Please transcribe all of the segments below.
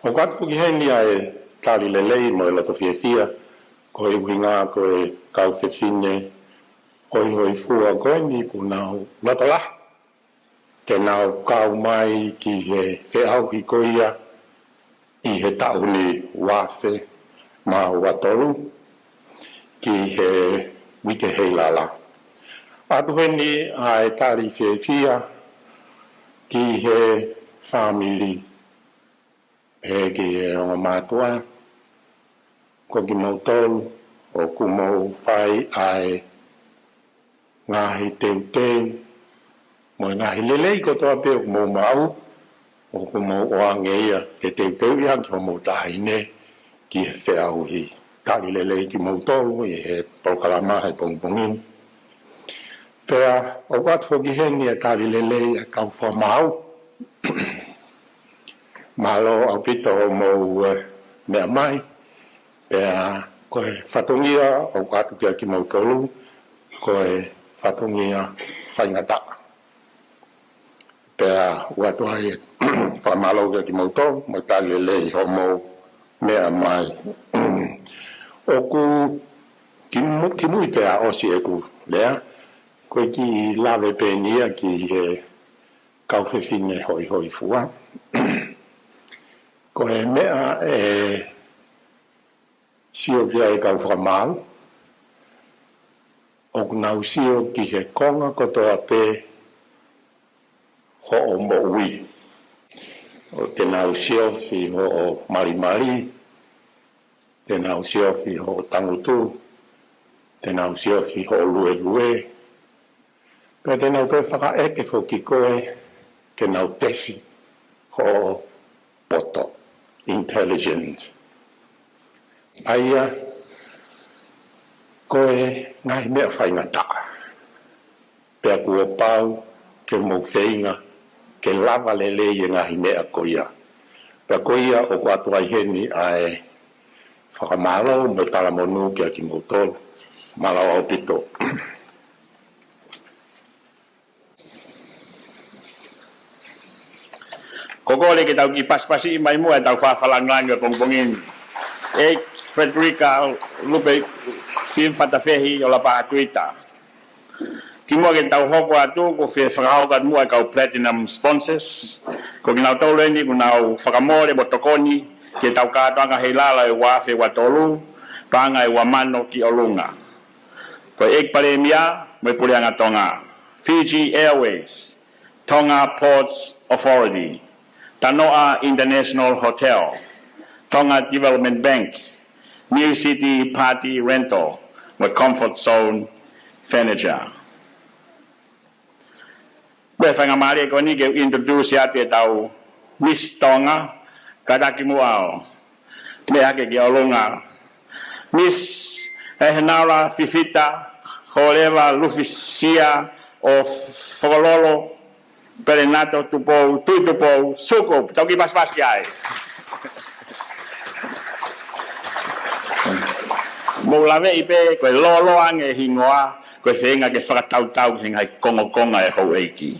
O katu ki heni ai tali lelei mo la to fia ko e winga ko e kau fefine hoi fua ko ni punau natala te nau kau mai ki he feau ki ko ia i he tauli wafe ma watolu ki he wite Heilala. Atu heni ai tali fia ki he family e ki e o matua ko ki mautolu o kumo fai ai ngahi teu mo ngahi lelei ko toa pe o mo mau o kumo o angeia e teu ia ki o mo tahine ki he wheau hi tali lelei ki mautolu i he paukalama he pongpongin pea o katu ki heni e tali lelei e kau wha mau malo au pito o mo mea mai pea koe whatongia o katu kia ki mautolu koe whatongia whaingata pea uatua e whamalo kia ki mautolu mo tali lei ho mo mea mai o ku ki mui pea osi e ku lea koe ki lave penia ki he kauwhewhine hoi fua ko he mea e sio kia e kau whakamau o kunau sio ki he konga kotoa pe ho o moui o te nau sio fi ho o marimari te nau sio fi ho o tangutu te nau sio fi ho o lue pe te nau koe whaka eke fo ki koe ke nau tesi ho o poto intelligent. Aia koe ngai mea whaingata. Pea kua pau ke mau whainga ke lava lele i ngahi mea koia. Pea koia o kua tuai heni ai whakamalo me talamonu kia ki mautolu. Malau au pito. Kokole ke tau ki paspasi mai mua tau whawhalangang pongpongin. E Frederica lupe pin whatawhehi o la paha Tuita. Ki mua ke tau hoko atu ko whi whakahokat mua kau platinum sponsors. Ko ki nau tau leni ko nau whakamore mo tokoni ke tau kātoanga Heilala e wafe watolu panga e wamano ki olunga. Ko ek pare mia me puleanga Tonga. Fiji Airways, Tonga Ports Authority, Tanoa International Hotel, Tonga Development Bank, New City Party Rental, with Comfort Zone Furniture. Be whanga maare ko ni ke introduce ya te tau Miss Tonga, kadaki muao, me hake ki olunga. Miss Heilala Fifita, Holeva Lufisia of Fogololo, Perenato tupo, tuitupo, suko, tau ki pas ki ai. Moulawe ipe, koe loloang e hingoa, koe whenga ke whakatau-tau hingai kongo-konga e hou eiki.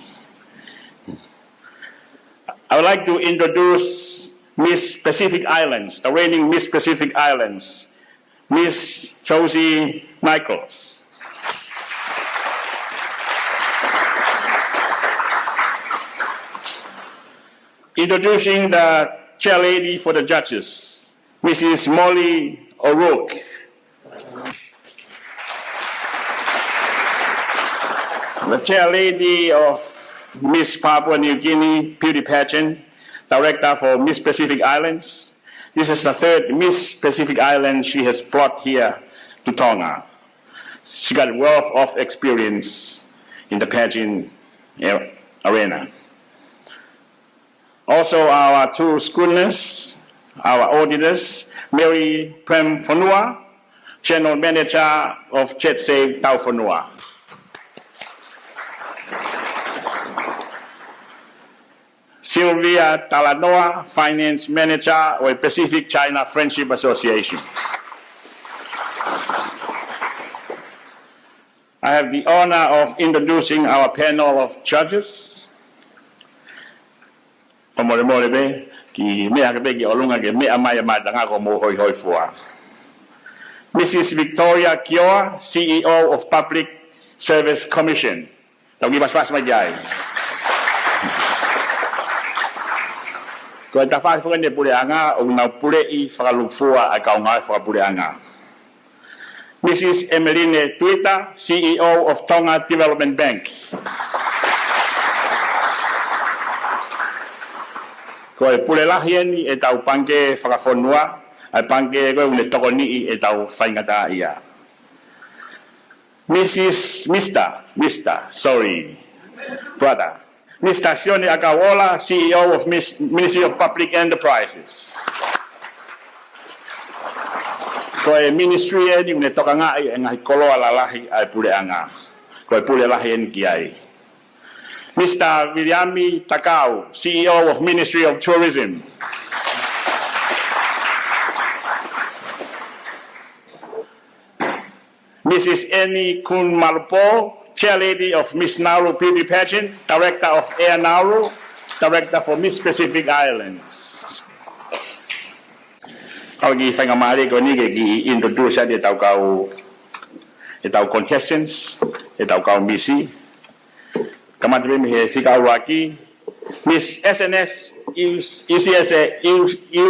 I would like to introduce Miss Pacific Islands, the reigning Miss Pacific Islands, Miss Josie Michaels. Introducing the chair lady for the judges, Mrs. Molly O'Rourke. The chair lady of Miss Papua New Guinea Pre-Pageant, director for Miss Pacific Islands. This is the third Miss Pacific Island she has brought here to Tonga. She got a wealth of experience in the pageant arena. Also, our two schoolers, our auditors, Mary Prem Fonua, General Manager of JetSafe Tau Fonua. Sylvia Talanoa, Finance Manager of Pacific China Friendship Association. I have the honor of introducing our panel of judges. ki mea ka peki o lunga ke mea mai matanga ko mo hoi hoi fua. Mrs. Victoria Kioa, CEO of Public Service Commission. Tau ki pas mai jai. Ko ta fa fo ne pule anga o na pule I whakalufua a kaunga whakapule anga. Mrs. Emeline Tuita, CEO of Tonga Development Bank. Ko e pule lahieni e tau panke whakafonua, e panke koe une toko nii e tau whaingata ia. Brother. Mr. Sione Akawola, CEO of Ministry of Public Enterprises. Ko e ministry e ni une toka ngai e ngai koloa la lahi ai pule anga. Ko e pule lahi en ki ai. Mr. Viliami Takau, CEO of Ministry of Tourism. Mrs. Eni Kun Malpo, Chair Lady of Miss Nauru Pre-Pageant, Director of Air Nauru, Director for Miss Pacific Islands. Kau gi whainga maare ko ni ki introduce e tau contestants, e tau kau misi. Kamati me he fika waki. Miss SNS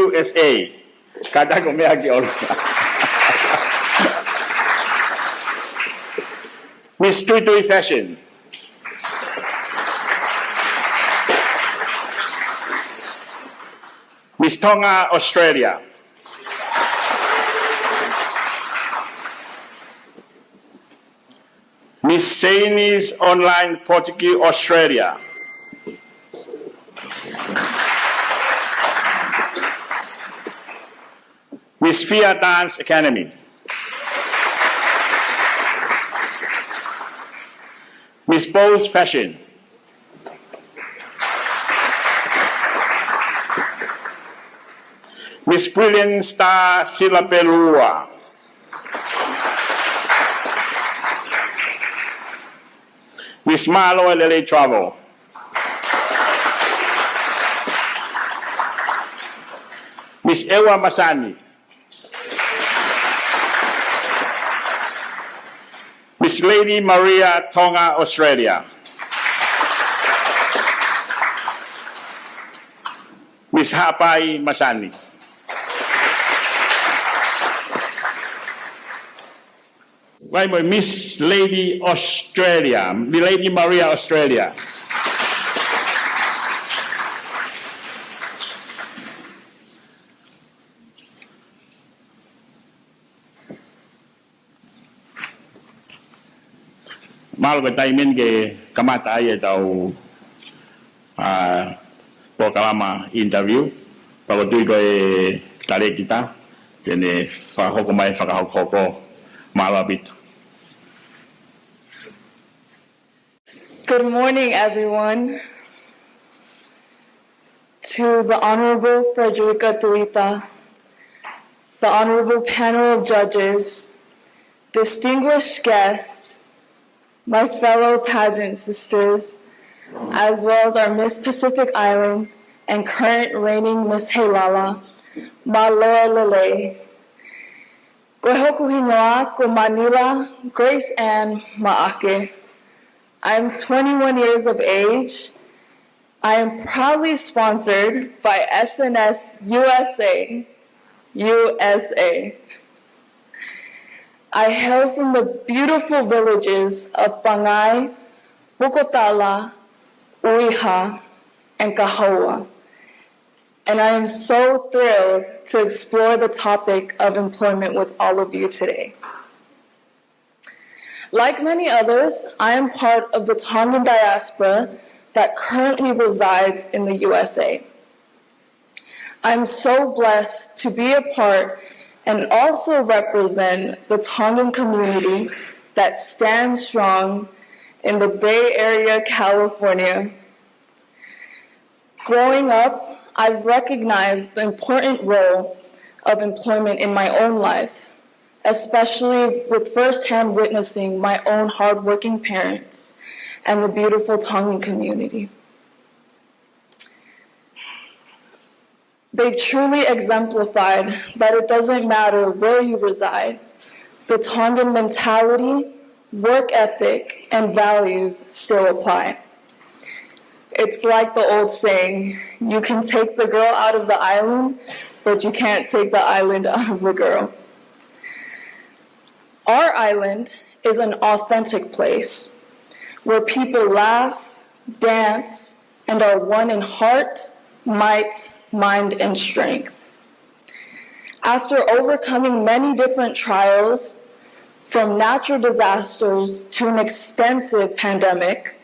USA. Kata ko mea ki ora. Miss Tuita Fashion. Miss Tonga, Australia. Miss Sainis Online Portuguese, Australia. Miss Fia Dance Academy. Miss Bose Fashion. Miss Brilliant Star Silapelua. Miss Marlo LA Travel. Miss Ewa Masani. Miss Lady Maria Tonga, Australia. Miss Hapai Masani. Moimoi, Miss Lady Australia, Lady Maria Australia. Malo ke taimin ke kamata ai tau proklama interview pagotui ko tale kita tene fa hoko mai fa hoko malo abit. Good morning, everyone. To the Honorable Frederica Tuita, the Honorable Panel of Judges, distinguished guests, my fellow pageant sisters, as well as our Miss Pacific Islands and current reigning Miss Heilala, Maloa Lele. Koehoku hinoa ko Manila, Grace Ann Maake. I am 21 years of age. I am proudly sponsored by SNS USA. I hail from the beautiful villages of Pangai, Pukotala, Uiha, and Kahoua. And I am so thrilled to explore the topic of employment with all of you today. Like many others, I am part of the Tongan diaspora that currently resides in the USA. I'm so blessed to be a part and also represent the Tongan community that stands strong in the Bay Area, California. Growing up, I've recognized the important role of employment in my own life, especially with firsthand witnessing my own hardworking parents and the beautiful Tongan community. They truly exemplified that it doesn't matter where you reside, the Tongan mentality, work ethic, and values still apply. It's like the old saying, you can take the girl out of the island, but you can't take the island out of the girl. Our island is an authentic place where people laugh, dance, and are one in heart, might, mind, and strength. After overcoming many different trials, from natural disasters to an extensive pandemic,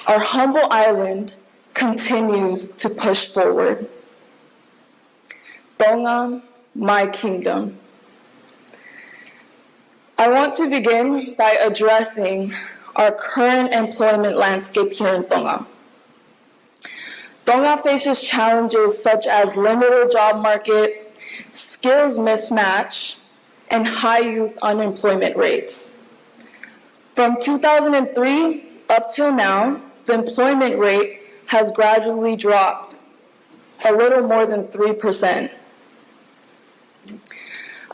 our humble island continues to push forward. Tonga, my kingdom. I want to begin by addressing our current employment landscape here in Tonga. Tonga faces challenges such as limited job market, skills mismatch, and high youth unemployment rates. From 2003 up till now, the employment rate has gradually dropped a little more than 3%.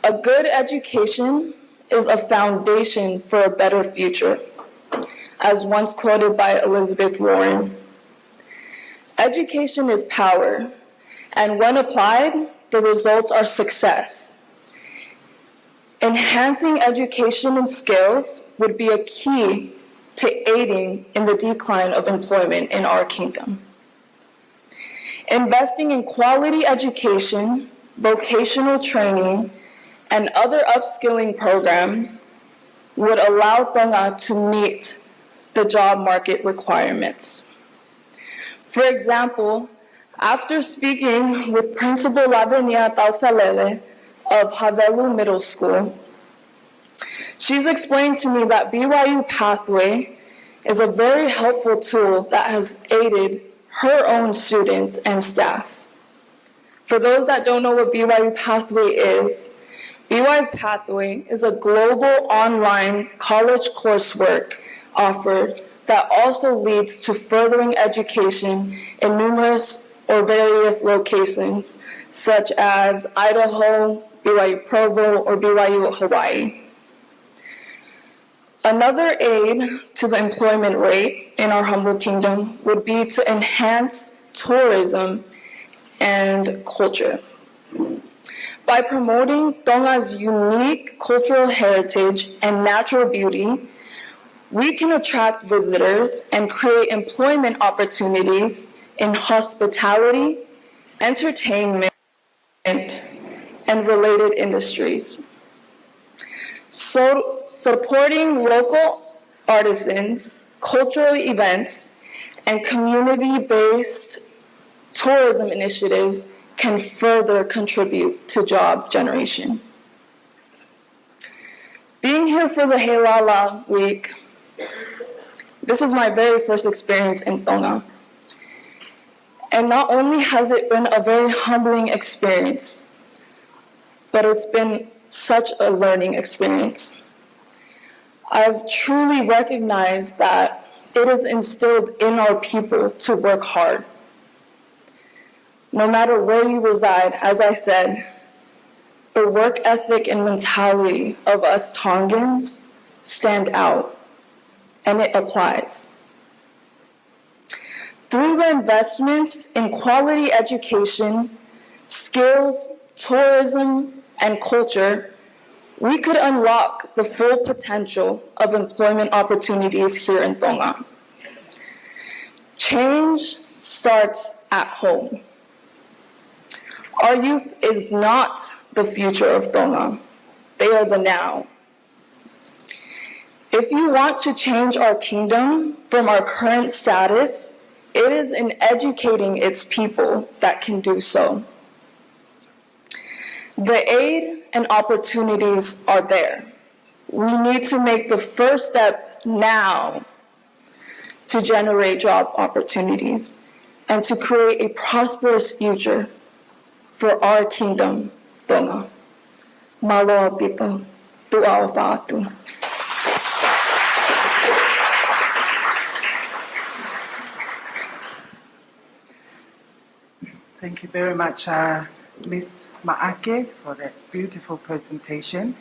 A good education is a foundation for a better future, as once quoted by Elizabeth Warren. Education is power, and when applied, the results are success. Enhancing education and skills would be a key to aiding in the decline of employment in our kingdom. Investing in quality education, vocational training, and other upskilling programs would allow Tonga to meet the job market requirements. For example, after speaking with Principal Lavenia Taufalele of Havelu Middle School, she's explained to me that BYU Pathway is a very helpful tool that has aided her own students and staff. For those that don't know what BYU Pathway is a global online college coursework offered that also leads to furthering education in numerous or various locations, such as Idaho, BYU Provo, or BYU Hawaii. Another aid to the employment rate in our humble kingdom would be to enhance tourism and culture. By promoting Tonga's unique cultural heritage and natural beauty, we can attract visitors and create employment opportunities in hospitality, entertainment, and related industries. So, supporting local artisans, cultural events, and community-based tourism initiatives can further contribute to job generation. Being here for the Heilala week, this is my very first experience in Tonga. And not only has it been a very humbling experience, but it's been such a learning experience. I've truly recognized that it is instilled in our people to work hard. No matter where you reside, as I said, the work ethic and mentality of us Tongans stand out, and it applies. Through the investments in quality education, skills, tourism, and culture, we could unlock the full potential of employment opportunities here in Tonga. Change starts at home. Our youth is not the future of Tonga. They are the now. If you want to change our kingdom from our current status, it is in educating its people that can do so. The aid and opportunities are there. We need to make the first step now to generate job opportunities and to create a prosperous future for our kingdom, Tonga. Maloa pito, tu'ao fa'atu. Thank you very much, Ms. Ma'ake, for that beautiful presentation.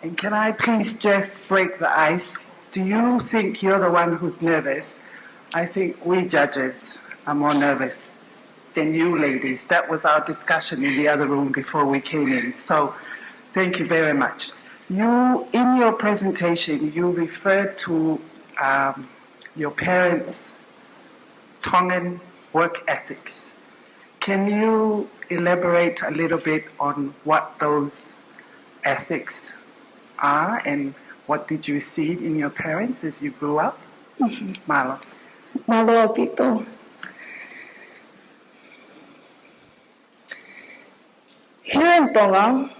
And can I please just break the ice? Do you think you're the one who's nervous? I think we judges are more nervous than you ladies. That was our discussion in the other room before we came in. So thank you very much. You, in your presentation, you referred to your parents' Tongan work ethics. Can you elaborate a little bit on what those ethics are and what did you see in your parents as you grew up? Malo. Malo Tito. Here in Tonga,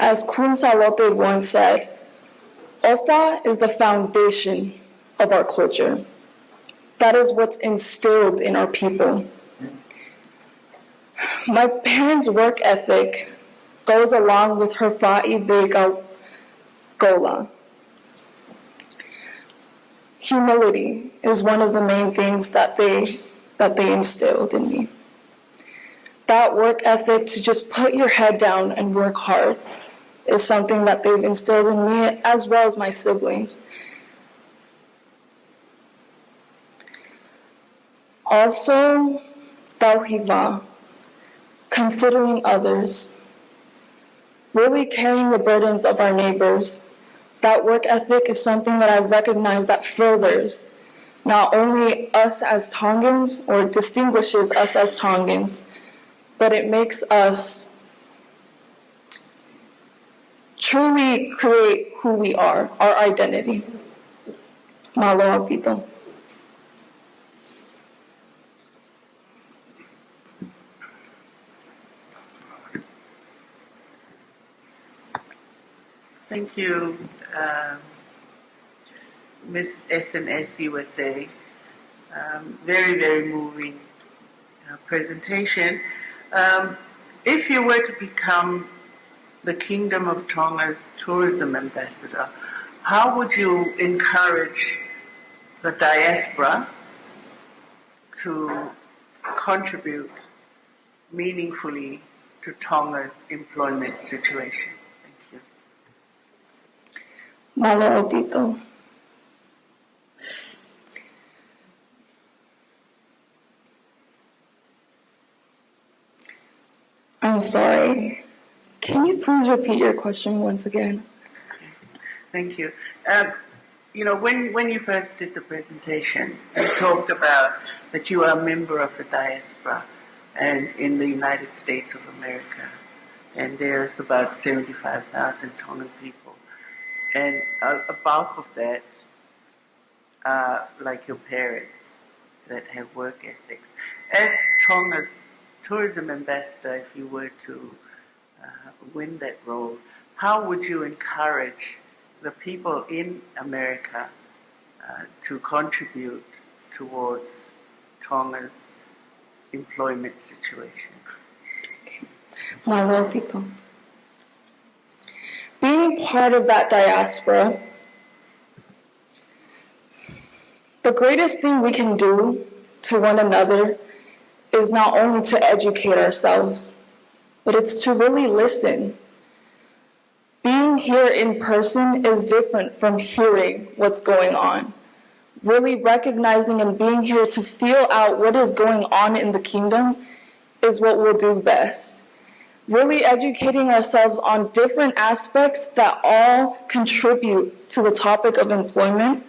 as Kun Salote once said, Ofa is the foundation of our culture. That is what's instilled in our people. My parents' work ethic goes along with her fa'i vega gola. Humility is one of the main things that they instilled in me. That work ethic to just put your head down and work hard is something that they've instilled in me as well as my siblings. Also, tauhiva, considering others, really carrying the burdens of our neighbors. That work ethic is something that I recognize that furthers not only us as Tongans or distinguishes us as Tongans, but it makes us truly create who we are, our identity. Malo Pito. Thank you, Ms. SNS USA. Very, very moving presentation. If you were to become the Kingdom of Tonga's tourism ambassador, how would you encourage the diaspora to contribute meaningfully to Tonga's employment situation? Malo Tito. I'm sorry. Can you please repeat your question once again? Thank you. You know, when you first did the presentation, you talked about that you are a member of the diaspora and in the United States of America, and there's about 75,000 Tongan people. And a bulk of that are like your parents that have work ethics. As Tonga's tourism ambassador, if you were to win that role, how would you encourage the people in America to contribute towards Tonga's employment situation? Malo Tito. Being part of that diaspora, the greatest thing we can do to one another is not only to educate ourselves, but it's to really listen. Being here in person is different from hearing what's going on. Really recognizing and being here to feel out what is going on in the kingdom is what we'll do best. Really educating ourselves on different aspects that all contribute to the topic of employment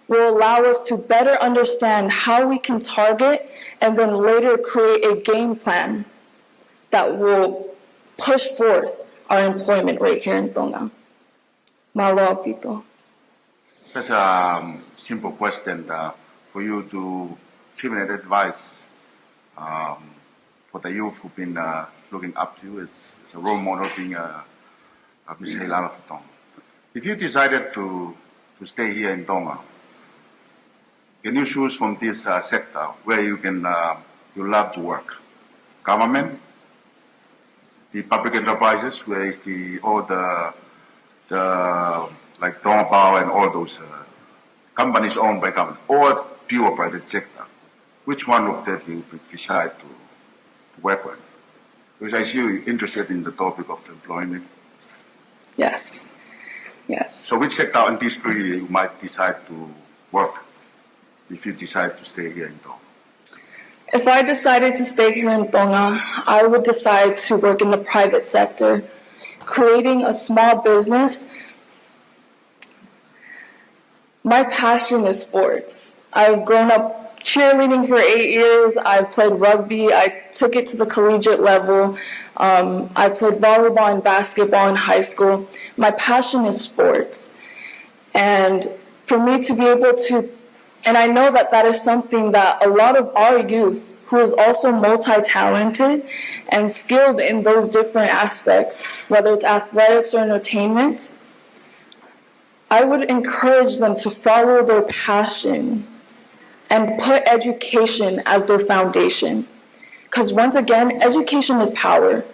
will allow us to better understand how we can target and then later create a game plan that will push forth our employment rate here in Tonga. Malo Pito. Just a simple question for you to give an advice for the youth who've been looking up to you as a role model, being Ms. Heilala for Tonga. If you decided to stay here in Tonga, can you choose from this sector where you you love to work? Government, the public enterprises, where is all the like Tonga Power and all those companies owned by government, or pure private sector? Which one of that you decide weapon? Because I see you're interested in the topic of employment. Yes. Yes. So which sector in these three you might decide to work if you decide to stay here in Tonga? If I decided to stay here in Tonga, I would decide to work in the private sector, creating a small business. My passion is sports. I've grown up cheerleading for 8 years. I've played rugby. I took it to the collegiate level. I played volleyball and basketball in high school. My passion is sports. And for me to be able to, and I know that that is something that a lot of our youth, who is also multi-talented and skilled in those different aspects, whether it's athletics or entertainment, I would encourage them to follow their passion and put education as their foundation. Because once again, education is power.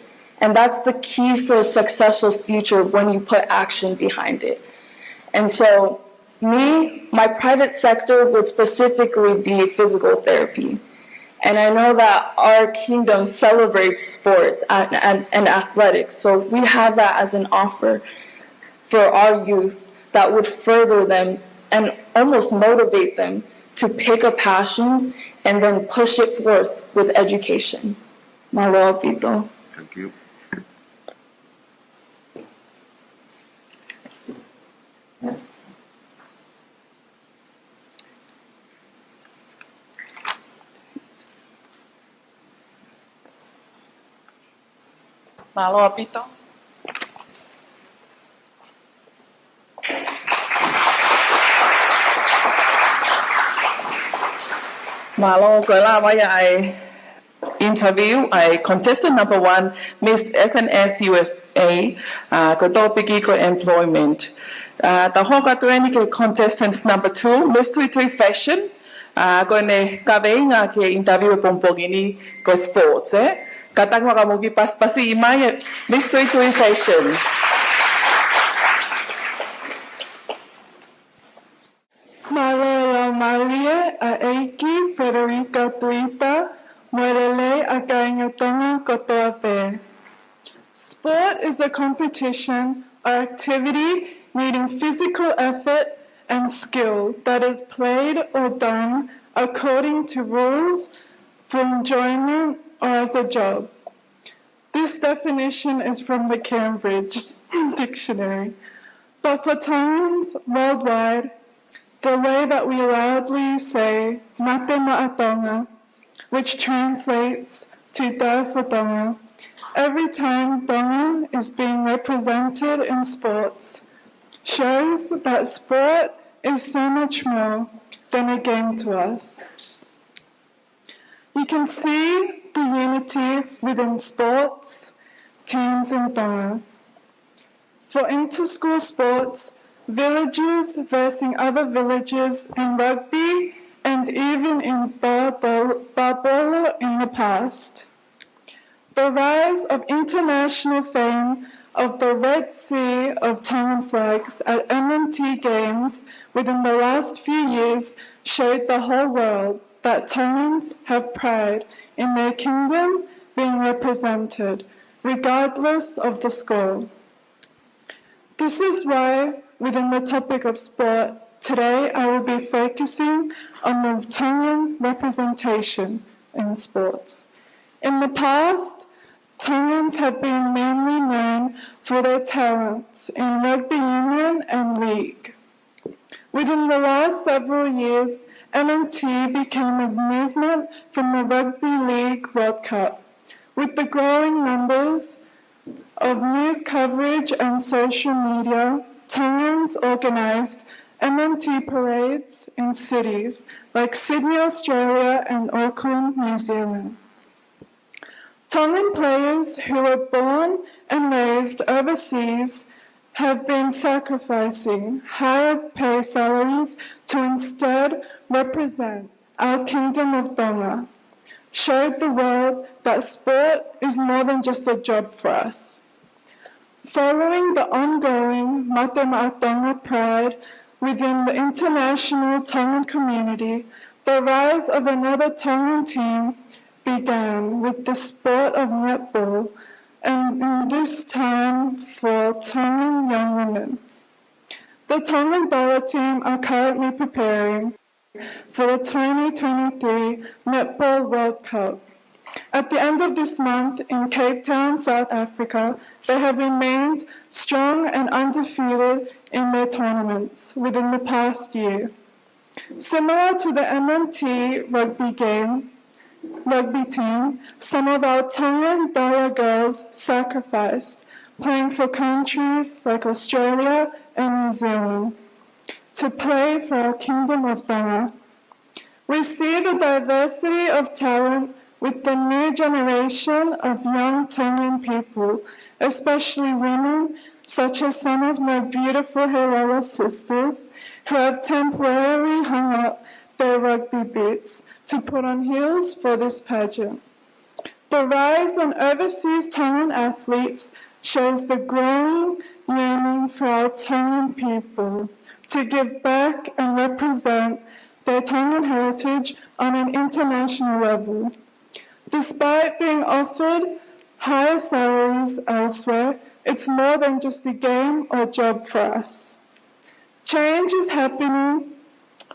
And that's the key for a successful future when you put action behind it. And so my private sector would specifically be physical therapy. And I know that our kingdom celebrates sports and athletics. So if we have that as an offer for our youth, that would further them and almost motivate them to pick a passion and then push it forth with education. Malo, Tito. Thank you. Malo, Pito. Malo, Gola, I interview, contestant number 1, Miss SNS USA, Kodopiki employment. The Honga Tuenike contestants number 2, Miss Tuita Fashion, Gone Kavenga ke interview Pompogini go sports, Katang Wakamugi Paspasi Imaya, Miss Tuita Fashion. Malala Malia a Eiki Frederica Tuita Morele a Tonga Kotoape. Sport is a competition or activity needing physical effort and skill that is played or done according to rules for enjoyment or as a job. This definition is from the Cambridge Dictionary. But for Tongans worldwide, the way that we loudly say Mate Ma'atonga, which translates to Die for Tonga, every time Tonga is being represented in sports, shows that sport is so much more than a game to us. You can see the unity within sports teams in Tonga. For inter-school sports, villages versus other villages in rugby and even in barbolo in the past. The rise of international fame of the Red Sea of Tongan flags at MNT Games within the last few years showed the whole world that Tongans have pride in their kingdom being represented, regardless of the score. This is why, within the topic of sport, today I will be focusing on the Tongan representation in sports. In the past, Tongans have been mainly known for their talents in rugby union and league. Within the last several years, MNT became a movement from the Rugby League World Cup. With the growing numbers of news coverage and social media, Tongans organised MNT parades in cities like Sydney, Australia and Auckland, New Zealand. Tongan players who were born and raised overseas have been sacrificing higher pay salaries to instead represent our Kingdom of Tonga, showed the world that sport is more than just a job for us. Following the ongoing Mate Ma'atonga pride within the international Tongan community, the rise of another Tongan team began with the sport of netball, and in this time for Tongan young women. The Tongan Dara team are currently preparing for the 2023 Netball World Cup. At the end of this month in Cape Town, South Africa, they have remained strong and undefeated in their tournaments within the past year. Similar to the MMT rugby team, some of our Tongan Dara girls sacrificed, playing for countries like Australia and New Zealand, to play for our Kingdom of Tonga. We see the diversity of talent with the new generation of young Tongan people, especially women, such as some of my beautiful Heilala sisters, who have temporarily hung up their rugby boots to put on heels for this pageant. The rise in overseas Tongan athletes shows the growing yearning for our Tongan people to give back and represent their Tongan heritage on an international level. Despite being offered higher salaries elsewhere, it's more than just a game or job for us. Change is happening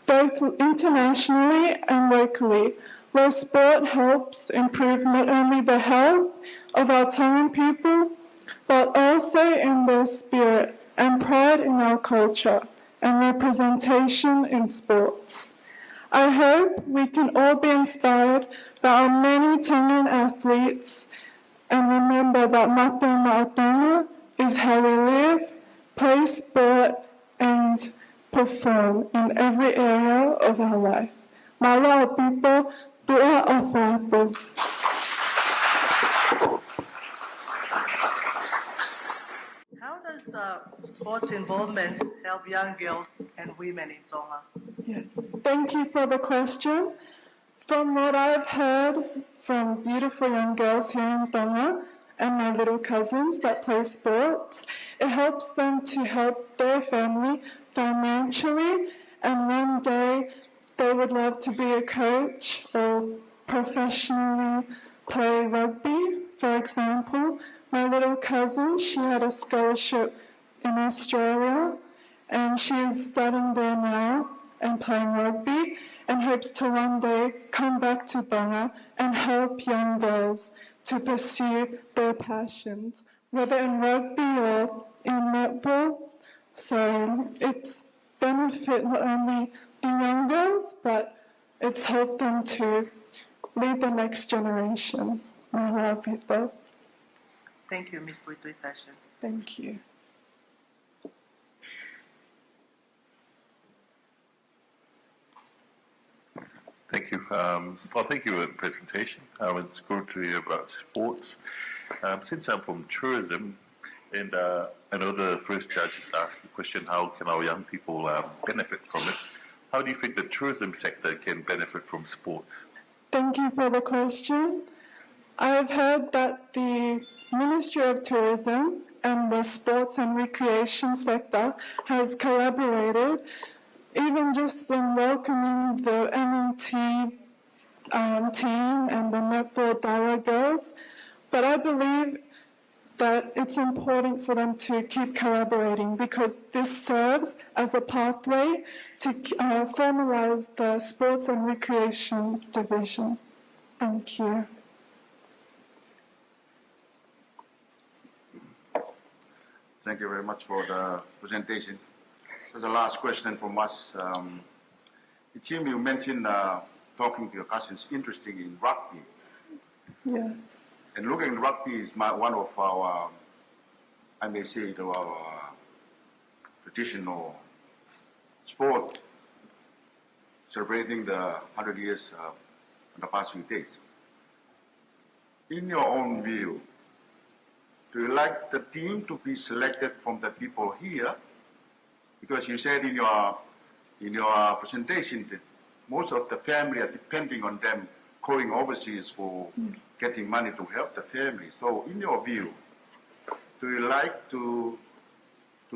both internationally and locally, where sport helps improve not only the health of our Tongan people, but also in their spirit and pride in our culture and representation in sports. I hope we can all be inspired by our many Tongan athletes and remember that Mata Ma'atanga is how we live, play sport, and perform in every area of our life. Malo opito, tua ofato. How does sports involvement help young girls and women in Tonga? Yes, thank you for the question. From what I've heard from beautiful young girls here in Tonga and my little cousins that play sports, it helps them to help their family financially, and one day they would love to be a coach or professionally play rugby. For example, my little cousin, she had a scholarship in Australia, and she is studying there now and playing rugby, and hopes to one day come back to Tonga and help young girls to pursue their passions, whether in rugby or in netball. So it's benefit not only the young girls, but it's helped them to lead the next generation. Thank you, Ms. Tuita. Thank you. Thank you. Thank you for the presentation. It's good to hear about sports. Since I'm from tourism, and I know the first judges asked the question, how can our young people benefit from it? How do you think the tourism sector can benefit from sports? Thank you for the question. I've heard that the Ministry of Tourism and the sports and recreation sector has collaborated, even just in welcoming the MMT team and the netball Dara girls. But I believe that it's important for them to keep collaborating, because this serves as a pathway to formalize the sports and recreation division. Thank you. Thank you very much for the presentation. As a last question from us, it seems you mentioned talking to your cousins interested in rugby. Yes. And looking at rugby is one of our, I may say, our traditional sport, celebrating the 100 years in the past few days. In your own view, do you like the team to be selected from the people here? Because you said in your presentation that most of the family are depending on them going overseas for getting money to help the family. So in your view, do you like to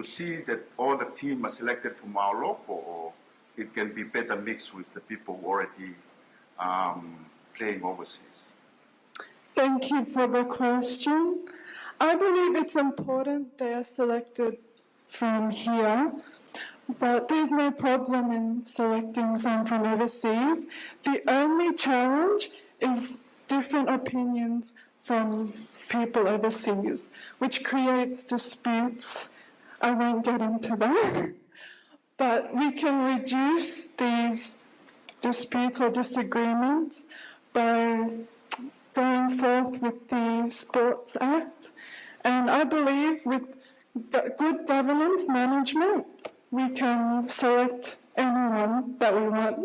see that all the team are selected from our local, or it can be better mixed with the people who already playing overseas? Thank you for the question. I believe it's important they are selected from here, but there's no problem in selecting some from overseas. The only challenge is different opinions from people overseas, which creates disputes. I won't get into that. But we can reduce these disputes or disagreements by going forth with the Sports Act. And I believe with good governance management, we can select anyone that we want.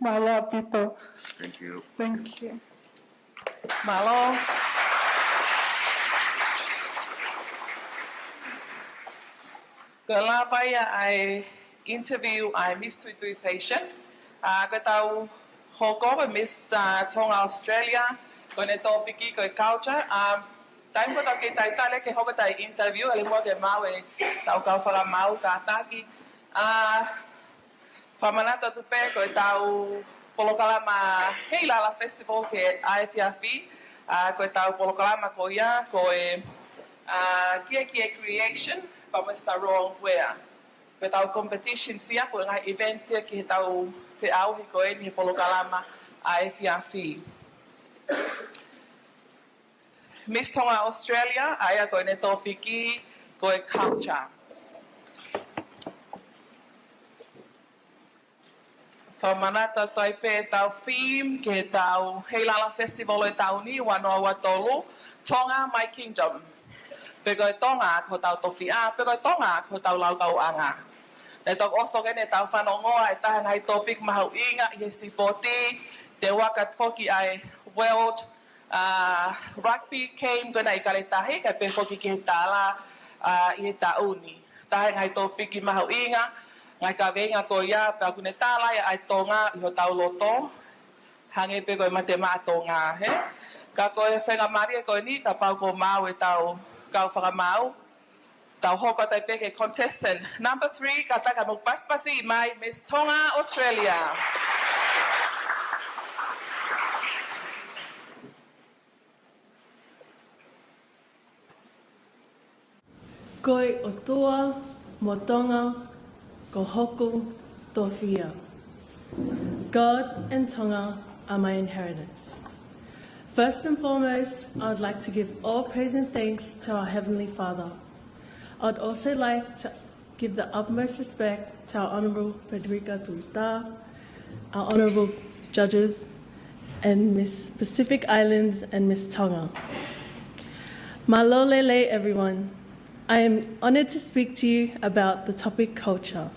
Malo, Pito. Thank you. Thank you. Malo. Kala baya I interview I Miss Pre-Pageant. Ko tau hoko Miss Tonga Australia. Ko ne topiki ko culture. Time ko tau ke tai tale ke hoko tai interview ale mo ke mau e tau kau whaka mau ka taki. Whamanata tupe ko tau polokalama Heilala Festival ke IFRF. Ko tau polokalama ko ia ko e kia creation pamesta wrong where. Ko tau competition sia ko ngai event sia ki tau te au hi ko e ni polokalama IFRF. Miss Tonga Australia, aya ko ne topiki ko e culture. Whamanata taipe tau theme ke tau Heilala Festival e tau ni wanoa watolu Tonga My Kingdom. Pego e Tonga ko tau tofia, pego e Tonga ko tau laukau anga. Ne tok oso ke ne tau whanongoa e tahan hai topic mahau inga i he sipoti te wakat foki ai World Rugby came ko na ikaletahi kai pe foki ki he tala i he tauni. Tahan hai topic i mahau inga ngai ka venga ko ia pe aku ne tala ia ai Tonga i ho tau loto hange pe ko mate ma Tonga he ka ko e whenga mari ko ni ka pau ko mau e tau kau whaka mau tau hoko tai pe ke contestant number 3 ka taka mo paspasi mai Miss Tonga Australia. Koi o toa mo Tonga ko hoku tofia. God and Tonga are my inheritance. First and foremost, I would like to give all praise and thanks to our Heavenly Father. I would also like to give the utmost respect to our Honourable Frederica Tuita, our Honourable Judges, and Miss Pacific Islands and Miss Tonga. Malolele, everyone. I am honoured to speak to you about the topic culture.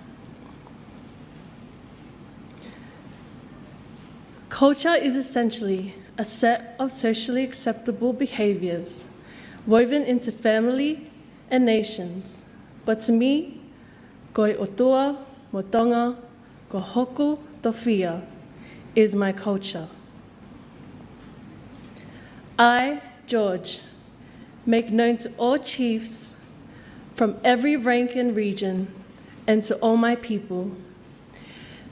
Culture is essentially a set of socially acceptable behaviours woven into family and nations. But to me, koe otoa, mo Tonga, ko hoku tofia is my culture. I, George, make known to all chiefs from every rank and region and to all my people,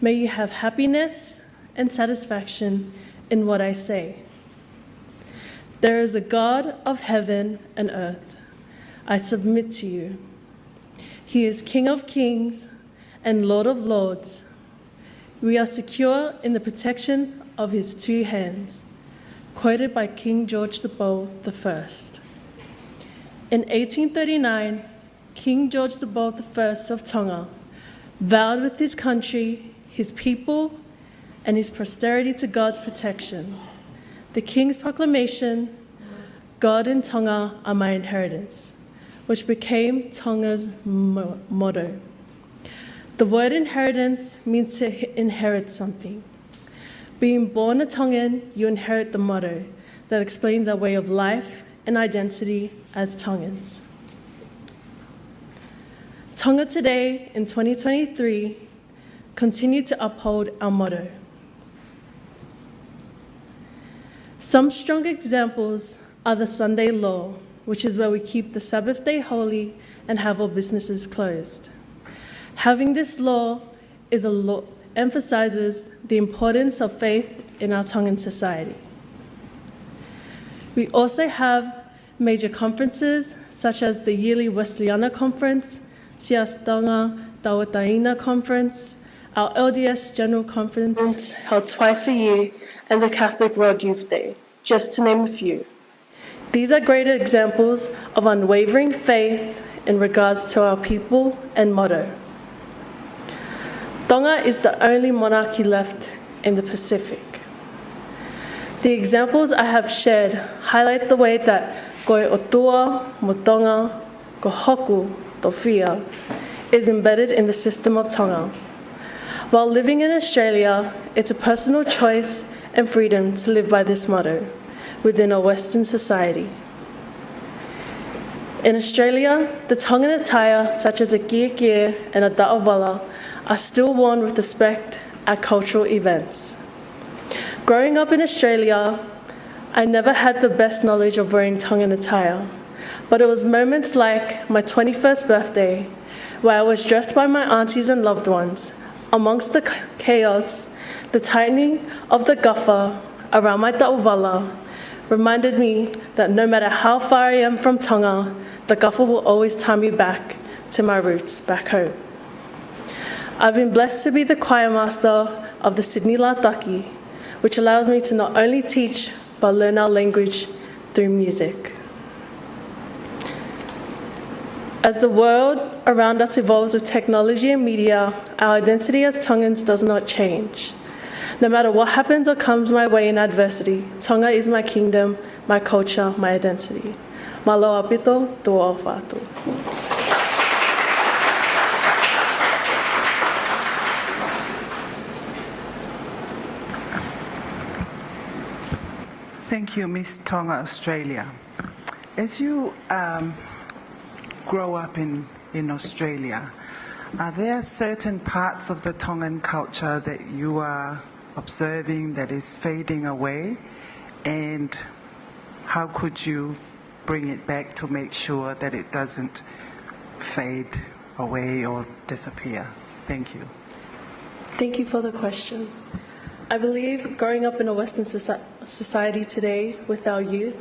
may you have happiness and satisfaction in what I say. There is a God of heaven and earth. I submit to you. He is King of kings and Lord of lords. We are secure in the protection of his two hands, quoted by King George I. In 1839, King George I of Tonga vowed with his country, his people, and his posterity to God's protection. The King's proclamation, God and Tonga are my inheritance, which became Tonga's motto. The word inheritance means to inherit something. Being born a Tongan, you inherit the motto that explains our way of life and identity as Tongans. Tonga today, in 2023, continue to uphold our motto. Some strong examples are the Sunday law, which is where we keep the Sabbath day holy and have all businesses closed. Having this law is a law emphasizes the importance of faith in our Tongan society. We also have major conferences such as the yearly Wesleyana Conference, Sias Tonga Tawataina Conference, our LDS General Conference held twice a year, and the Catholic World Youth Day, just to name a few. These are great examples of unwavering faith in regards to our people and motto. Tonga is the only monarchy left in the Pacific. The examples I have shared highlight the way that koe otua mo Tonga, ko hoku to whia, is embedded in the system of Tonga. While living in Australia, it's a personal choice and freedom to live by this motto within a Western society. In Australia, the Tongan attire, such as a kia and a da'awala, are still worn with respect at cultural events. Growing up in Australia, I never had the best knowledge of wearing Tongan attire, but it was moments like my 21st birthday, where I was dressed by my aunties and loved ones. Amongst the chaos, the tightening of the guffa around my ta'awala reminded me that no matter how far I am from Tonga, the guffa will always tie me back to my roots back home. I've been blessed to be the choir master of the Sydney Lataki, which allows me to not only teach but learn our language through music. As the world around us evolves with technology and media, our identity as Tongans does not change. No matter what happens or comes my way in adversity, Tonga is my kingdom, my culture, my identity. Malo apito, tua ofatu. Thank you, Miss Tonga, Australia. As you grow up in Australia, are there certain parts of the Tongan culture that you are observing that is fading away? And how could you bring it back to make sure that it doesn't fade away or disappear? Thank you. Thank you for the question. I believe growing up in a Western society today with our youth,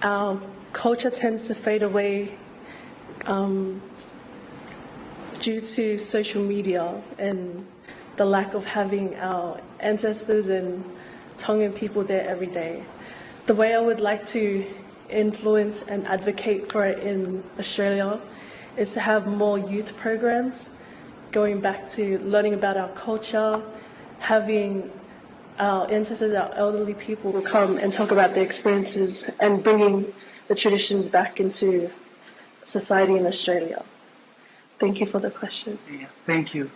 our culture tends to fade away due to social media and the lack of having our ancestors and Tongan people there every day. The way I would like to influence and advocate for it in Australia is to have more youth programs, going back to learning about our culture, having our ancestors, our elderly people come and talk about their experiences and bringing the traditions back into society in Australia. Thank you for the question. Yeah, thank you.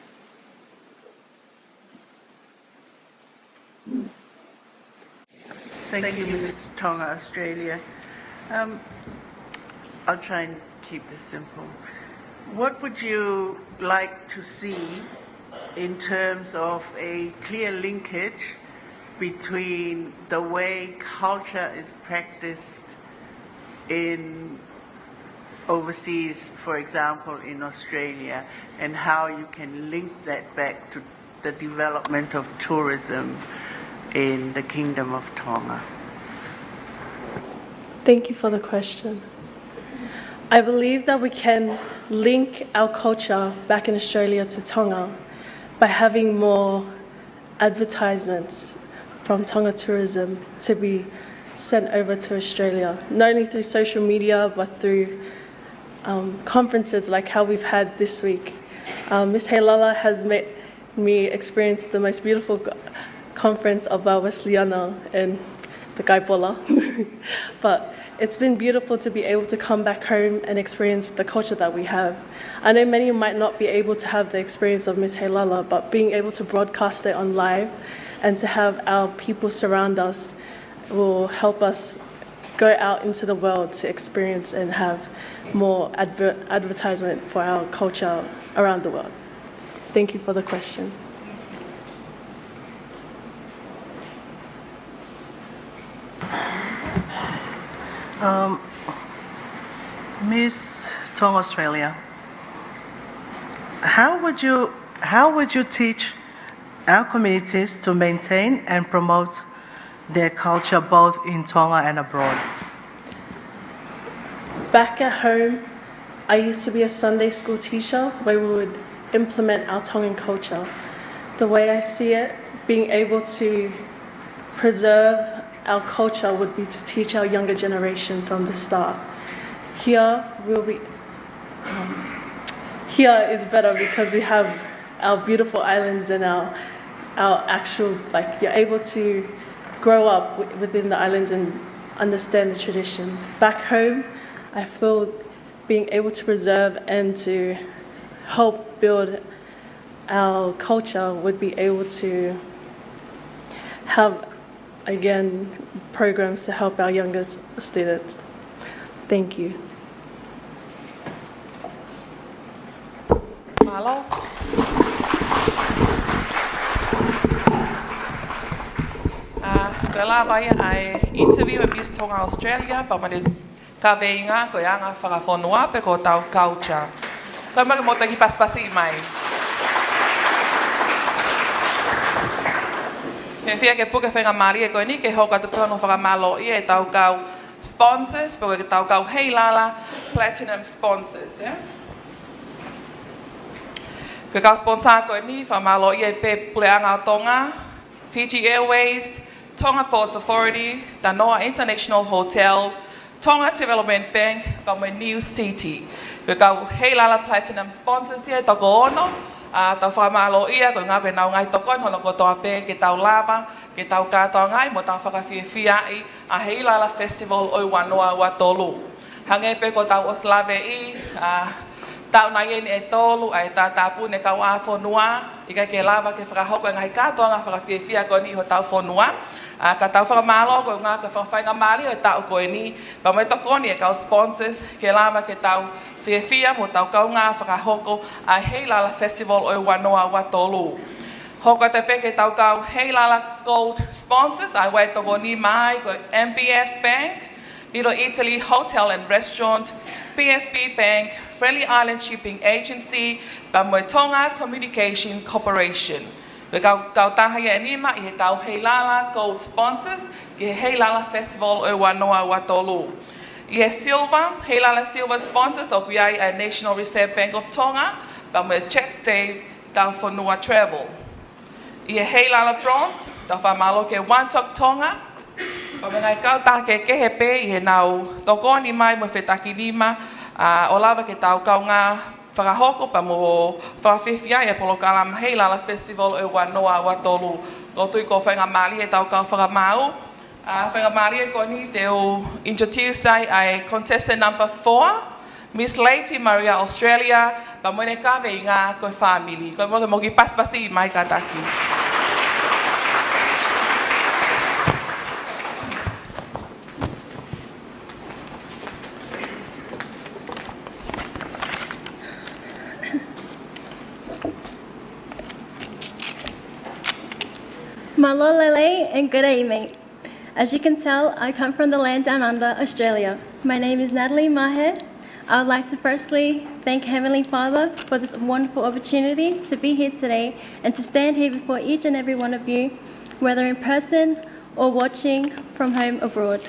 Thank you, Ms. Tonga, Australia. I'll try and keep this simple. What would you like to see in terms of a clear linkage between the way culture is practiced in overseas, for example, in Australia, and how you can link that back to the development of tourism in the Kingdom of Tonga? Thank you for the question. I believe that we can link our culture back in Australia to Tonga by having more advertisements from Tonga Tourism to be sent over to Australia, not only through social media but through conferences like how we've had this week. Miss Heilala has made me experience the most beautiful conference of our Wesleyana and the Kaipola. But it's been beautiful to be able to come back home and experience the culture that we have. I know many might not be able to have the experience of Miss Heilala, but being able to broadcast it on live and to have our people surround us will help us go out into the world to experience and have more advertisement for our culture around the world. Thank you for the question. Miss Tonga, Australia, how would you teach our communities to maintain and promote their culture both in Tonga and abroad? Back at home, I used to be a Sunday school teacher where we would implement our Tongan culture. The way I see it, being able to preserve our culture would be to teach our younger generation from the start. Here is better because we have our beautiful islands and our actual, you're able to grow up within the islands and understand the traditions. Back home, I feel being able to preserve and to help build our culture would be able to have, again, programs to help our younger students. Thank you. Paula. Kala vaya ai interview with Miss Tonga Australia, pa mani ka veinga ko yanga whakafonua pe ko tau culture. Ka maka mo taki paspasi mai. Ke fia ke puka whenga mari e koe ni ke hoka te pono whakamalo i e tau kau sponsors, pe ke tau kau Heilala Platinum sponsors, yeah? Ke kau sponsor koe ni whamalo i e pe puleanga o Tonga, Fiji Airways, Tonga Ports Authority, Tanoa International Hotel, Tonga Development Bank, ka mai New City. Ke kau Heilala Platinum sponsors i e toko ono, tau whamalo ia ko ngā nau ngai tokon hono ko toa pē ke tau lava, ke tau katoa ngai mo tau whakawhiawhia i a Heilala Festival o Wanoa wa tolu. Hange pē ko tau oslave i tau nai eni e tolu ai tā tāpu ne kau a whonua i kai ke lava ke whakahoko ngai katoa ngā whakawhiawhia ko ni ho tau whonua. Ka tau whakamalo ko ngā ka whawhainga mali o tau ko ni pa mai toko ni e kau sponsors ke lava ke tau Whiawhia mo tau kau ngā whakahoko a Heilala Festival o Wanoa wa tolu. Hoko te peke tau kau Heilala Gold sponsors, ai wai toko ni mai ko MBF Bank, Little Italy Hotel and Restaurant, PSB Bank, Friendly Island Shipping Agency, pa mo Tonga Communication Corporation. Kau tahaya ni ma i he tau Heilala Gold sponsors ki Heilala Festival o Wanoa wa tolu. Yes, Silver, Heilala Silver sponsors of a National Reserve Bank of Tonga, but with check stay down for Nua Travel. Heilala Bronze, the Famalo ke One Talk Tonga, but when I go back ke Kehepe, he now Togoni Mai, Mufetaki Lima, Olava ke Tau Kaunga, Farahoko, Pamo, Farfifia, Polokalam, Heilala Festival, Wanoa, Watolu, Lotuiko Fanga Mali, Tau Kau Faramau. Whenga Maria ko ni te o introduce ai contestant number 4, Miss Lady Maria Australia, pa mo ne ka veinga ko family. Ko mo ki paspasi mai ka taki. Malolele and good day, mate. As you can tell, I come from the land down under, Australia. My name is Natalie Maher. I would like to firstly thank Heavenly Father for this wonderful opportunity to be here today and to stand here before each and every one of you, whether in person or watching from home abroad.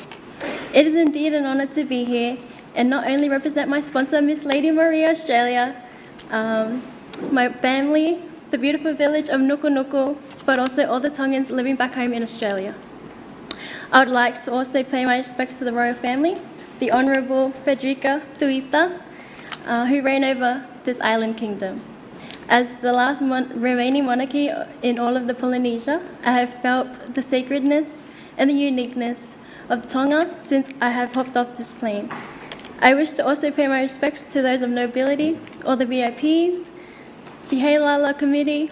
It is indeed an honour to be here and not only represent my sponsor, Miss Lady Maria Australia, my family, the beautiful village of Nuku'alofa, but also all the Tongans living back home in Australia. I would like to also pay my respects to the royal family, the Honourable Frederica Tuita, who reign over this island kingdom. As the last remaining monarchy in all of the Polynesia, I have felt the sacredness and the uniqueness of Tonga since I have hopped off this plane. I wish to also pay my respects to those of nobility, all the VIPs, the Heilala committee,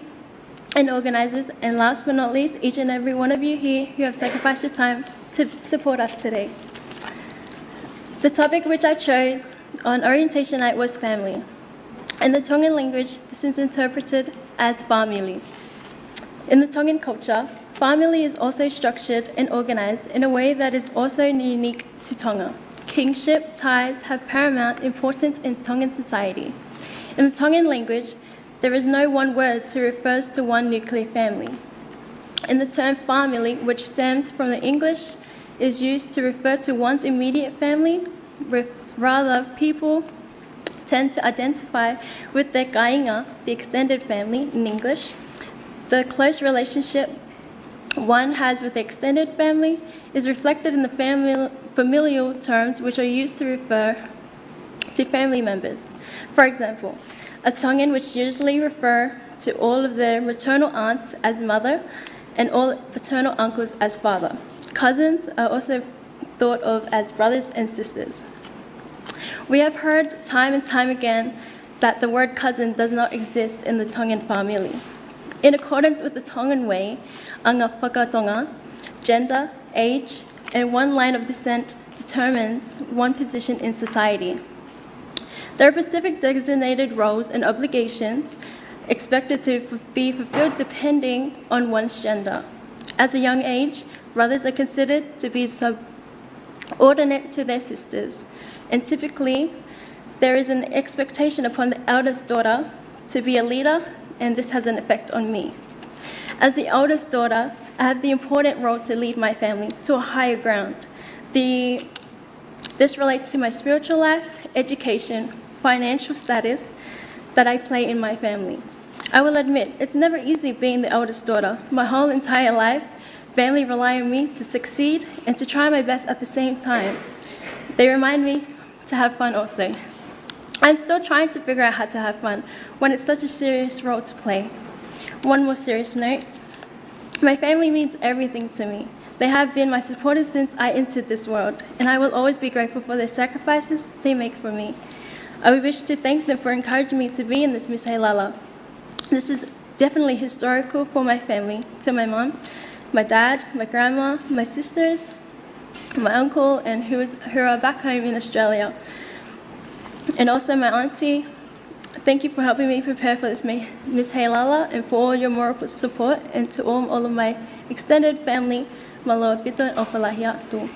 and organisers, and last but not least, each and every one of you here who have sacrificed your time to support us today. The topic which I chose on orientation night was family. In the Tongan language, this is interpreted as family. In the Tongan culture, family is also structured and organised in a way that is also unique to Tonga. Kingship ties have paramount importance in Tongan society. In the Tongan language, there is no one word to refer to one nuclear family. And the term family, which stems from the English, is used to refer to one's immediate family. Rather, people tend to identify with their kainga, the extended family in English. The close relationship one has with the extended family is reflected in the familial terms which are used to refer to family members. For example, a Tongan which usually refer to all of their maternal aunts as mother and all paternal uncles as father. Cousins are also thought of as brothers and sisters. We have heard time and time again that the word cousin does not exist in the Tongan family. In accordance with the Tongan way, anga whakatonga, gender, age, and one line of descent determines one position in society. There are specific designated roles and obligations expected to be fulfilled depending on one's gender. As a young age, brothers are considered to be subordinate to their sisters, and typically there is an expectation upon the eldest daughter to be a leader, and this has an effect on me. As the eldest daughter, I have the important role to lead my family to a higher ground. This relates to my spiritual life, education, financial status that I play in my family. I will admit, it's never easy being the eldest daughter. My whole entire life, family rely on me to succeed and to try my best at the same time. They remind me to have fun also. I'm still trying to figure out how to have fun when it's such a serious role to play. One more serious note. My family means everything to me. They have been my supporters since I entered this world, and I will always be grateful for their sacrifices they make for me. I wish to thank them for encouraging me to be in this Miss Heilala. This is definitely historical for my family, to my mom, my dad, my grandma, my sisters, my uncle, and who are back home in Australia. And also my auntie. Thank you for helping me prepare for this Miss Heilala and for all your moral support, and to all of my extended family, Maloa Pito and Opalahi Atu.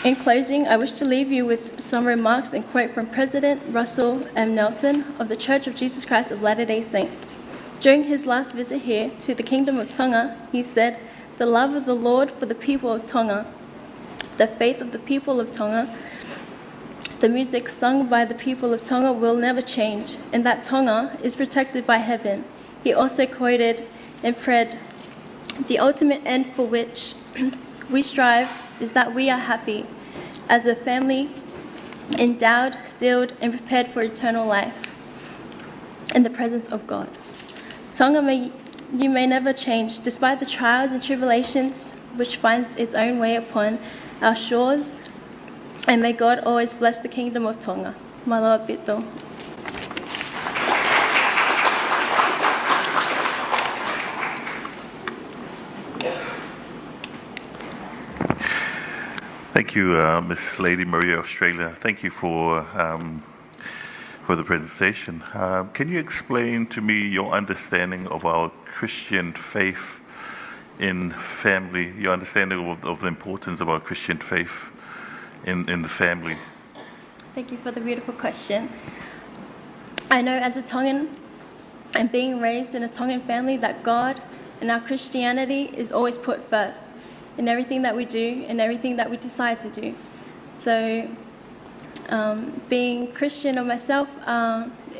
In closing, I wish to leave you with some remarks and quote from President Russell M. Nelson of the Church of Jesus Christ of Latter-day Saints. During his last visit here to the Kingdom of Tonga, he said, "The love of the Lord for the people of Tonga, the faith of the people of Tonga, the music sung by the people of Tonga will never change, and that Tonga is protected by heaven." He also quoted and prayed, "The ultimate end for which we strive is that we are happy as a family, endowed, sealed, and prepared for eternal life in the presence of God. Tonga you may never change, despite the trials and tribulations which finds its own way upon our shores, and may God always bless the Kingdom of Tonga." Maloa Pito. Thank you, Miss Lady Maria Australia. Thank you for the presentation. Can you explain to me your understanding of our Christian faith in family, your understanding of the importance of our Christian faith in the family? Thank you for the beautiful question. I know as a Tongan and being raised in a Tongan family that God and our Christianity is always put first in everything that we do and everything that we decide to do. So being Christian of myself,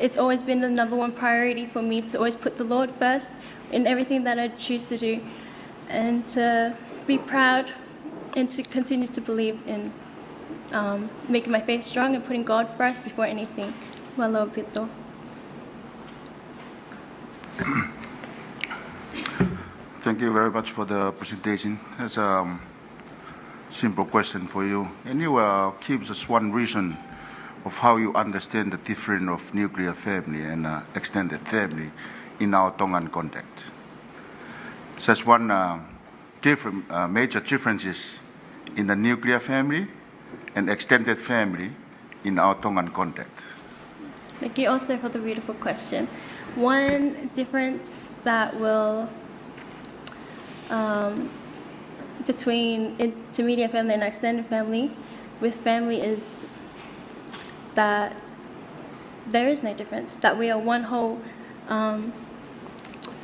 it's always been the number one priority for me to always put the Lord first in everything that I choose to do, and to be proud and to continue to believe in making my faith strong and putting God first before anything. Malo Pito. Thank you very much for the presentation. It's a simple question for you. Can you give us one reason of how you understand the difference of nuclear family and extended family in our Tongan context? Such one major differences in the nuclear family and extended family in our Tongan context. Thank you also for the beautiful question. One difference that will between intermediate family and extended family with family is that there is no difference, that we are one whole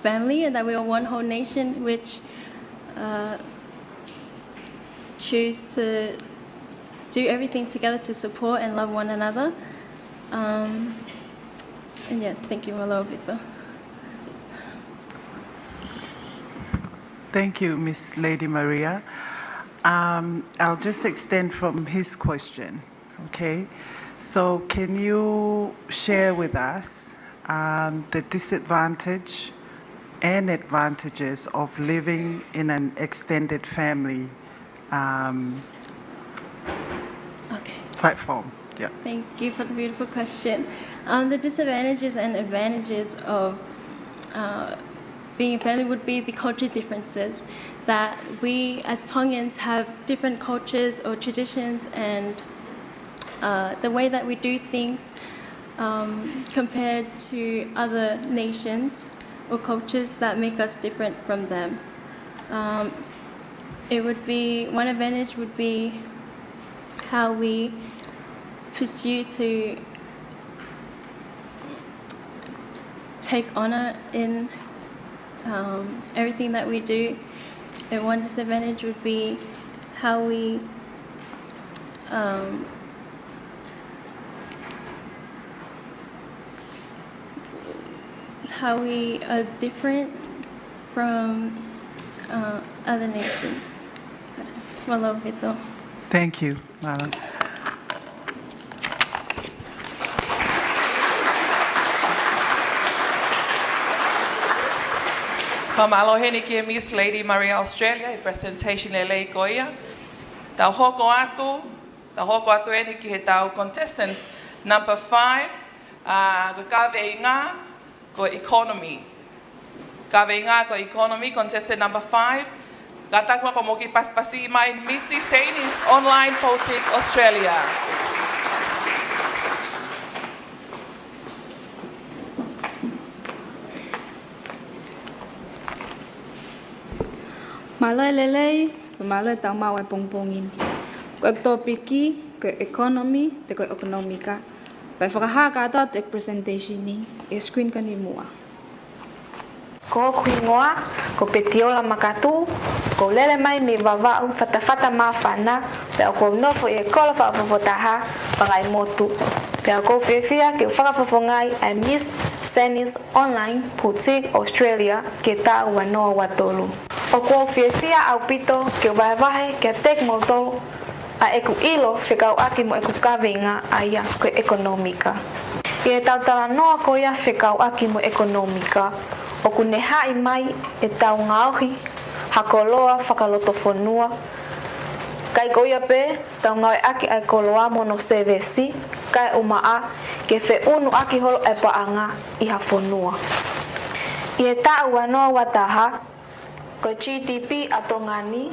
family and that we are one whole nation which choose to do everything together to support and love one another. And yeah, thank you, Malo Vito. Thank you, Miss Lady Maria. I'll just extend from his question, okay? So can you share with us the disadvantage and advantages of living in an extended family platform? Yeah. Thank you for the beautiful question. The disadvantages and advantages of being a family would be the culture differences, that we as Tongans have different cultures or traditions and the way that we do things compared to other nations or cultures that make us different from them. It would be, one advantage would be how we pursue to take honor in everything that we do, and one disadvantage would be how we are different from other nations. Malo Vito. Thank you, Malo. Malo heni ki Miss Lady Maria Australia, presentation e lei koia. Tau hoko atu heni ki he tau contestants number 5, ko kaweinga ko economy. Kaweinga ko economy, contestant number 5. Gatakwa ko moki paspasi mai Missy Saini's Online Politic Australia. Malo lelei, malo tau mau e pongpongin. Ko topiki, ko economy, te ko ekonomika. Pai whakaha kata te presentation ni, e screen ka ni mua. Ko kuingoa, ko petiola makatu, ko lele mai me vavau fatafata mafana, pe ko nofo e kola fa popotaha, pangai motu. Pe ko fefia ke whakafofongai ai Miss Saini's Online Politic Australia ke ta wanoa watolu. O ko fefia au pito ke vai ke tek moto a eku ilo fekau aki mo eku kavenga aya ko ekonomika. Ie tau tala noa ko ia fekau aki mo ekonomika. O ku neha mai e tau ngauhi hakoloa whakalotofonua. Kai ko ia pe tau ngau aki ai koloa mono sevesi kai umaa ke fe unu aki holo e paanga i hafonua. Ie tau wanoa wataha ko GDP atongani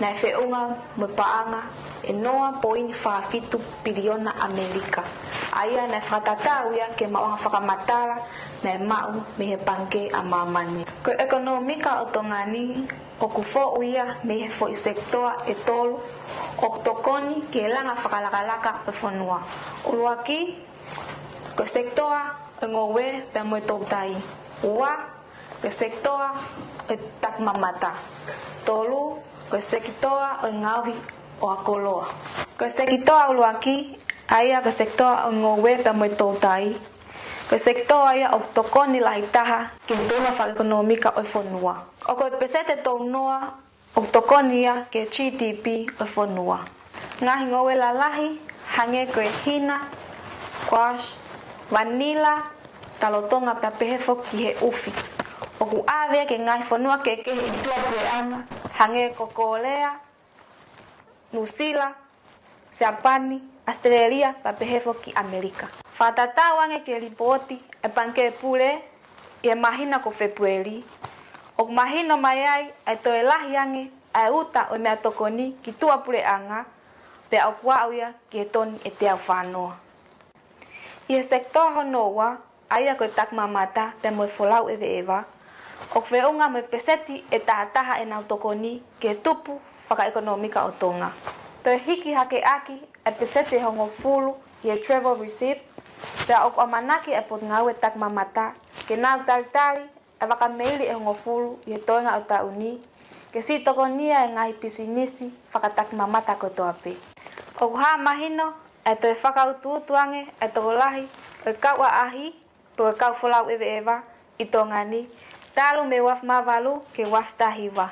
na feunga mepaanga e noa point 5 biliona Amerika. Aya na fratata uya ke mawanga whakamatala na mau me he panke a mamane. Ko ekonomika atongani o kufo uya me he fo sektoa e tolu o tokoni ke langa whakalakalaka e fonua. Uluaki ko sektoa ngowe pe mo tautai. Ua ke sektoa e tak mamata. Tolu ke sektoa e ngauhi o akoloa. Ke sektoa uluaki aya ke sektoa ngowe pe mo tautai. Ke sektoa ya o tokoni lahitaha ke dona fa ekonomika o fonua. O ko pesete tonoa o tokoni ya ke GDP o fonua. Ngahi ngowe lalahi hange ko hina, squash, vanilla, talotonga papehefo ki he ufi. O ku ave ke ngai fonua ke hitua peanga hange kokolea, Nusila, Japani, Australia papehefo ki Amerika. Fatata wange ke ripoti e panke pule e mahina ko Februari. O mahina mayai e toelah yange e uta o me atokoni ki tua pule anga pe akwa uya ki toni e te afanoa. Ie sektor honoa aya ko tak mamata pe mo folau eva. O feunga me peseti e taha e nautokoni ke tupu whaka ekonomika o Tonga. Te hiki hake aki e peseti hongo fulu i e travel receipt pe o amanaki e pot ngau e tak mamata ke nau talitali e wakameili e ngofulu i toinga o tauni, ke si tokonia e ngai pisinisi whakatak mamata kotoa pe. O kuha mahino e toi whakautuutuange e tokolahi e kau a ahi po e kau wholau ewa i tongani, talu me waf mavalu ke waf tahiwa.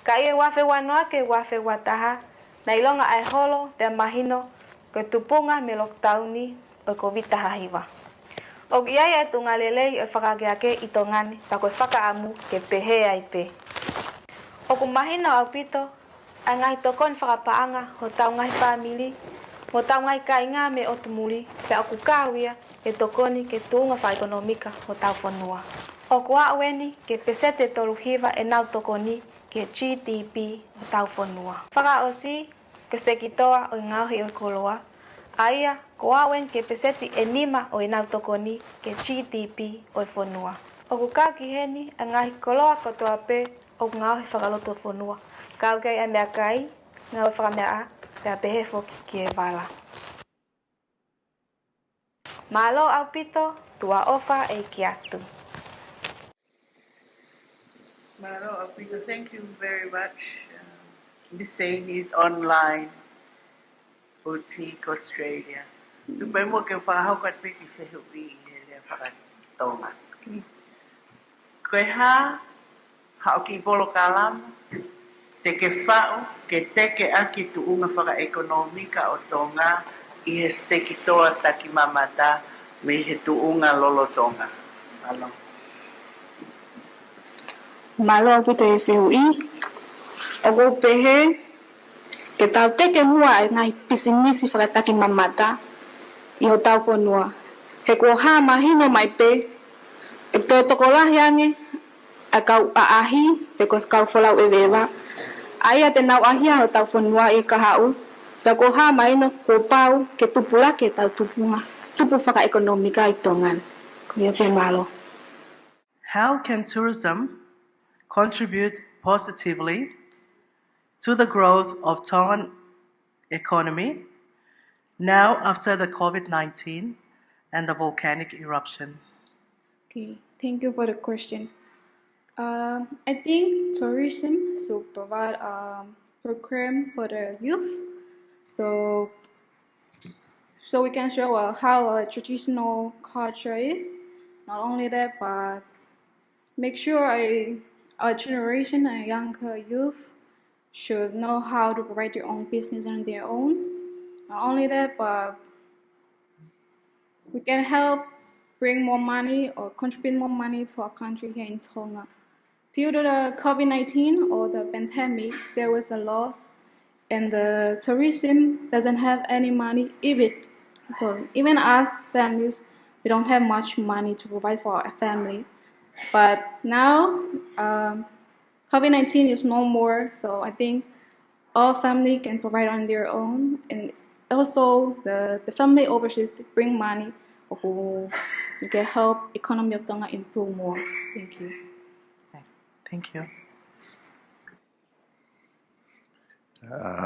Ka ie wafe wanoa ke wafe wataha, na ilonga ai holo pe mahino ke tupunga me lockdowni o COVID tahiwa. O iai e tungalelei e whakageake i tongani, pa koe whakaamu ke pehe ai pe. O kumahino au pito, a ngai tokon whakapaanga ho tau ngai family, mo tau ngai kainga me o tumuli, pe o kukawia e tokoni ke tuunga wha ekonomika ho tau whanua. O kua weni ke pesete toluhiva e nau tokoni ke GDP o tau whanua. Whaka osi ke sekitoa o ngauhi o koloa, aia kua wen ke peseti e nima o nau tokoni ke GDP o whanua. O kukau ki heni a ngahi koloa kotoa pe o ngauhi whakaloto whanua. Kau kei a mea kai, ngau whakamea a, pea behefo ki e wala. Malo au pito, tua ofa e ki atu. Malo Alpito, thank you very much. Miss Saini's online boutique Australia. Lupai mo ke whakahau kat piti whehui e rea whakatonga. Koe hao ki polo kalama, te ke whao, ke teke aki tuunga whaka-ekonomika o Tonga i he sekitoa taki mamata me he tuunga lolo Tonga. Malo. Malo Alpito e whehui. O go pehe, ke tau teke mua e ngai pisinisi whakataki mamata i ho tau whanua. He kua haa mahino mai pe, e toi tokolahi ange, a kau a ahi, pe koe kau whalau e wewa. Aia te nau ahia ho tau whanua e kahau, pe kua haa mahino kua pau ke tupula ke tau tupunga, tupu whaka-ekonomika i tongan. Kuia pe malo. How can tourism contribute positively to the growth of Tongan economy now after the COVID-19 and the volcanic eruption? Okay, thank you for the question. I think tourism should provide a program for the youth, so we can show how a traditional culture is. Not only that, but make sure our generation and younger youth should know how to provide their own business on their own. Not only that, but we can help bring more money or contribute more money to our country here in Tonga. Due to the COVID-19 or the pandemic, there was a loss, and the tourism doesn't have any money. Even us families, we don't have much money to provide for our family. But now, COVID-19 is no more, so I think all family can provide on their own, and also the family overseas bring money who can help economy of Tonga improve more. Thank you. Thank you.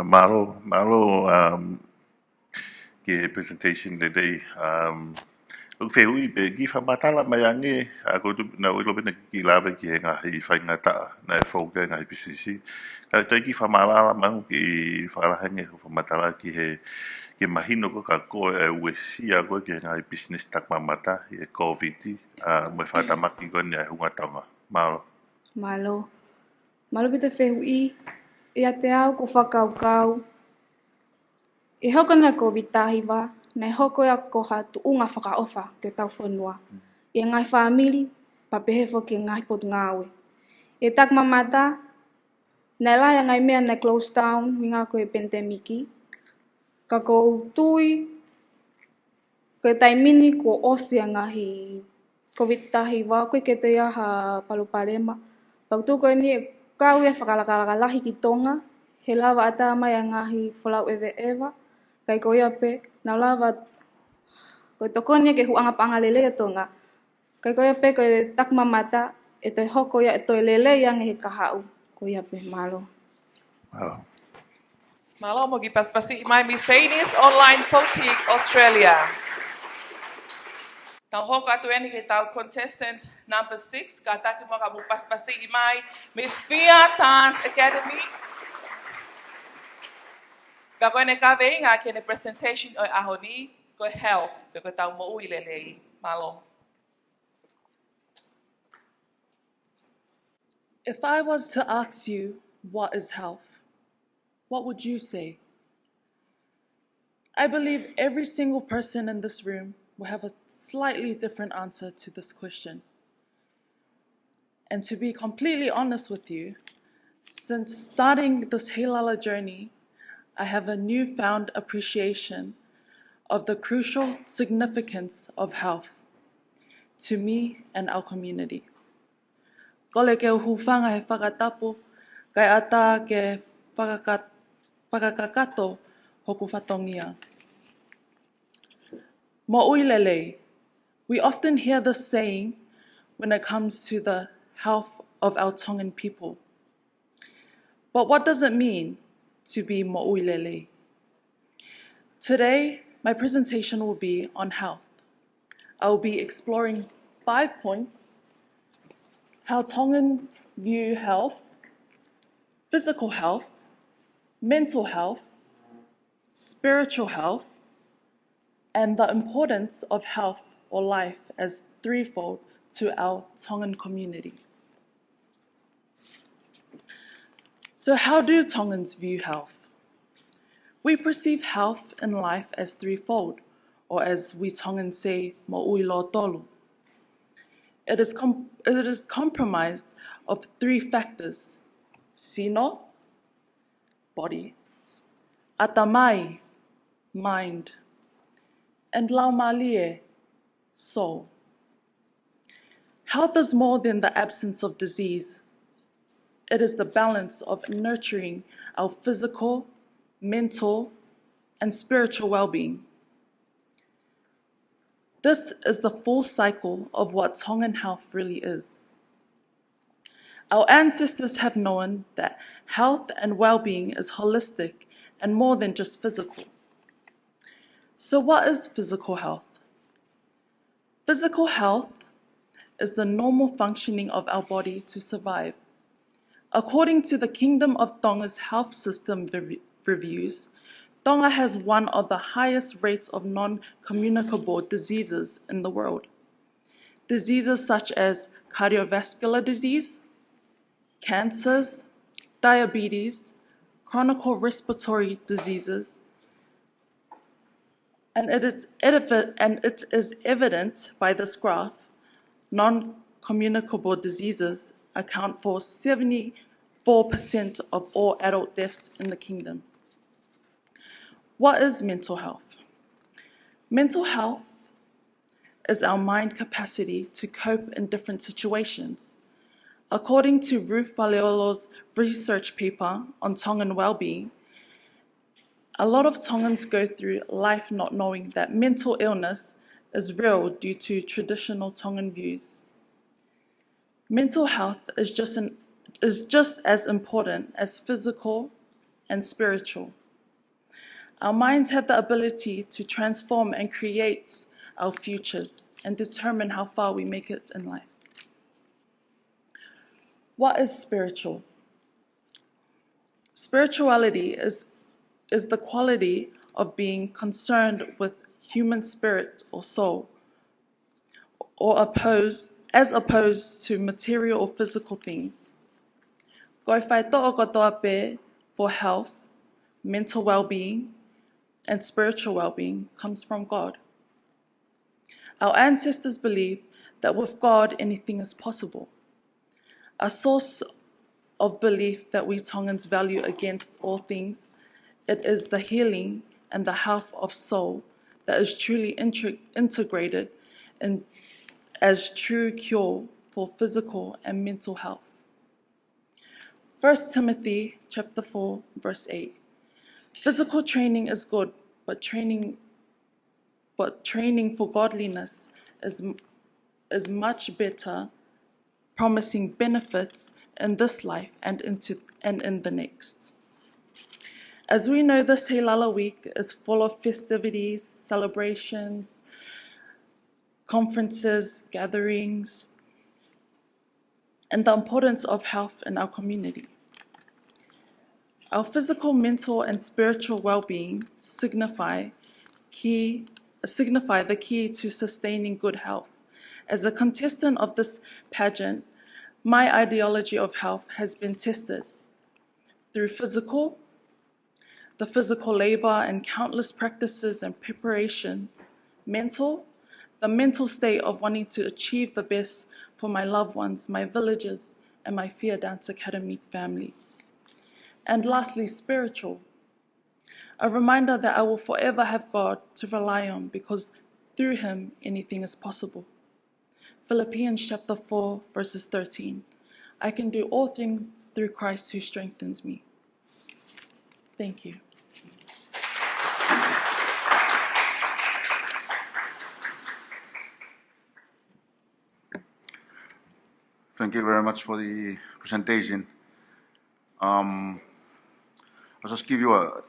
Malo, ke presentation today. Look whehui pe ki whamatala mai ange, ako tu na uilo pena ki lawe ki he ngahi whaingata, na e whauka ngahi pisisi. Ka toi ki whamalala mangu ki whakarahange ho whamatala ki he ke mahino ko ka koe e uesia koe ki he ngahi business tak mamata, i e COVID-i, mo e whatamaki koe ni ai hungatanga. Malo. Malo pita whehui, ia te au ko whakaukau. E hoko na COVID tahiwa, nei hoko ia ko ha tuunga whakaofa ke tau whanua. E ngai family, papehe fo ke ngai pot ngawe. E tak mamata, nei lai ngai mea nei close down, minga ko e pandemiki. Ka ko tui, ko taimini ko osia ngahi COVID tahiwa, ko ke te aha palupalema. Paktu ko ni kau ia whakalakalahi ki Tonga, he lawa ata mai ngahi whalau ewa. Kai ko ia pe, na lawa, ko tokonia ke huanga pangalele a Tonga. Kai ko ia pe, ko tak mamata, e toi hoko ia, e toi lele yang he kahau. Ko ia pe, malo. Malo mo gipaspasi mai Miss Saini's online boutique Australia. Tau hoka atu eni ke tau contestant number 6, ka taki mo ka mupaspasi I mai, Miss Fia Dance Academy. Ka koe ne ka veinga ke ne presentation o ahoni, ko health, pe ko tau mo ui lelei, malo. If I was to ask you what is health, what would you say? I believe every single person in this room will have a slightly different answer to this question. And to be completely honest with you, since starting this Heilala journey, I have a newfound appreciation of the crucial significance of health to me and our community. Kole ke uhufanga he whakatapu, kai ata ke whakakakato hoku whatongia. Mo uilelei, we often hear this saying when it comes to the health of our Tongan people. But what does it mean to be mo uilelei? Today, my presentation will be on health. I will be exploring 5 points: how Tongans view health, physical health, mental health, spiritual health, and the importance of health or life as threefold to our Tongan community. So how do Tongans view health? We perceive health and life as threefold, or as we Tongans say, mo'ui lo tolu. It is comprised of 3 factors: sino, body, atamai, mind, and laumalie, soul. Health is more than the absence of disease. It is the balance of nurturing our physical, mental, and spiritual well-being. This is the full cycle of what Tongan health really is. Our ancestors have known that health and well-being is holistic and more than just physical. So what is physical health? Physical health is the normal functioning of our body to survive. According to the Kingdom of Tonga's health system reviews, Tonga has one of the highest rates of non-communicable diseases in the world. Diseases such as cardiovascular disease, cancers, diabetes, chronic respiratory diseases, and it is evident by this graph, non-communicable diseases account for 74% of all adult deaths in the kingdom. What is mental health? Mental health is our mind capacity to cope in different situations. According to Ruth Valeolo's research paper on Tongan well-being, a lot of Tongans go through life not knowing that mental illness is real due to traditional Tongan views. Mental health is just as important as physical and spiritual. Our minds have the ability to transform and create our futures and determine how far we make it in life. What is spiritual? Spirituality is the quality of being concerned with human spirit or soul, or as opposed to material or physical things. Ko whai to'o katoa pe for health, mental well-being, and spiritual well-being comes from God. Our ancestors believed that with God anything is possible. A source of belief that we Tongans value against all things, it is the healing and the health of soul that is truly integrated in as true cure for physical and mental health. 1 Timothy chapter 4, verse 8. Physical training is good, but training for godliness is much better, promising benefits in this life and in the next. As we know, this Heilala week is full of festivities, celebrations, conferences, gatherings, and the importance of health in our community. Our physical, mental, and spiritual well-being signify the key to sustaining good health. As a contestant of this pageant, my ideology of health has been tested through the physical labor and countless practices and preparations, the mental state of wanting to achieve the best for my loved ones, my villagers, and my Fia Dance Academy family. And lastly, spiritual, a reminder that I will forever have God to rely on because through him anything is possible. Philippians chapter 4, verses 13. I can do all things through Christ who strengthens me. Thank you. Thank you very much for the presentation. I'll just give you a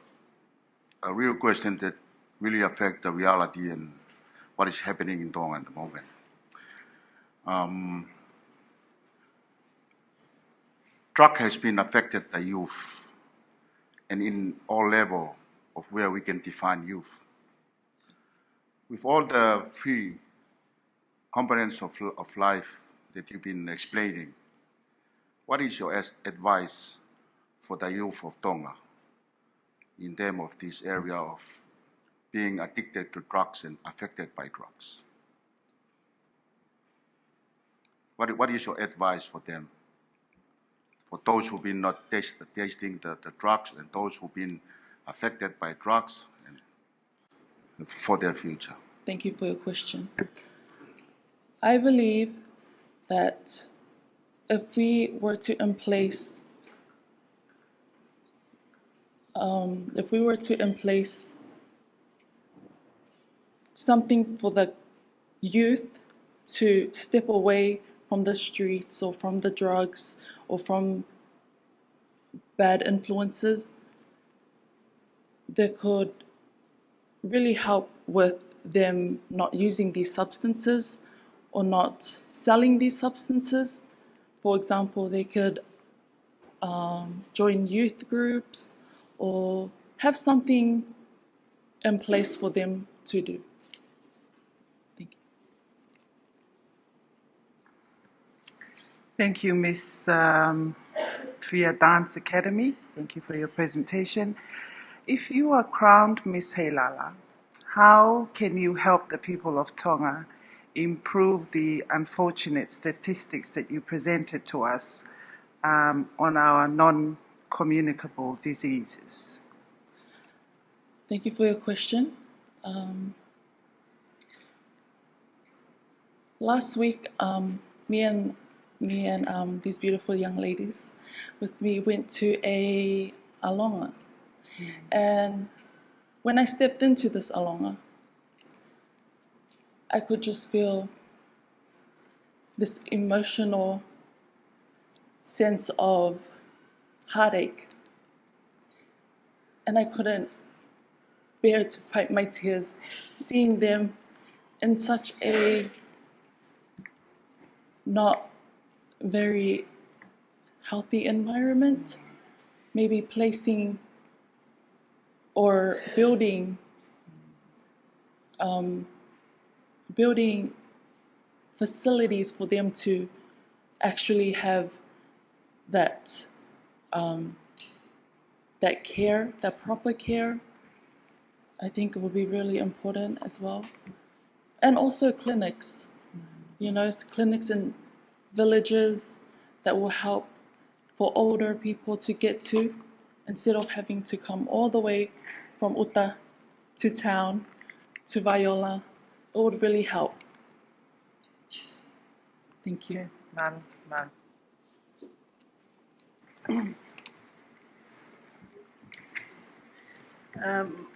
real question that really affects the reality and what is happening in Tonga at the moment. Drug has been affected the youth and in all levels of where we can define youth. With all the three components of life that you've been explaining, what is your advice for the youth of Tonga in terms of this area of being addicted to drugs and affected by drugs? What is your advice for them? For those who've been not tasting the drugs and those who've been affected by drugs and for their future? Thank you for your question. I believe that if we were to in place something for the youth to step away from the streets or from the drugs or from bad influences, that could really help with them not using these substances or not selling these substances. For example, they could join youth groups or have something in place for them to do. Thank you. Thank you, Miss Fia Dance Academy. Thank you for your presentation. If you are crowned Miss Heilala, how can you help the people of Tonga improve the unfortunate statistics that you presented to us on our non-communicable diseases? Thank you for your question. Last week, me and these beautiful young ladies with me went to a alonga. And when I stepped into this alonga, I could just feel this emotional sense of heartache. And I couldn't bear to fight my tears, seeing them in such a not very healthy environment, maybe placing or building facilities for them to actually have that care, that proper care. I think it would be really important as well. And also clinics, clinics in villages that will help for older people to get to, instead of having to come all the way from Uta to town to Viola. It would really help. Thank you.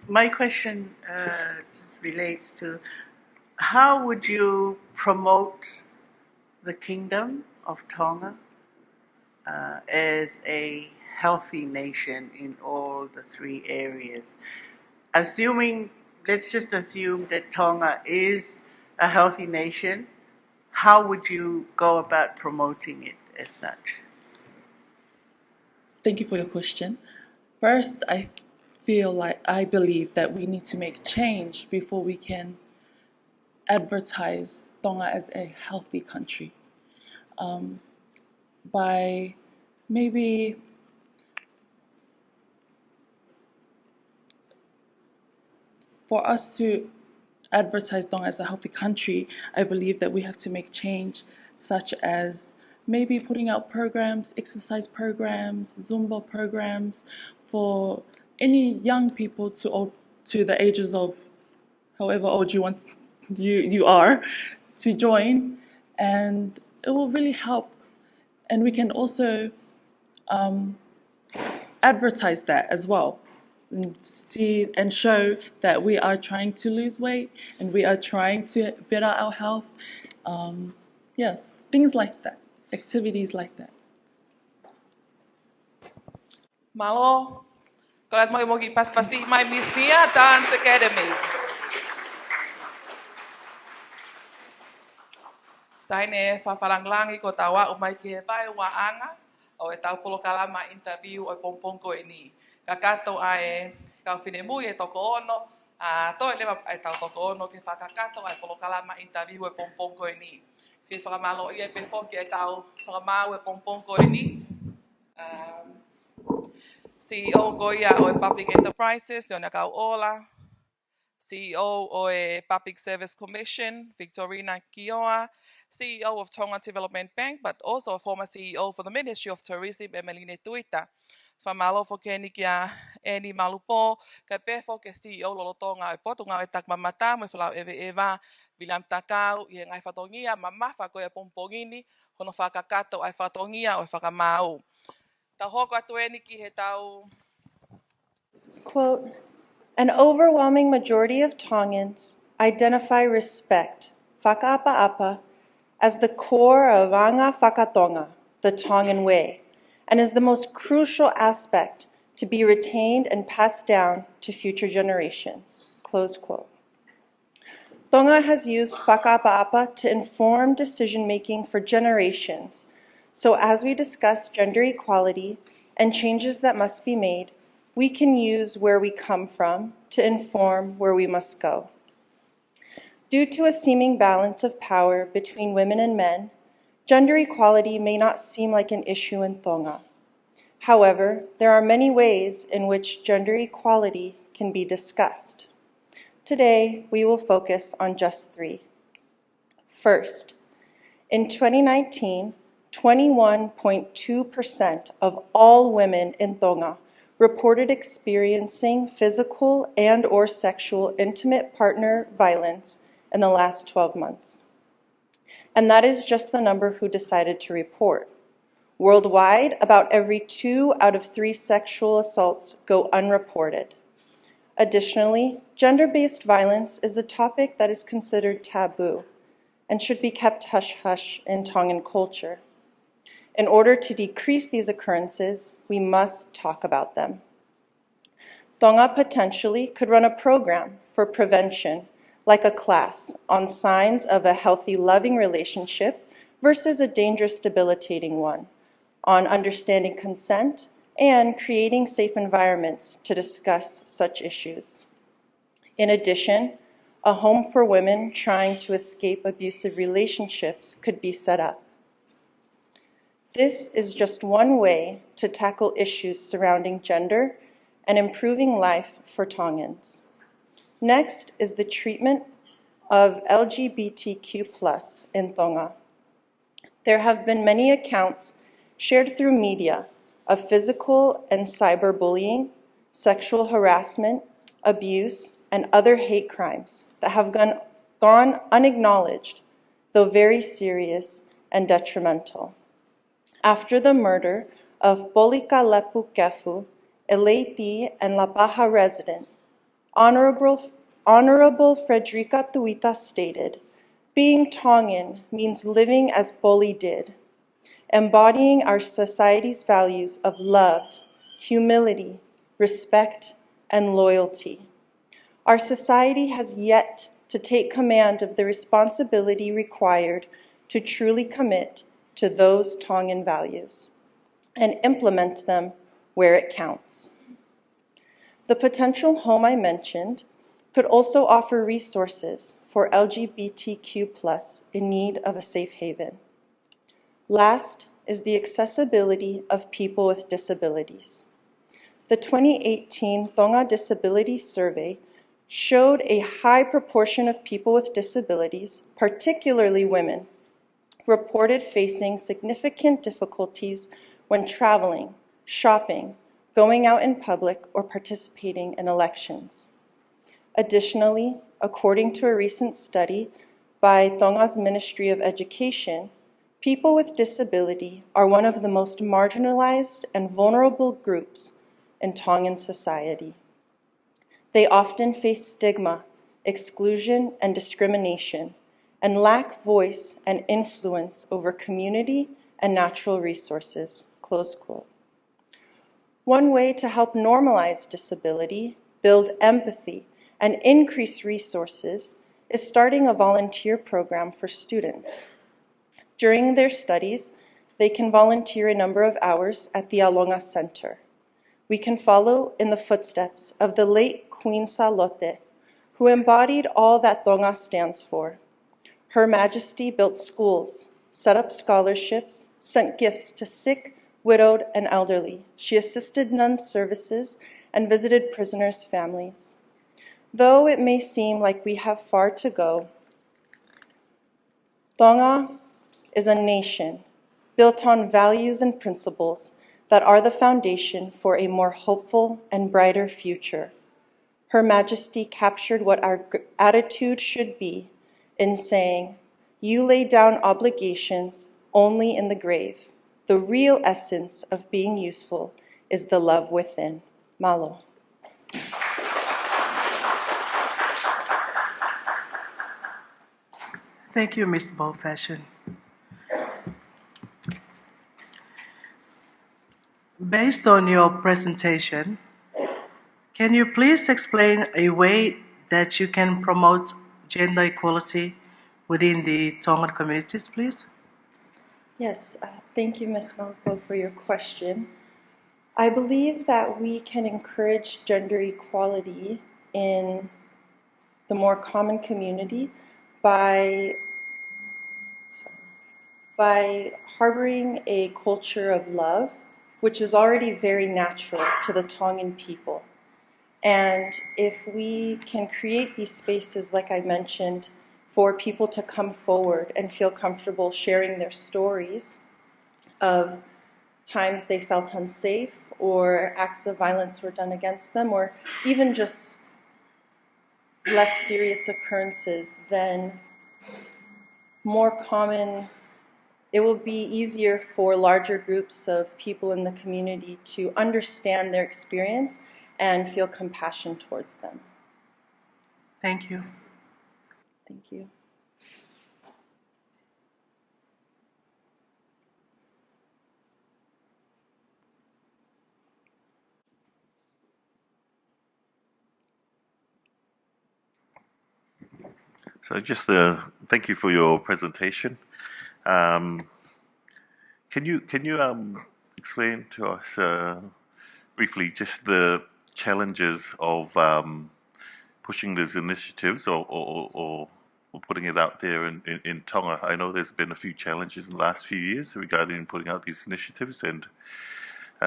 My question just relates to how would you promote the Kingdom of Tonga as a healthy nation in all the three areas? Let's just assume that Tonga is a healthy nation, how would you go about promoting it as such? Thank you for your question. First, I believe that we need to make change before we can advertise Tonga as a healthy country. By maybe for us to advertise Tonga as a healthy country, I believe that we have to make change, such as maybe putting out programs, exercise programs, Zumba programs for any young people to the ages of however old you are to join, and it will really help. And we can also advertise that as well, and show that we are trying to lose weight and we are trying to better our health. Yes, things like that, activities like that. Malo, kalat mo imogi paspasi my Miss Nia Dance Academy. Taine whawharanglangi ko tawa o mai ki he pai waanga o e tau polo kalama interview o pompongko e ni. Ka kato ai kau whinemui e toko ono, toi lewa e tau toko ono ke whakakato ai polo kalama interview e pompongko e ni. Ki whakamalo i e pefo ki e tau whakamau e pompongko e ni. CEO Goya o e Public Enterprises, Yona Kau Ola. CEO o e Public Service Commission, Victorina Kioa. CEO of Tonga Development Bank, but also a former CEO for the Ministry of Tourism, Emeline Tuita. Whamalo fo keni kia Eni Malupo, ka pefo ke CEO lolo Tonga e potunga e tak mamata, me whalau ewa, William Takau, i ngai whatongia, mamafa ko e pompongini, hono whakakato ai whatongia o e whakamau. Ta hoko atu eni ki he tau. Quote, an overwhelming majority of Tongans identify respect, whakaapa-apa, as the core of anga whakatonga, the Tongan way, and is the most crucial aspect to be retained and passed down to future generations. Close quote. Tonga has used whakaapa-apa to inform decision-making for generations, so as we discuss gender equality and changes that must be made, we can use where we come from to inform where we must go. Due to a seeming balance of power between women and men, gender equality may not seem like an issue in Tonga. However, there are many ways in which gender equality can be discussed. Today, we will focus on just 3. First, in 2019, 21.2% of all women in Tonga reported experiencing physical and/or sexual intimate partner violence in the last 12 months. And that is just the number who decided to report. Worldwide, about every 2 out of 3 sexual assaults go unreported. Additionally, gender-based violence is a topic that is considered taboo and should be kept hush-hush in Tongan culture. In order to decrease these occurrences, we must talk about them. Tonga potentially could run a program for prevention, like a class on signs of a healthy, loving relationship versus a dangerous, debilitating one, on understanding consent and creating safe environments to discuss such issues. In addition, a home for women trying to escape abusive relationships could be set up. This is just one way to tackle issues surrounding gender and improving life for Tongans. Next is the treatment of LGBTQ+ in Tonga. There have been many accounts shared through media of physical and cyberbullying, sexual harassment, abuse, and other hate crimes that have gone unacknowledged, though very serious and detrimental. After the murder of Polika Lepu Kefu, a Leyte and La Baja resident, Honorable Frederica Tuita stated, being Tongan means living as Poli did, embodying our society's values of love, humility, respect, and loyalty. Our society has yet to take command of the responsibility required to truly commit to those Tongan values and implement them where it counts. The potential home I mentioned could also offer resources for LGBTQ+ in need of a safe haven. Last is the accessibility of people with disabilities. The 2018 Tonga Disability Survey showed a high proportion of people with disabilities, particularly women, reported facing significant difficulties when traveling, shopping, going out in public, or participating in elections. Additionally, according to a recent study by Tonga's Ministry of Education, people with disability are one of the most marginalized and vulnerable groups in Tongan society. They often face stigma, exclusion, and discrimination, and lack voice and influence over community and natural resources, close quote. One way to help normalize disability, build empathy, and increase resources is starting a volunteer program for students. During their studies, they can volunteer a number of hours at the Alonga Center. We can follow in the footsteps of the late Queen Salote, who embodied all that Tonga stands for. Her Majesty built schools, set up scholarships, sent gifts to sick, widowed, and elderly. She assisted nuns' services and visited prisoners' families. Though it may seem like we have far to go, Tonga is a nation built on values and principles that are the foundation for a more hopeful and brighter future. Her Majesty captured what our attitude should be in saying, "You lay down obligations only in the grave. The real essence of being useful is the love within." Malo. Thank you, Ms. Bold-Fashion. Based on your presentation, can you please explain a way that you can promote gender equality within the Tongan communities, please? Yes, thank you, Ms. Malpo, for your question. I believe that we can encourage gender equality in the more common community by harboring a culture of love, which is already very natural to the Tongan people. And if we can create these spaces, like I mentioned, for people to come forward and feel comfortable sharing their stories of times they felt unsafe or acts of violence were done against them, or even just less serious occurrences, then it will be easier for larger groups of people in the community to understand their experience and feel compassion towards them. Thank you. Thank you. So just thank you for your presentation. Can you explain to us briefly just the challenges of pushing these initiatives or putting it out there in Tonga? I know there's been a few challenges in the last few years regarding putting out these initiatives, and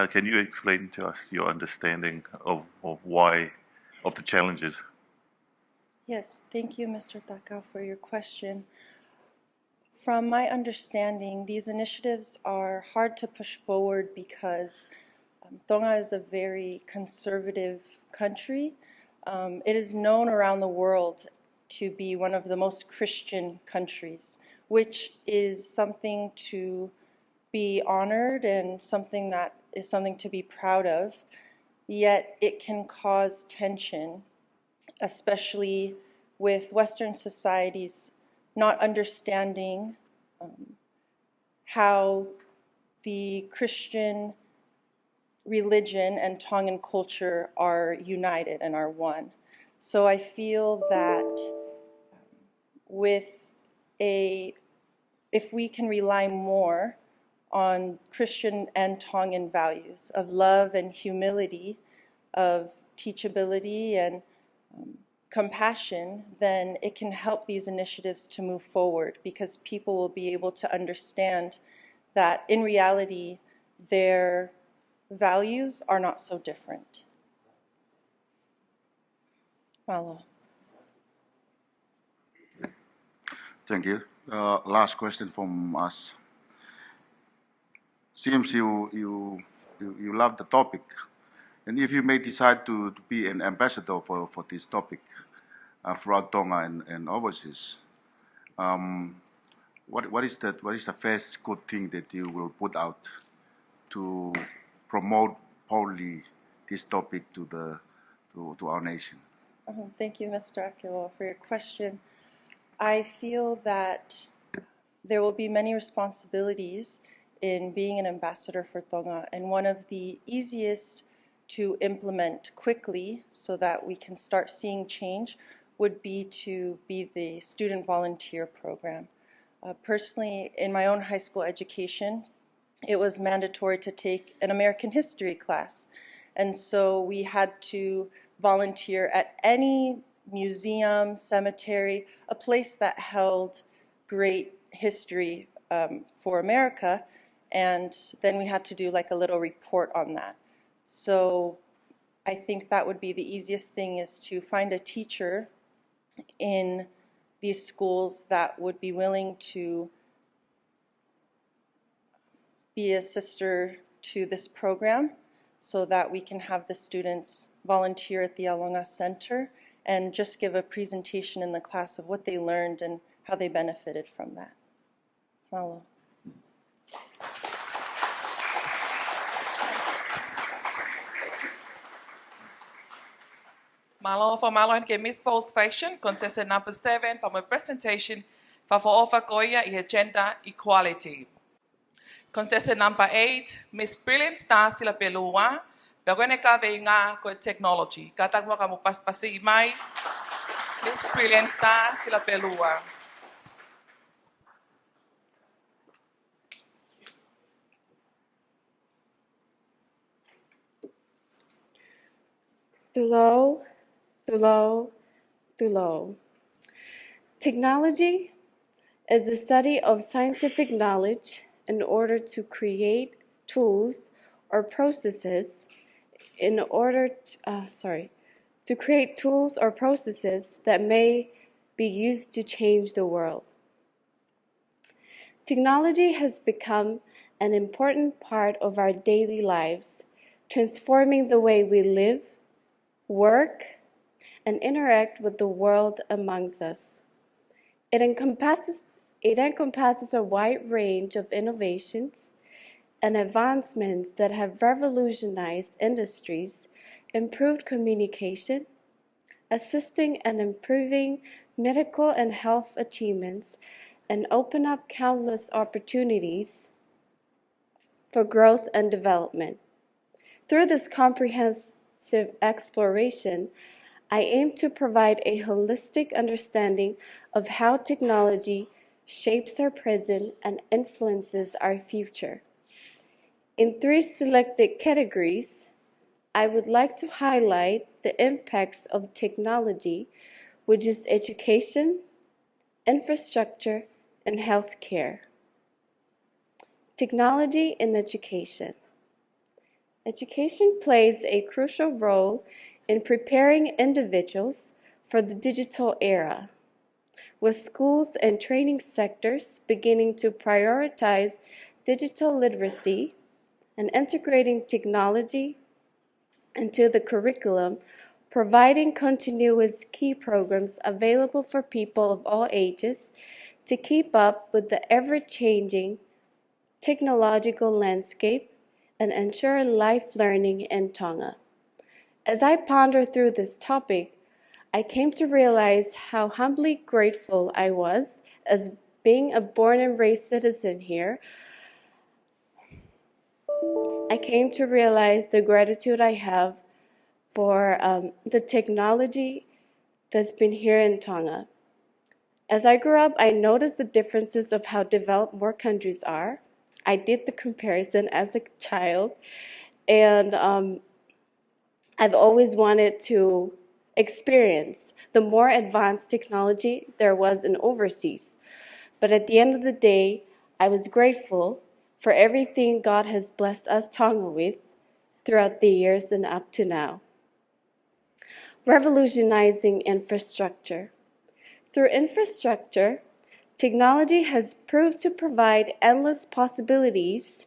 can you explain to us your understanding of the challenges? Yes, thank you, Mr. Taka, for your question. From my understanding, these initiatives are hard to push forward because Tonga is a very conservative country. It is known around the world to be one of the most Christian countries, which is something to be honored and something to be proud of. Yet it can cause tension, especially with Western societies not understanding how the Christian religion and Tongan culture are united and are one. So I feel that if we can rely more on Christian and Tongan values of love and humility, of teachability and compassion, then it can help these initiatives to move forward, because people will be able to understand that in reality their values are not so different. Paula. Thank you. Last question from us. Seems you love the topic, and if you may decide to be an ambassador for this topic throughout Tonga and overseas, what is the first good thing that you will put out to promote boldly this topic to our nation? Thank you, Mr. Akilo, for your question. I feel that there will be many responsibilities in being an ambassador for Tonga, and one of the easiest to implement quickly so that we can start seeing change would be to be the student volunteer program. Personally, in my own high school education, it was mandatory to take an American history class, and so we had to volunteer at any museum, cemetery, a place that held great history for America, and then we had to do like a little report on that. So I think that would be the easiest thing, is to find a teacher in these schools that would be willing to be a sister to this program, so that we can have the students volunteer at the Alonga Center and just give a presentation in the class of what they learned and how they benefited from that. Paula. Malo for Malo and Miss Post Fashion, contestant number 7 for my presentation for offer Goya agenda equality. Contestant number 8, Miss Brilliant Star Sila Pelua, Begoneka Venga ko technology. Katagwa ka mo paspasi mai. Miss Brilliant Star Sila Pelua. Tulo, tulo, tulo. Technology is the study of scientific knowledge in order to create tools or processes to create tools or processes that may be used to change the world. Technology has become an important part of our daily lives, transforming the way we live, work, and interact with the world amongst us. It encompasses a wide range of innovations and advancements that have revolutionized industries, improved communication, assisting and improving medical and health achievements, and open up countless opportunities for growth and development. Through this comprehensive exploration, I aim to provide a holistic understanding of how technology shapes our present and influences our future. In 3 selected categories, I would like to highlight the impacts of technology, which is education, infrastructure, and healthcare. Technology in education. Education plays a crucial role in preparing individuals for the digital era, with schools and training sectors beginning to prioritize digital literacy and integrating technology into the curriculum, providing continuous key programs available for people of all ages to keep up with the ever-changing technological landscape and ensure life learning in Tonga. As I ponder through this topic, I came to realize how humbly grateful I was as being a born and raised citizen here. I came to realize the gratitude I have for the technology that's been here in Tonga. As I grew up, I noticed the differences of how developed more countries are. I did the comparison as a child, and I've always wanted to experience the more advanced technology there was in overseas. But at the end of the day, I was grateful for everything God has blessed us Tonga with throughout the years and up to now. Revolutionizing infrastructure. Through infrastructure, technology has proved to provide endless possibilities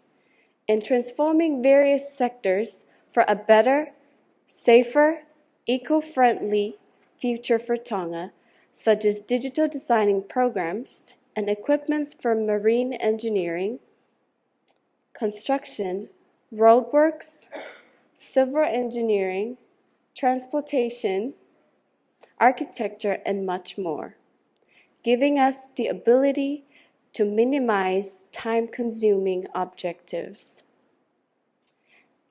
in transforming various sectors for a better, safer, eco-friendly future for Tonga, such as digital designing programs and equipments for marine engineering, construction, roadworks, civil engineering, transportation, architecture, and much more, giving us the ability to minimize time-consuming objectives.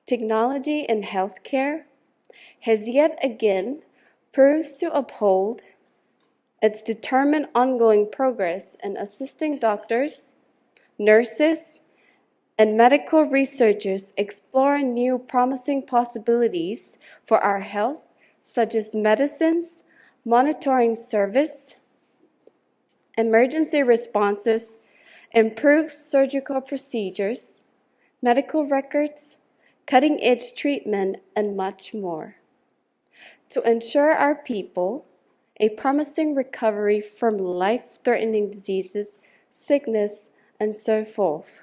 Technology in healthcare has yet again proved to uphold its determined ongoing progress in assisting doctors, nurses, and medical researchers explore new promising possibilities for our health, such as medicines, monitoring service, emergency responses, improved surgical procedures, medical records, cutting-edge treatment, and much more. To ensure our people a promising recovery from life-threatening diseases, sickness, and so forth.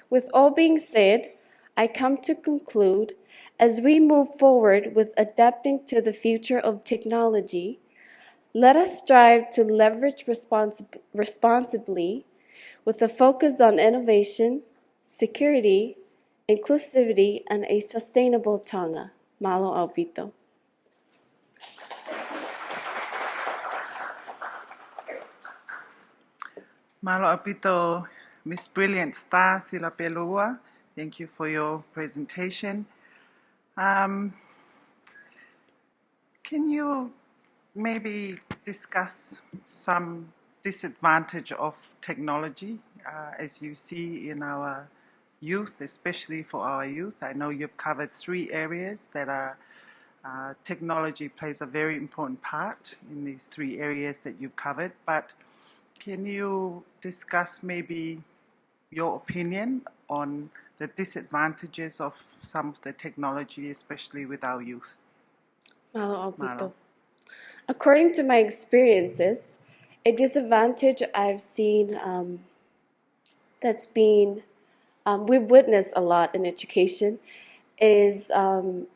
With all being said, I come to conclude, as we move forward with adapting to the future of technology, let us strive to leverage responsibly with a focus on innovation, security, inclusivity, and a sustainable Tonga. Malo Albito. Malo apito, Miss Brilliant Star Sila Pelua. Thank you for your presentation. Can you maybe discuss some disadvantage of technology as you see in our youth, especially for our youth? I know you've covered 3 areas that are technology plays a very important part in these 3 areas that you've covered, but can you discuss maybe your opinion on the disadvantages of some of the technology, especially with our youth? Malo Albito. According to my experiences, a disadvantage I've seen that's been, we've witnessed a lot in education, is time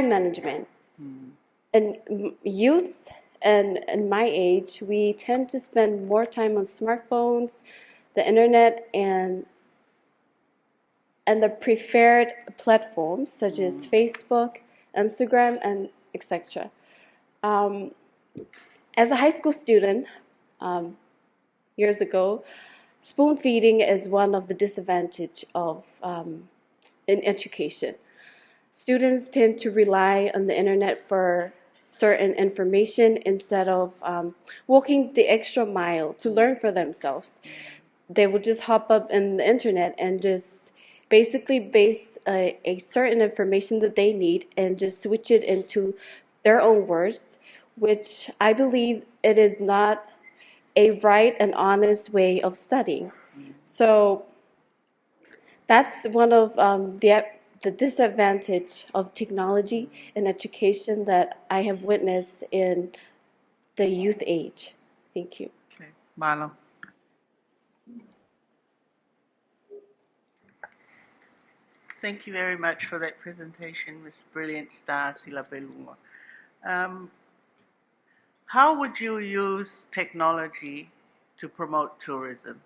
management. And youth and my age, we tend to spend more time on smartphones, the internet, and the preferred platforms such as Facebook, Instagram, and etc. As a high school student, years ago, spoon feeding is one of the disadvantages of in education. Students tend to rely on the internet for certain information instead of walking the extra mile to learn for themselves. They would just hop up in the internet and just basically base a certain information that they need and just switch it into their own words, which I believe it is not a right and honest way of studying. So that's one of the disadvantage of technology in education that I have witnessed in the youth age. Thank you. Okay, Marlo. Thank you very much for that presentation, Miss Brilliant Star Sila Pelua. How would you use technology to promote tourism?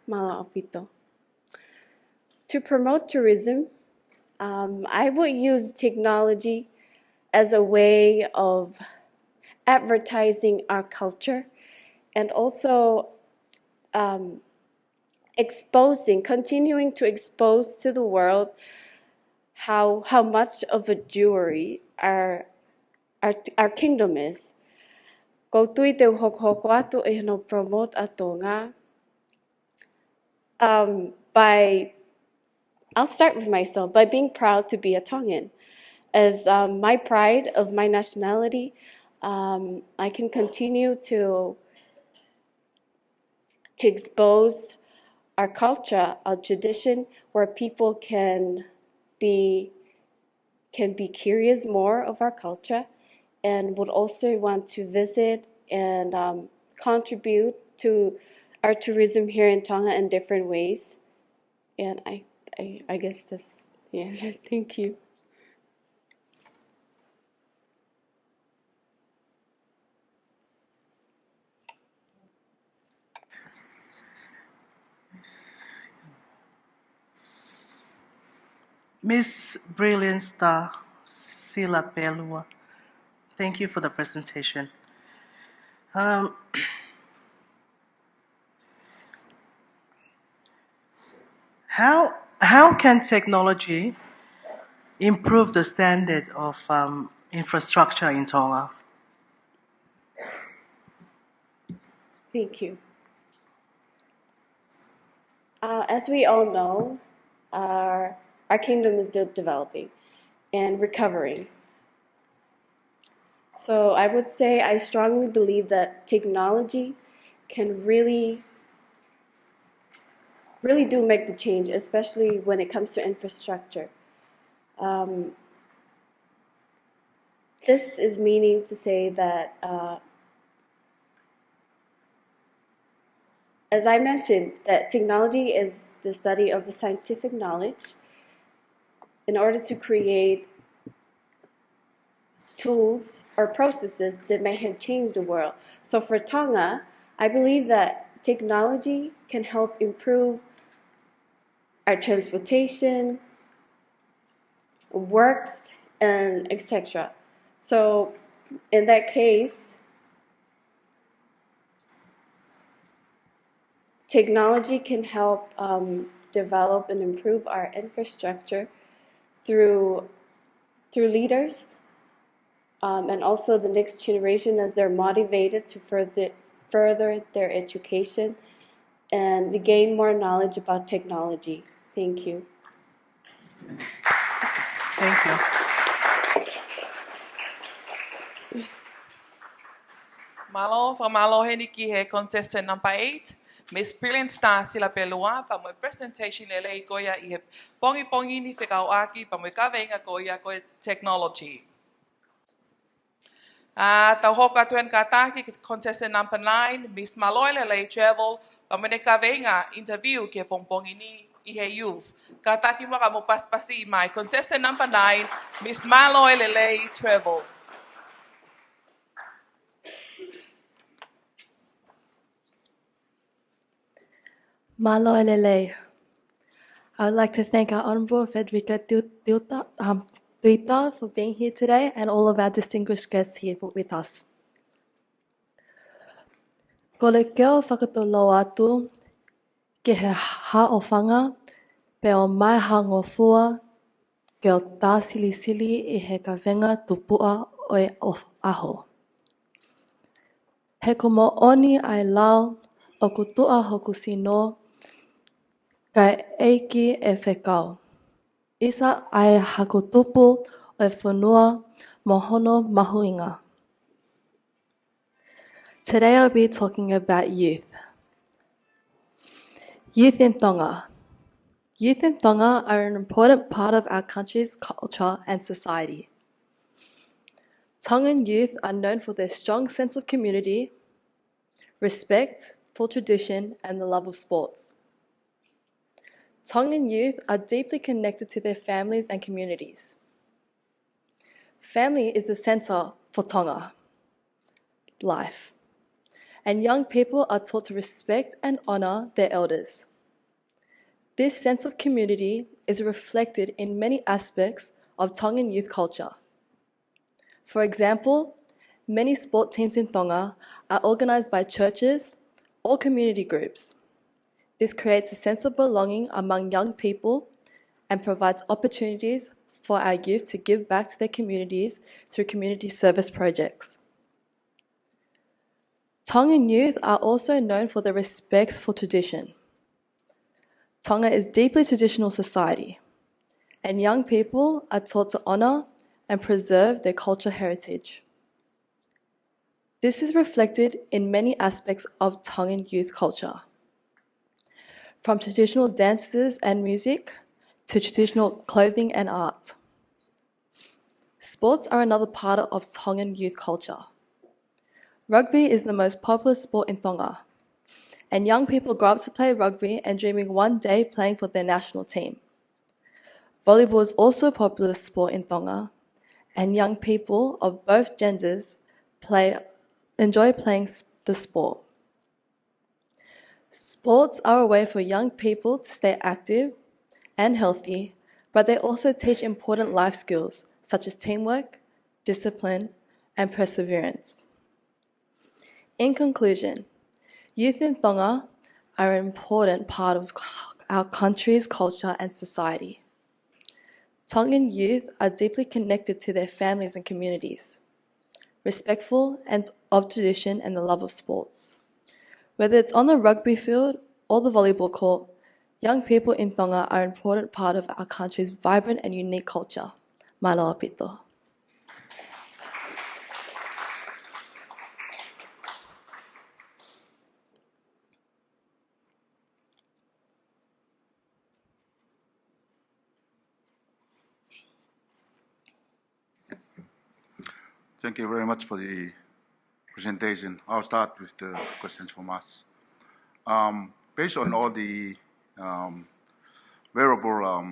Malo Apito. To promote tourism, I would use technology as a way of advertising our culture and also continuing to expose to the world how much of a jewelry our kingdom is. Ko tui te hoko atu e no promote a Tonga. I'll start with myself by being proud to be a Tongan. As my pride of my nationality, I can continue to expose our culture, our tradition, where people can be curious more of our culture and would also want to visit and contribute to our tourism here in Tonga in different ways. And I guess that's, yeah, thank you. Miss Brilliant Star Sila Pelua, thank you for the presentation. How can technology improve the standard of infrastructure in Tonga? Thank you. As we all know, our kingdom is still developing and recovering. So I would say I strongly believe that technology can really do make the change, especially when it comes to infrastructure. This is meaning to say that, as I mentioned, that technology is the study of a scientific knowledge in order to create tools or processes that may have changed the world. So for Tonga, I believe that technology can help improve our transportation, works, and etc. So in that case, technology can help develop and improve our infrastructure through leaders and also the next generation as they're motivated to further their education and gain more knowledge about technology. Thank you. Thank you. Malo, for malo heniki he contestant number 8. Miss Brilliant Star Sila Pelua, pa mo presentation lele koya I he pongi ni whikau aki pa mo kawenga koya koe technology. Tau hoka tuen kataki contestant number 9, Miss Maloi lele travel pa mo ne kawenga interview ke pongi ni I he youth. Kataki mo ka mo paspasi mai contestant number 9, Miss Maloi lele travel. Malo elele. I would like to thank our Honourable Frederica Tuita for being here today and all of our distinguished guests here with us. Ko le keo whakatolo atu ke he haofanga pe o mai hangofua ke o tā silisili I he kawenga tupua o e aho. He ko mo oni ai lau o kutua hoku sino kai eiki e whekau. Isa ai hakutupu o e whanua mohono mahuinga. Today I'll be talking about youth. Youth in Tonga. Youth in Tonga are an important part of our country's culture and society. Tongan youth are known for their strong sense of community, respect for tradition, and the love of sports. Tongan youth are deeply connected to their families and communities. Family is the centre for Tonga life, and young people are taught to respect and honour their elders. This sense of community is reflected in many aspects of Tongan youth culture. For example, many sport teams in Tonga are organised by churches or community groups. This creates a sense of belonging among young people and provides opportunities for our youth to give back to their communities through community service projects. Tongan youth are also known for their respect for tradition. Tonga is a deeply traditional society, and young people are taught to honour and preserve their cultural heritage. This is reflected in many aspects of Tongan youth culture, from traditional dances and music to traditional clothing and art. Sports are another part of Tongan youth culture. Rugby is the most popular sport in Tonga, and young people grow up to play rugby and dreaming one day playing for their national team. Volleyball is also a popular sport in Tonga, and young people of both genders enjoy playing the sport. Sports are a way for young people to stay active and healthy, but they also teach important life skills such as teamwork, discipline, and perseverance. In conclusion, youth in Tonga are an important part of our country's culture and society. Tongan youth are deeply connected to their families and communities, respectful of tradition and the love of sports. Whether it's on the rugby field or the volleyball court, young people in Tonga are an important part of our country's vibrant and unique culture. Māloa pito. Thank you very much for the presentation. I'll start with the questions from us. Based on all the variable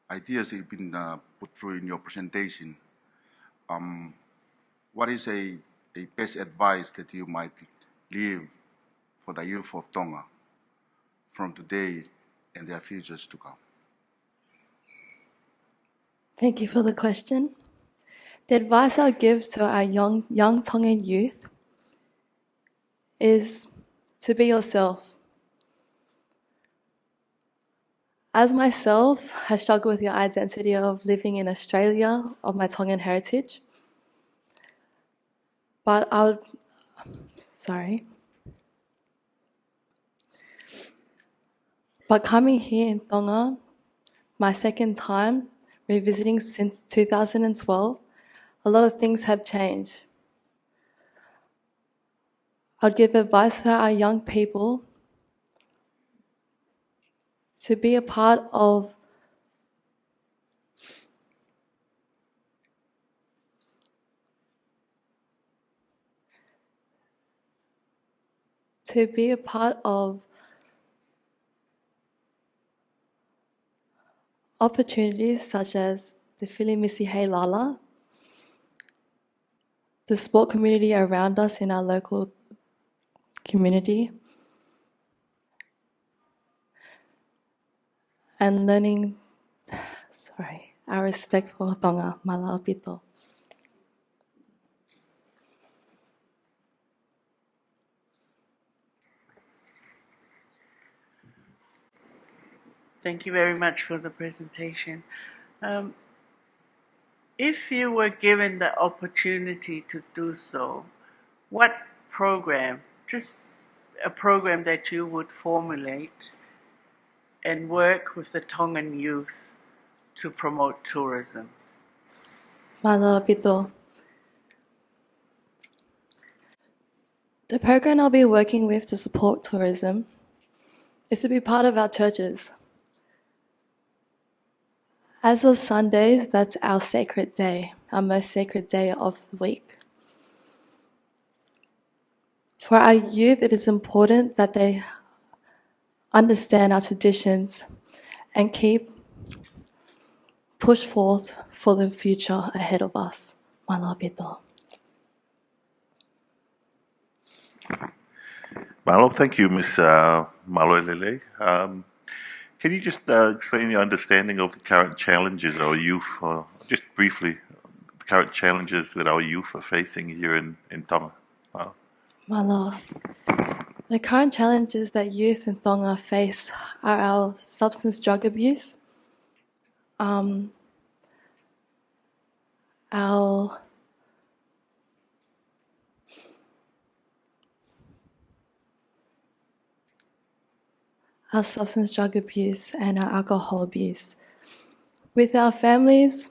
ideas that have been put through in your presentation, what is a best advice that you might leave for the youth of Tonga from today and their futures to come? Thank you for the question. The advice I'll give to our young Tongan youth is to be yourself. As myself, I struggle with the identity of living in Australia, of my Tongan heritage. But coming here in Tonga, my second time, revisiting since 2012, a lot of things have changed. I'd give advice for our young people to be a part of opportunities such as the Filimisi Heilala, the sport community around us in our local community, and learning our respect for Tonga, Māloa pito. Thank you very much for the presentation. If you were given the opportunity to do so, what program, just a program that you would formulate and work with the Tongan youth to promote tourism? Māloa pito. The program I'll be working with to support tourism is to be part of our churches. As of Sundays, that's our sacred day, our most sacred day of the week. For our youth, it is important that they understand our traditions and push forth for the future ahead of us. Māloa pito. Malo, thank you, Ms. Malolele. Can you just explain your understanding of the current challenges our youth, just briefly, the current challenges that our youth are facing here in Tonga? Māloa. The current challenges that youth in Tonga face are our substance drug abuse, our substance drug abuse, and our alcohol abuse. With our families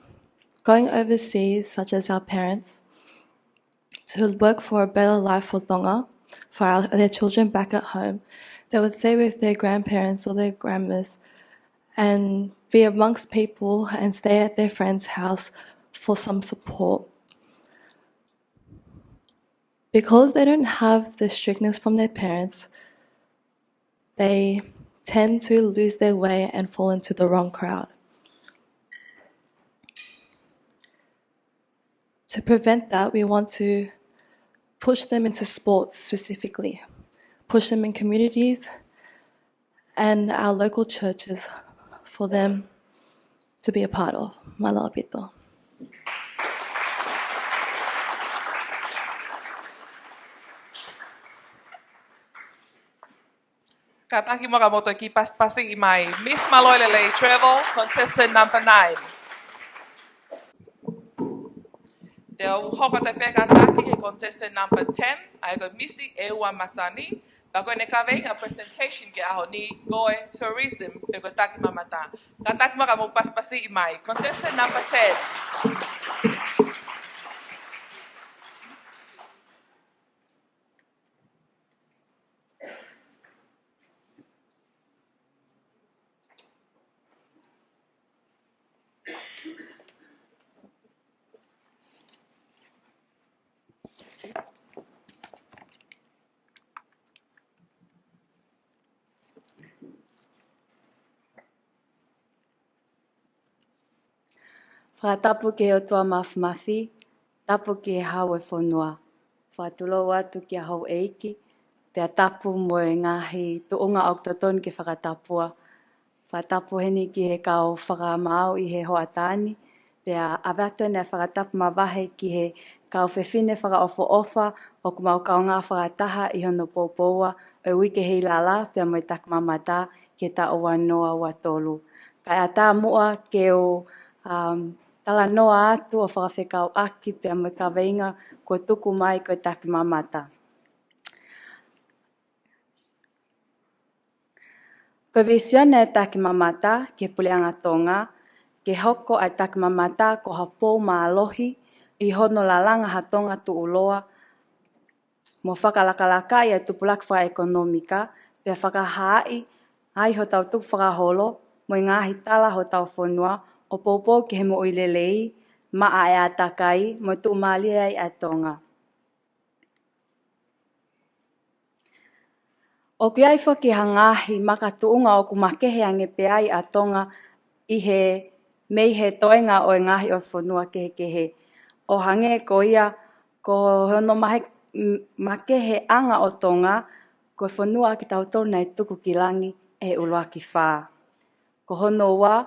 going overseas, such as our parents, to work for a better life for Tonga, for their children back at home, they would stay with their grandparents or their grandmas and be amongst people and stay at their friend's house for some support. Because they don't have the strictness from their parents, they tend to lose their way and fall into the wrong crowd. To prevent that, we want to push them into sports specifically, push them in communities and our local churches for them to be a part of. Mala'a pito. Kataki Makamoto ki paspasi imai. Miss Maloilele Travel, contestant number 9. Te au hoka te peka taki ke contestant number 10. Ai go Missy Ewa Masani. Bako ne kawenga presentation ke aho ni Goe Tourism pe go taki mamata. Kataki Makamo paspasi imai. Contestant number 10. Whakatapu ke o tua mafi, tapu ke hau e whanua. Whatulo atu ki a hau eiki, te tapu mo e ngahi tuunga oktaton ke whakatapua. Whakatapu heni ki he kau whakamau I he hoatani, te a awato ne whakatapu mawahe ki he kau whewhine whakaofo-ofa o kumau kau ngā whakataha I hono pōpōua o wike Heilala te mo I taku mamata ke ta o wanoa watolu. Kai a tā mua ke o tala noa atu o whakawhekau aki pia me ka veinga ko tuku mai ko taki mamata. Ko visione taki mamata ke puleanga Tonga, ke hoko ai taki mamata ko hapou maalohi I hono lalanga ha Tonga tuuloa, mo whakalakalaka I tupulak whaekonomika, pia whakahai ai ho tau tuku whakaholo, mo ngahi tala ho tau whanua, o popo ke he mo ilelei, maa e atakai, mo tu mali ai a Tonga. O ki ai whaki hangahi makatuunga o kumakehe ange pe ai a Tonga I he mei he toenga o ngahi o whanua kehe. O hange ko ia, ko hono makehe anga o Tonga, ko whanua ki tau tona e tuku ki langi e uloa ki whā. Ko hono wa,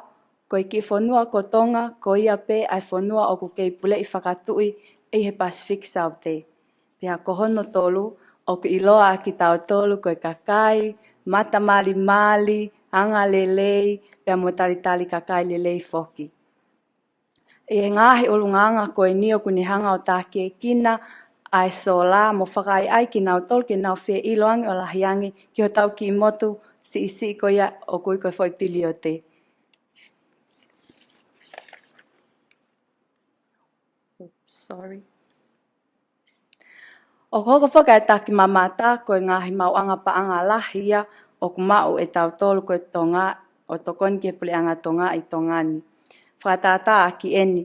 ko I ki whanua ko Tonga, ko ia pe ai whanua o ku kei pule I whakatui I he Pacific South. Pia ko hono tolu, o ku iloa ki tau tolu ko I kakai, mata mali, anga lelei, pia mo talitali kakai lelei foki. E ngahi ulunganga ko I nio kuni hanga o taki e kina, ai sola mo whakai ai ki nau tolu ki nau whea iloangi o lahiangi ki ho tau ki motu si isi ko ia o kui ko foi pili o te. Sorry. O koko whakai taki mamata ko ngahi mauanga paanga lahia o kumau e tau tolu ko Tonga o tokoni ke puleanga Tonga I Tongani. Whakatata ki eni.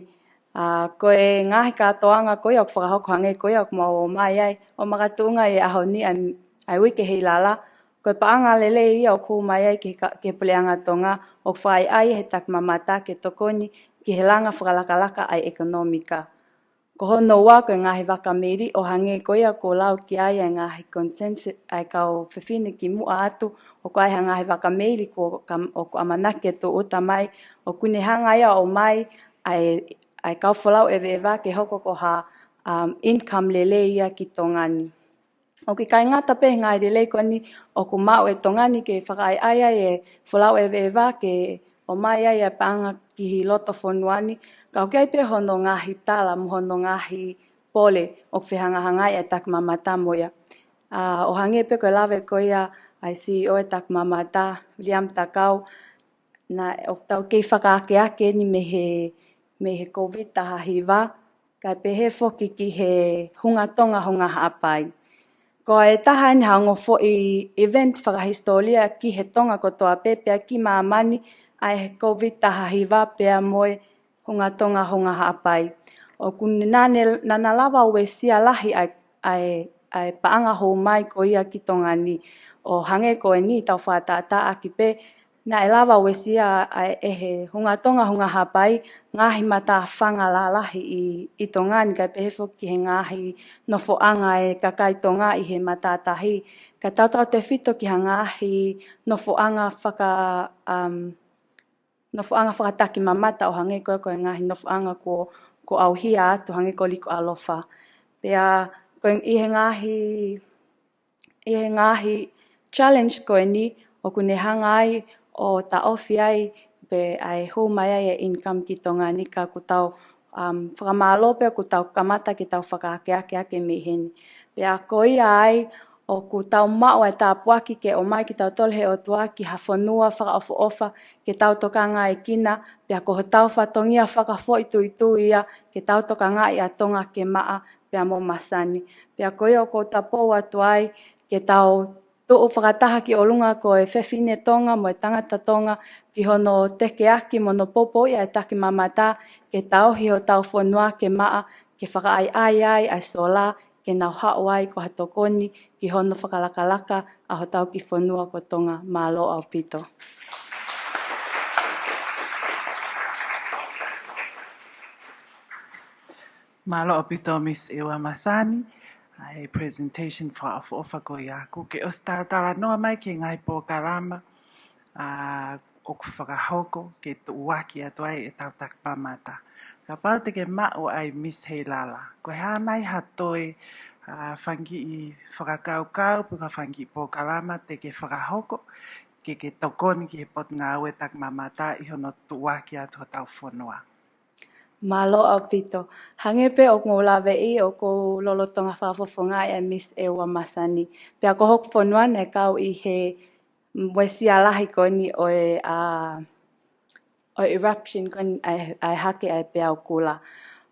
Ko e ngahi katoanga ko ia o whakahoko hange ko ia o kumau o mai ai o makatuunga e aho ni ai wike Heilala. Ko paanga lele ia o ku mai ai ke puleanga Tonga o whai ai he taki mamata ke tokoni ki he langa whakalakalaka ai ekonomika. Ko hono wā ko ngahi wakamiri o hange ko ia ko lau ki ai ngahi consensus ai kau whiwhine ki mua atu o ko ai ngahi wakamiri ko o ko amanake to uta mai o kune hanga ia o mai ai kau whalau ewe ke hoko ko ha income lele ia ki Tongani. O ki kai ngata pe ngai lele ko ni o ku mau e Tongani ke whakai ai e whalau ewe ke o mai ai a panga ki hi loto whonuani, ka o kai pe hono ngahi tala mo hono ngahi pole o whihanga hangai e tak mamata moia. O hange pe ko lawe ko ia ai CEO e tak mamata, William takau, na o tau kei whakaake ni me he COVID taha hiva, kai pehe foki ki he hunga tonga hunga haapai. Ko e taha ni hango fo i event whakahistoria ki he tonga kotoa pepea ki maamani ai he COVID taha hiva pea moe hunga tonga hunga haapai. O kune nana lawa ue sia lahi ai paanga hou mai ko ia ki tonga ni. O hange ko e ni tau whātata aki pe na e lawa ue sia e he hunga tonga hunga haapai ngahi mata whanga la lahi i tonga ni kai pehe foki he ngahi no foanga e kakai tonga i he matatahi. Ka tautau te whito ki ha ngahi no foanga whakataki mamata o hange koe koe ngahi no foanga ko auhia atu hange ko Nuku'alofa. Pea koe i he ngahi challenge koe ni o kune hangai o ta ofi ai pe ai hou mai ai e income ki tonga ni ka ku tau whakamalo pe ku tau kamata ki tau whakaake me heni. Pea ko ia ai o ku tau mao e tā puaki ke o mai ki tau tolhe o tua ki hawhanua whakaofa ke tau tokanga e kina pea ko ho tau whatongia whakafo i tuitu ia ke tau tokanga i a tonga ke maa pea mo masani. Pea ko ia o ko tapou atu ai ke tau tu'u whakataha ki olunga ko e whewhine tonga mo e tangata tonga ki hono teke aki mono popo ia e taki mamata ke tau hi o tau whanua ke maa ke whakaai ai sola ke nau hao ai ko hatokoni ki hono whakalakalaka a ho tau ki whanua ko tonga malo au pito. Malo opito Miss Ewa Masani, ai presentation for ofa ko iaku ke ostatala noa mai ke ngai po karama o ku whakahoko ke tuwaki atuai e tau tak pamata. Ka pau te ke mao ai Miss Heilala. Ko hanai hatoi whangi i whakakaukau puka whangi po karama te ke whakahoko ke tokoni ki he pot ngā ue tak mamata i hono tuwaki atu tau whanua. Malo au pito. Hange pe o ngō lawe i o ko lolotonga whafofonga e Miss Ewa Masani. Pea ko hoku whanua ne kau i he mwesia lahi koni o eruption koni ai hake ai pea o kula.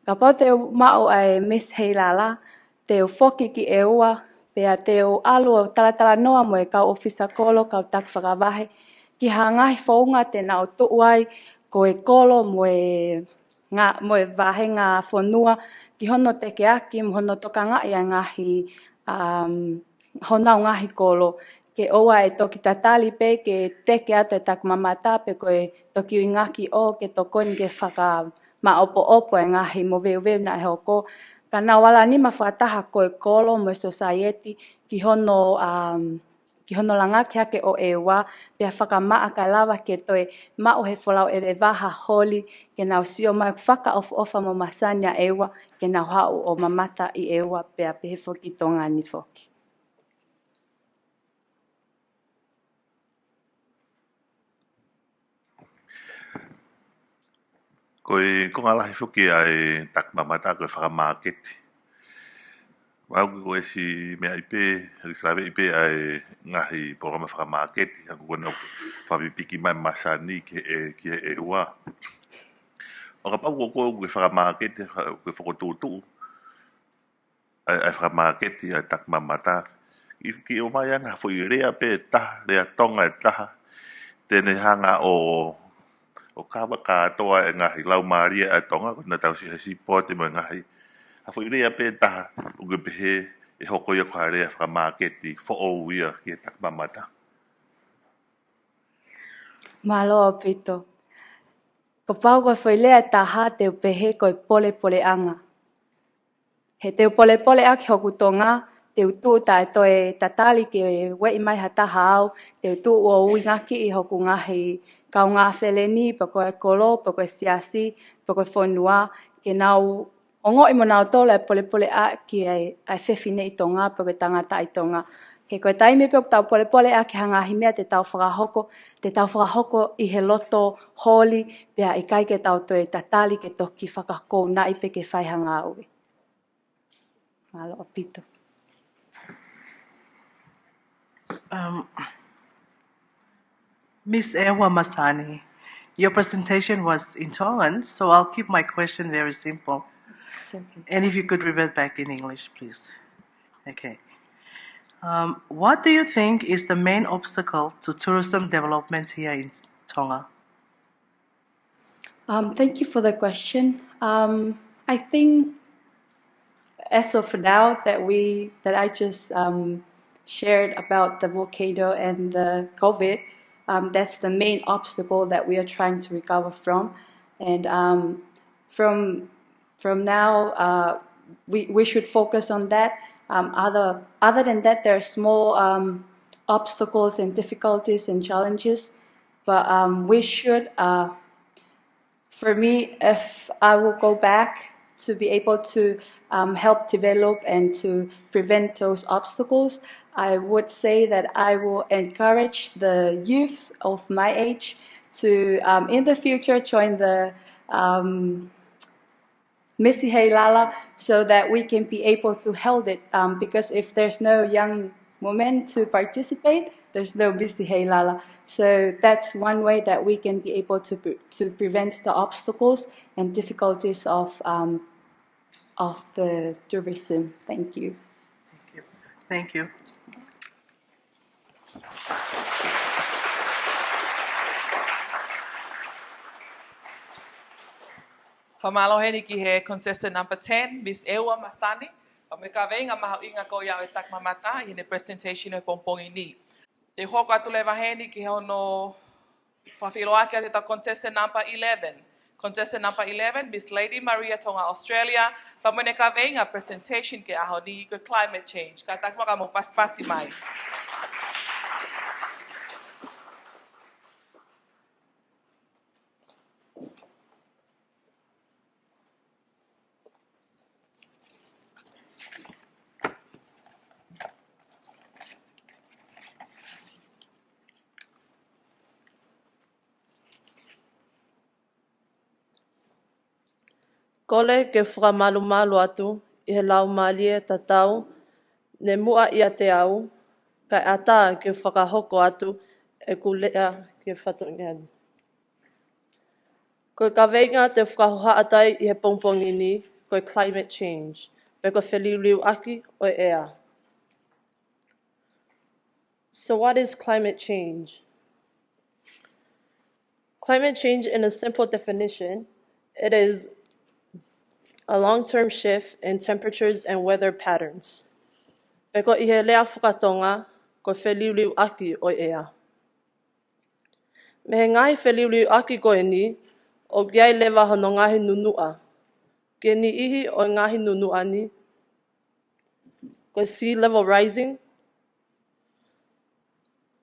Ka pau te mao ai Miss Heilala, te o foki ki e ua, pea te o alu o talatala noa mo e kau ofisa kolo, kau tak whakawahe. Ki ha ngahi whaunga te nao tuuai, ko e kolo mo e wahenga whanua, ki hono teke aki, mo hono tokanga i a ngahi, honau ngahi kolo. Ke oa e toki tatali pe, ke teke atu e tak mamata pe, ko e toki ui ngaki o, ke tokoni ke whaka opo e ngahi mo veu na e hoko. Ka nā wala ni ma whataha ko e kolo mo e society, ki hono langaki hake o e wa, pia whakamaa ka lawa ke toi mao he wholau e waha holi, ke nau sio mai whaka ofa mo masanya e wa, ke nau hau o mamata i e wa, pia pehe foki tonga ni foki. Koe ngalahi whuki ai tak mamata koe whakamaketi. Wau koe si mea ipe, rislawe ipe ai ngahi porama whakamaketi, hangu kone o whawipiki mai masani ki e ua. O ka pau koe koe whakamaketi, koe whakotutu, ai whakamaketi ai tak mamata. Ki o mai anga fo i rea pe taha, rea tonga e taha, tene hanga o kawa katoa e ngahi lau maria e tonga, kona tau si pote mo e ngahi. A fo i rea pe taha, uge pehe e hoko ia kwa rea whakamaketi, fo o uia ki e tak mamata. Malo o pito. Ko pau koe foi lea taha te pehe koe pole anga. He te pole aki hoku tonga, te utu ta e toe tatali ke wei mai hataha au, te utu o ui ngaki i hoku ngahi kau ngā wheleni, pa koe kolo, pa koe siasi, pa koe whonua, ke nau ongo i mo nau tole pole aki ai whewhine i tonga, pa koe tangata i tonga. He koe taime pe o tau pole aki hanga himea te tau whakahoko i he loto holi, pea i kai ke tau toe tatali ke toki whakakou na ipe ke whai hanga aue. Malo o pito. Miss Ewa Masani, your presentation was in Tongan, so I'll keep my question very simple. It's okay. And if you could revert back in English, please. Okay. What do you think is the main obstacle to tourism development here in Tonga? Thank you for the question. I think as of now that I just shared about the volcano and the COVID, that's the main obstacle that we are trying to recover from. And from now, we should focus on that. Other than that, there are small obstacles and difficulties and challenges, but we should. For me, if I will go back to be able to help develop and to prevent those obstacles, I would say that I will encourage the youth of my age to, in the future, join the Missy Heilala so that we can be able to hold it. Because if there's no young women to participate, there's no Missy Heilala. So that's one way that we can be able to prevent the obstacles and difficulties of the tourism. Thank you. Thank you. Whamalohe ki he contestant number 10, Miss Ewa Masani. Pameka venga maha inga ko ya e tak mamata i ne presentation e pompongi ni. Te hoko atu le waheni ki hono whawhiloake te ta contestant number 11. Contestant number 11, Miss Lady Maria Tonga Australia. Pamaneka venga presentation ke aho ni ko climate change. Ka tak maka mo paspasi mai. Kole ke whakamalu atu I he lau malie tatau, ne mua ia te au, kai ata ke whakahoko atu e kulea ke whatongiani. Koe ka veinga te whakahohaatai I he pongpongi ni, koe climate change, pe ko wheliuliu aki o ea. So what is climate change? Climate change, in a simple definition, it is a long-term shift in temperatures and weather patterns. Peko I he lea whakatonga, ko wheliuliu aki o ea. Me he ngai wheliuliu aki koe ni, o giai lewa hono ngahi nunua. Ke ni ihi o ngahi nunua ni. Ko sea level rising.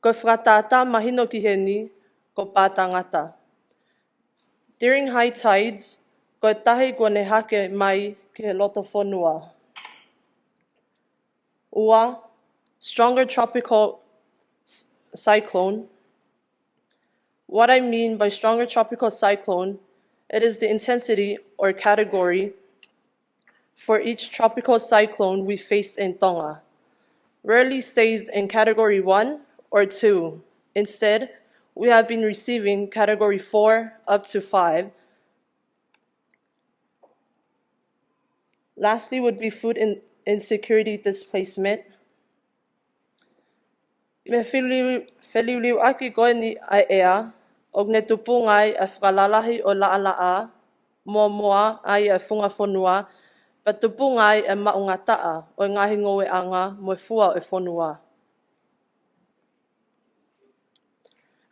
Ko whakatata mahino ki he ni, ko pātangata. During high tides, ko tahi ko ne hake mai ki he loto whanua. Ua, stronger tropical cyclone. What I mean by stronger tropical cyclone, it is the intensity or category for each tropical cyclone we face in Tonga. Rarely stays in category 1 or 2. Instead, we have been receiving category 4 up to 5. Lastly would be food insecurity displacement. Me wheliuliu aki koe ni ai ea, og ne tupu ngai a whakalalahi o laa moa ai a whunga whanua, pa tupu ngai e maungataa o ngahi ngoe anga mo fua o whanua.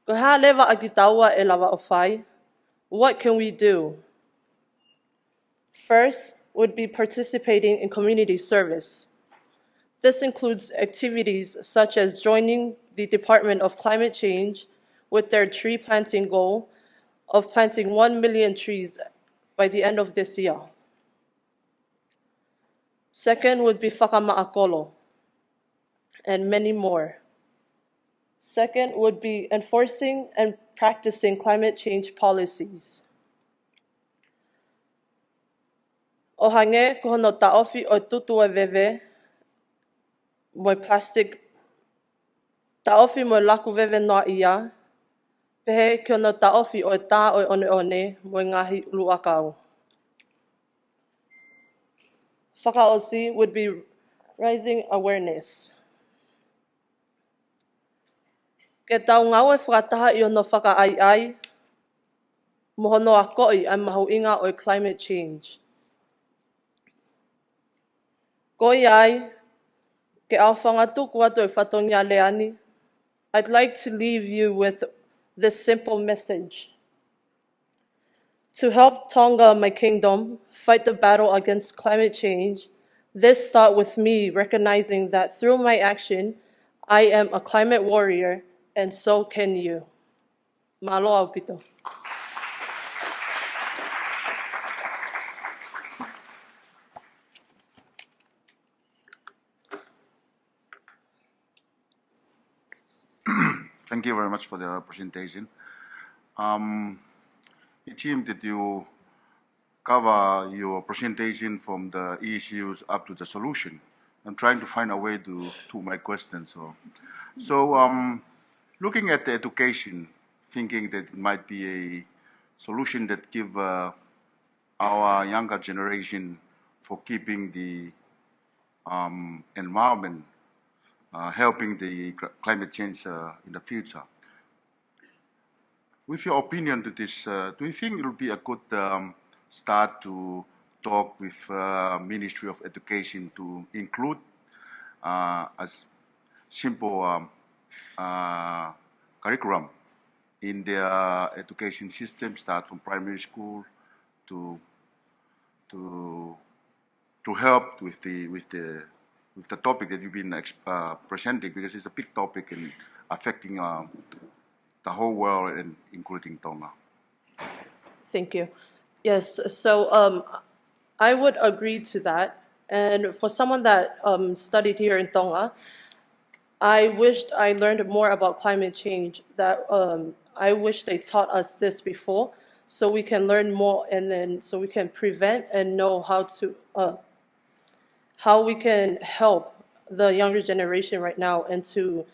Ko haa lewa aki taua e lawa o whai, what can we do? First would be participating in community service. This includes activities such as joining the Department of Climate Change with their tree planting goal of planting 1 million trees by the end of this year. Second would be whakamaakolo, and many more. Second would be enforcing and practicing climate change policies. O hange ko hono taofi o tutu e wewe, moi plastic Taofi mo laku vewe noa ia, pehe kia no taofi o tā o one one mo ngahi ulu akau. Whakaosi would be raising awareness. Ke tau ngau e whakataha I ono whakaai, mohono a koi ai mahu inga o climate change. Koi ai, ke au whangatu kua toi whatongia leani, I'd like to leave you with this simple message. To help Tonga, my kingdom, fight the battle against climate change, this start with me recognizing that through my action, I am a climate warrior, and so can you. Mahalo pito. Thank you very much for the presentation. It seemed that you cover your presentation from the issues up to the solution. I'm trying to find a way to my questions. So looking at the education, thinking that it might be a solution that give our younger generation for keeping the environment, helping the climate change in the future. With your opinion to this, do you think it will be a good start to talk with Ministry of Education to include a simple curriculum in their education system, start from primary school to help with the topic that you've been presenting, because it's a big topic and affecting the whole world, and including Tonga. Thank you. Yes, so I would agree to that. And for someone that studied here in Tonga, I wished I learned more about climate change. That I wish they taught us this before, so we can learn more, and then so we can prevent and know how we can help the younger generation right now, and to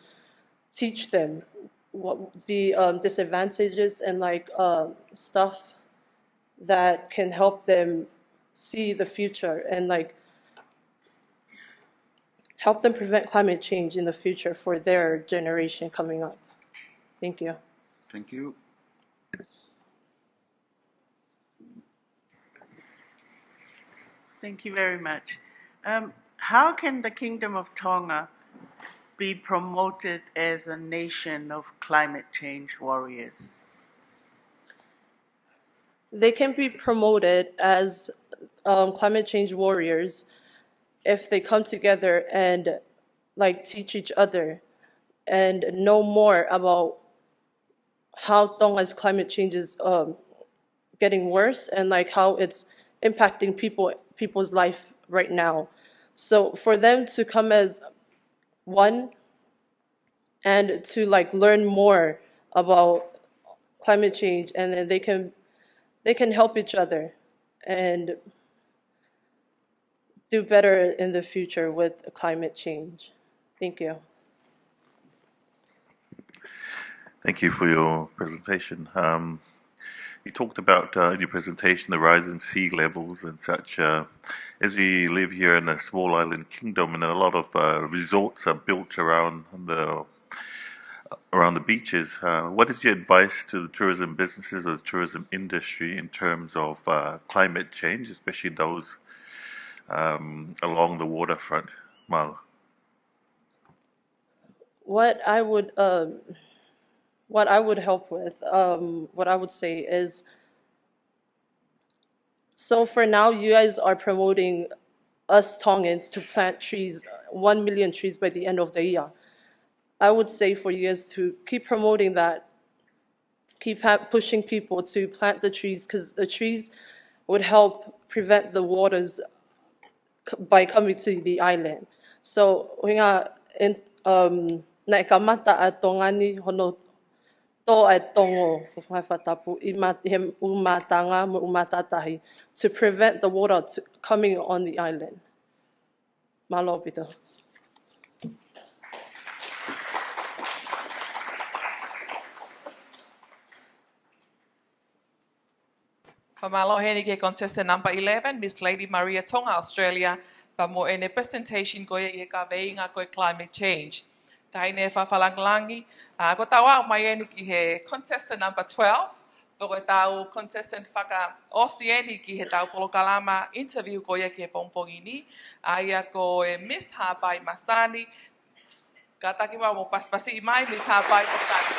teach them what the disadvantages and stuff that can help them see the future, and help them prevent climate change in the future for their generation coming up. Thank you. Thank you. Thank you very much. How can the Kingdom of Tonga be promoted as a nation of climate change warriors? They can be promoted as climate change warriors if they come together and teach each other and know more about how Tonga's climate change is getting worse, and how it's impacting people's life right now. So for them to come as one and to learn more about climate change, and then they can help each other and do better in the future with climate change. Thank you. Thank you for your presentation. You talked about in your presentation the rising sea levels and such. As we live here in a small island kingdom, and a lot of resorts are built around the beaches, what is your advice to the tourism businesses or the tourism industry in terms of climate change, especially those along the waterfront? Mal? What I would help with, what I would say is, so for now, you guys are promoting us Tongans to plant trees, 1 million trees by the end of the year. I would say for you guys to keep promoting that, keep pushing people to plant the trees, because the trees would help prevent the waters by coming to the island. So, na kamata a tongani hono to a tongo umatanga mo umatatahi to prevent the water coming on the island. Malo pito. Whamaloheni ke contestant number 11, Miss Lady Maria Tonga, Australia, pa mo ene presentation ko e ka veinga ko climate change. Taine whawhalanglangi, ko tawa mai ene ki he contestant number 12, ko tau contestant whaka osieni ki he tau polokalama interview ko e ke pongpongi ni, ia ko e Miss Hapai Masani, ka taki mo paspasi mai Miss Hapai Masani.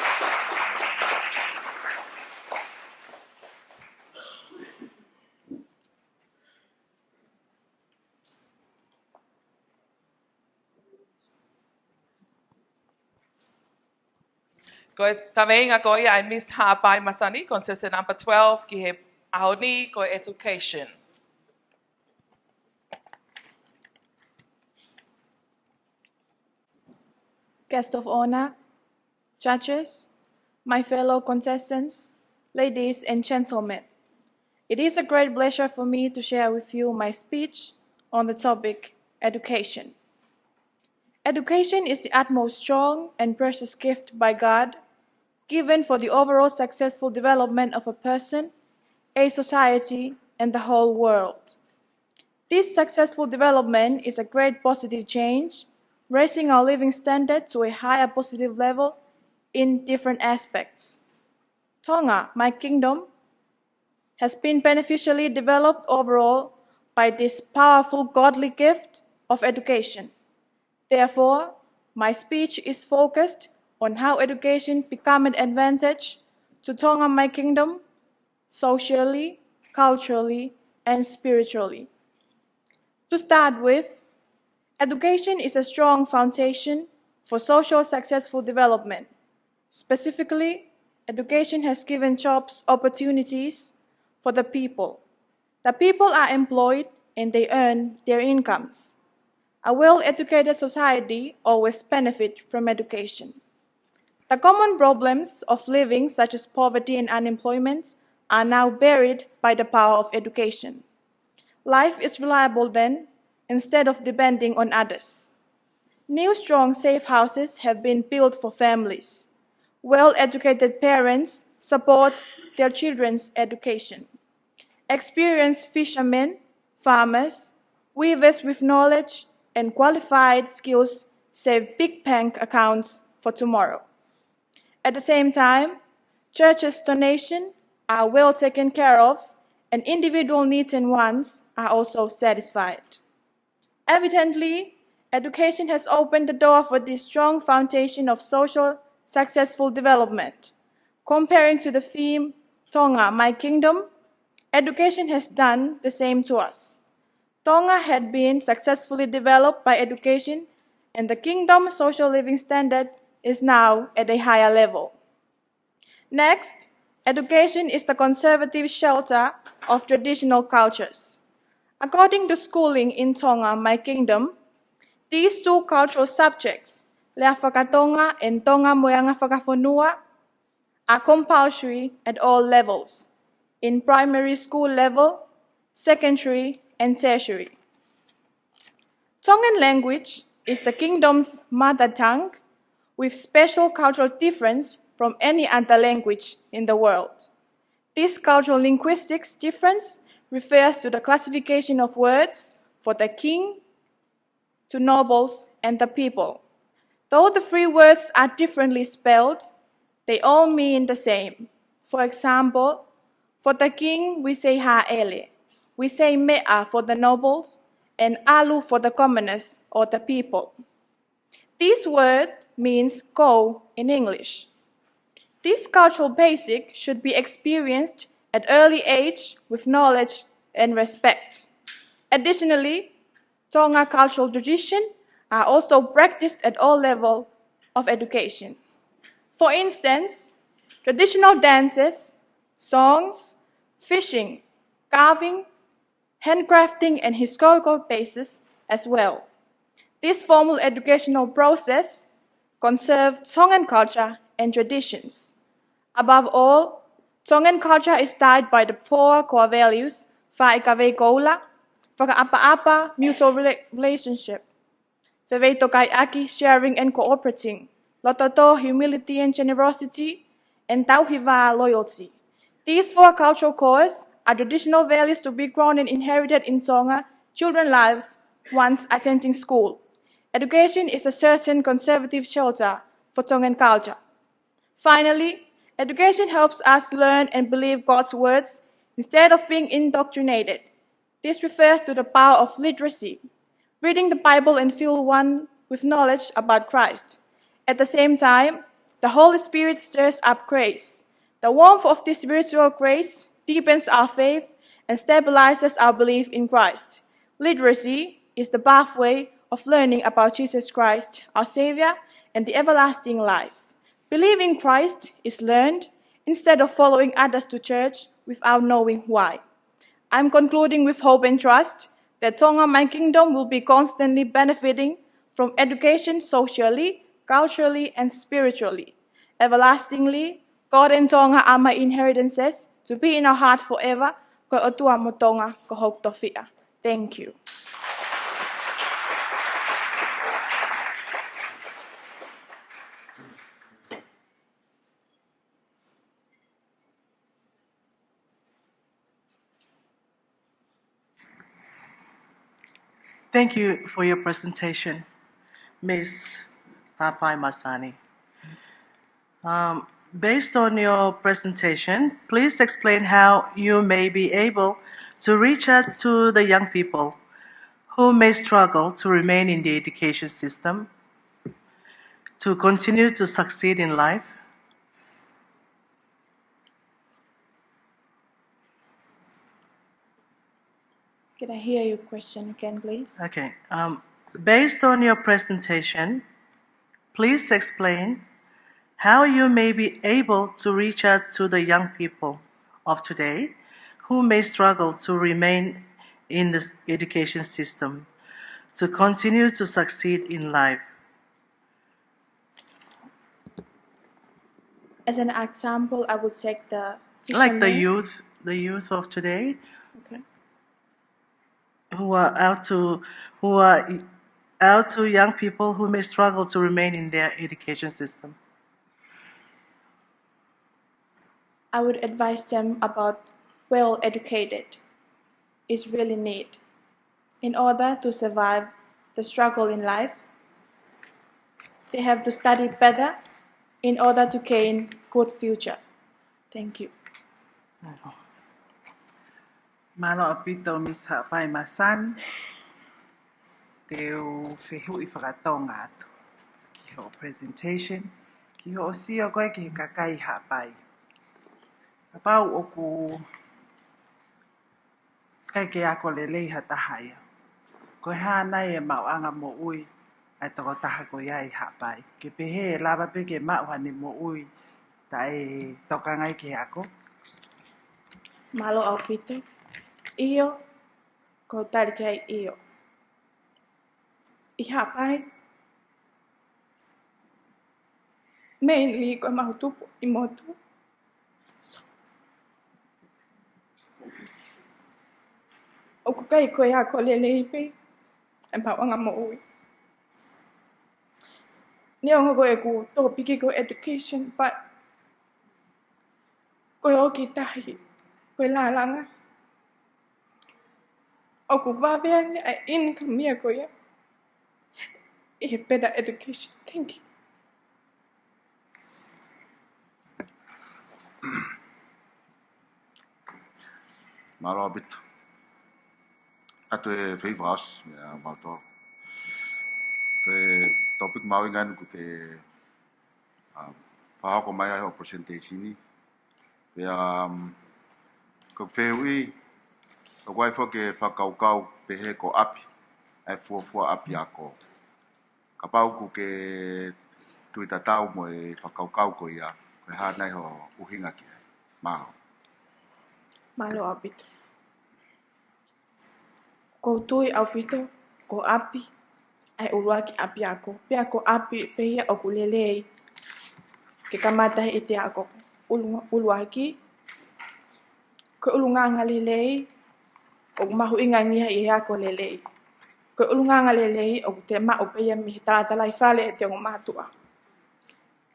Ko taweinga ko ia I Miss Hapai Masani, contestant number 12, ki he ahoni ko education. Guest of honor, judges, my fellow contestants, ladies and gentlemen. It is a great pleasure for me to share with you my speech on the topic education. Education is the utmost strong and precious gift by God, given for the overall successful development of a person, a society, and the whole world. This successful development is a great positive change, raising our living standard to a higher positive level in different aspects. Tonga, my kingdom, has been beneficially developed overall by this powerful godly gift of education. Therefore, my speech is focused on how education become an advantage to Tonga, my kingdom, socially, culturally, and spiritually. To start with, education is a strong foundation for social successful development. Specifically, education has given jobs opportunities for the people. The people are employed and they earn their incomes. A well-educated society always benefits from education. The common problems of living, such as poverty and unemployment, are now buried by the power of education. Life is reliable then, instead of depending on others. New strong safe houses have been built for families. Well-educated parents support their children's education. Experienced fishermen, farmers, weavers with knowledge and qualified skills save big bank accounts for tomorrow. At the same time, churches' donations are well taken care of and individual needs and wants are also satisfied. Evidently, education has opened the door for this strong foundation of social successful development. Comparing to the theme, Tonga, my kingdom, education has done the same to us. Tonga had been successfully developed by education, and the kingdom's social living standard is now at a higher level. Next, education is the conservative shelter of traditional cultures. According to schooling in Tonga, my kingdom, these two cultural subjects, Lea Whakatonga and Tonga Moeanga Whakafonua, are compulsory at all levels, in primary school level, secondary, and tertiary. Tongan language is the kingdom's mother tongue, with special cultural difference from any other language in the world. This cultural linguistics difference refers to the classification of words for the king, to nobles, and the people. Though the three words are differently spelled, they all mean the same. For example, for the king, we say ha'ele. We say mea for the nobles, and alu for the commoners or the people. This word means go in English. This cultural basic should be experienced at early age with knowledge and respect. Additionally, Tonga cultural traditions are also practiced at all levels of education. For instance, traditional dances, songs, fishing, carving, handcrafting, and historical bases as well. This formal educational process conserves Tongan culture and traditions. Above all, Tongan culture is tied by the four core values: whaikawei koula, whakaapa-apa, mutual relationship, whewei aki, sharing and cooperating, lototo, humility and generosity, and tauhiwa, loyalty. These four cultural cores are traditional values to be grown and inherited in Tonga children's lives once attending school. Education is a certain conservative shelter for Tongan culture. Finally, education helps us learn and believe God's words instead of being indoctrinated. This refers to the power of literacy, reading the Bible and fill one with knowledge about Christ. At the same time, the Holy Spirit stirs up grace. The warmth of this spiritual grace deepens our faith and stabilizes our belief in Christ. Literacy is the pathway of learning about Jesus Christ, our Savior, and the everlasting life. Believing Christ is learned instead of following others to church without knowing why. I'm concluding with hope and trust that Tonga, my kingdom, will be constantly benefiting from education socially, culturally, and spiritually. Everlastingly, God and Tonga are my inheritances to be in our heart forever. Ko otua mo Tonga, ko hok tofia. Thank you. Thank you for your presentation, Ms. Tapai Masani. Based on your presentation, please explain how you may be able to reach out to the young people who may struggle to remain in the education system, to continue to succeed in life. Can I hear your question again, please? Okay. Based on your presentation, please explain how you may be able to reach out to the young people of today who may struggle to remain in the education system, to continue to succeed in life. As an example, I would take the fishermen. Like the youth of today, Okay. who are out to young people who may struggle to remain in their education system. I would advise them about well-educated is really need in order to survive the struggle in life. They have to study better in order to gain good future. Thank you. Malo apito Miss Hapai Masan, teu fehu I whakatonga atu. Ki ho presentation, ki ho osio koe ki kakai hapai. Apau oku kai ke ako lelei hatahaya. Koe hana e mauanga mo ui, ai toko taha ko iai hapai. Ke pehe e lava pe ke mauhani mo ui, ta e tokangai ke ako. Malo apito. Iyo ko tariki ai iyo. Ihapai. Mainly ko mahutupo imotu. O ko kai ko ia ko lelei pe. E mauanga mo ui. Niongo ko e ku to piki ko education, but ko oki tahi. Ko lalanga. O ku vaveang ni ai income ia ko ia. I better education. Thank you. Malo abito. Ato e whaivras, mea mato. Te topic mawingan ko te whahako mai ai o presentation. Pea ko whehui, ko waifo ke whakaukau pehe ko api. Ai fuafua api ako. Ka pau ko ke tuita tau mo e whakaukau ko ia. Koe hānai ho uhinga ki ai. Maho. Malo apito. Ko tui apito, ko api, ai uruaki api ako. Pea ko api pehia o kulelei. Ke kamata ite ako uruaki. Ko ulunganga lelei, o mahu ingangia I ako lelei. Ko ulunganga lelei, o te ma upeia mi talatala I fale e te o matua.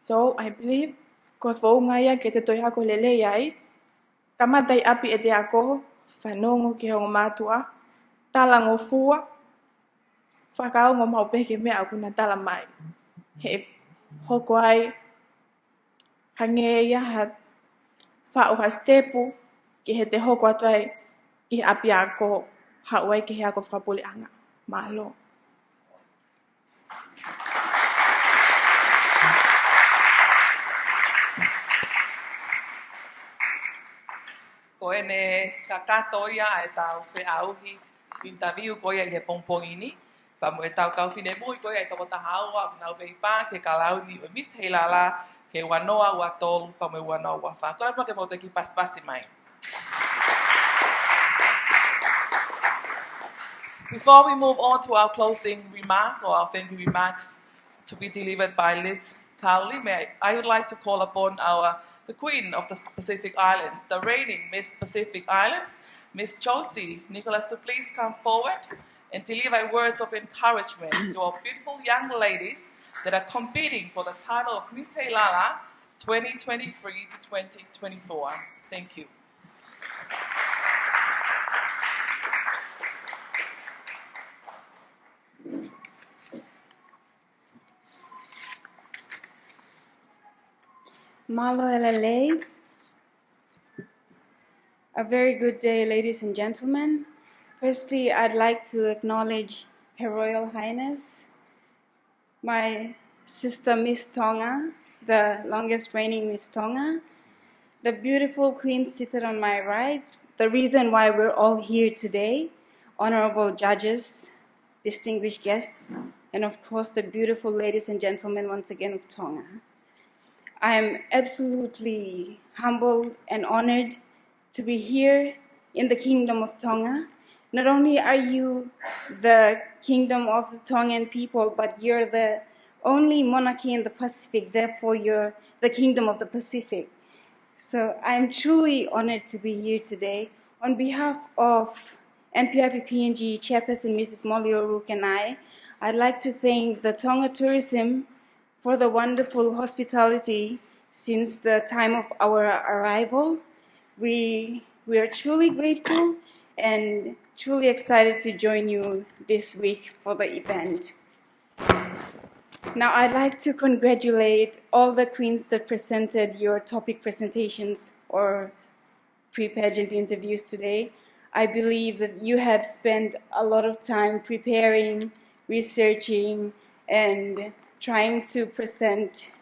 So, I believe, ko whaunga ia ke te toi ako lelei ai, Tamatai api e te ako, whanongo ki hongo mātua, talango fua, whakaongo maupeke mea aku na tala mai. He hoko ai, hange ia hat, whaoha stepu, ki he te hoko atu ai, ki he api ako, hauai ki he ako whapuli anga. Mahalo. Ko ene kakato ia e tau whe auhi interview ko ia i he pongpongini. Pa mo e tau kau whine mui ko ia i toko tahaua nau vei pā ke kalauni o Miss Heilala ke wanoa ua tolu pa mo e wanoa ua wha. Ko e mo ke mo te ki paspasi mai. Before we move on to our closing remarks or our thank you remarks to be delivered by Liz Cowley, I would like to call upon the Queen of the Pacific Islands, the reigning Miss Pacific Islands, Miss Chelsea Nicholas, to please come forward and deliver words of encouragement to our beautiful young ladies that are competing for the title of Miss Heilala 2023 to 2024. Thank you. Malo elele. A very good day, ladies and gentlemen. Firstly, I'd like to acknowledge Her Royal Highness, my sister Miss Tonga, the longest reigning Miss Tonga, the beautiful queen seated on my right, the reason why we're all here today, honorable judges, distinguished guests, and of course the beautiful ladies and gentlemen once again of Tonga. I am absolutely humbled and honored to be here in the Kingdom of Tonga. Not only are you the kingdom of the Tongan people, but you're the only monarchy in the Pacific, therefore you're the Kingdom of the Pacific. So I'm truly honored to be here today. On behalf of MPIP-PNG Chairperson Mrs. Molly O'Rourke and I'd like to thank the Tonga Tourism for the wonderful hospitality since the time of our arrival. We are truly grateful and truly excited to join you this week for the event. Now, I'd like to congratulate all the queens that presented your topic presentations or pre-pageant interviews today. I believe that you have spent a lot of time preparing, researching, and trying to present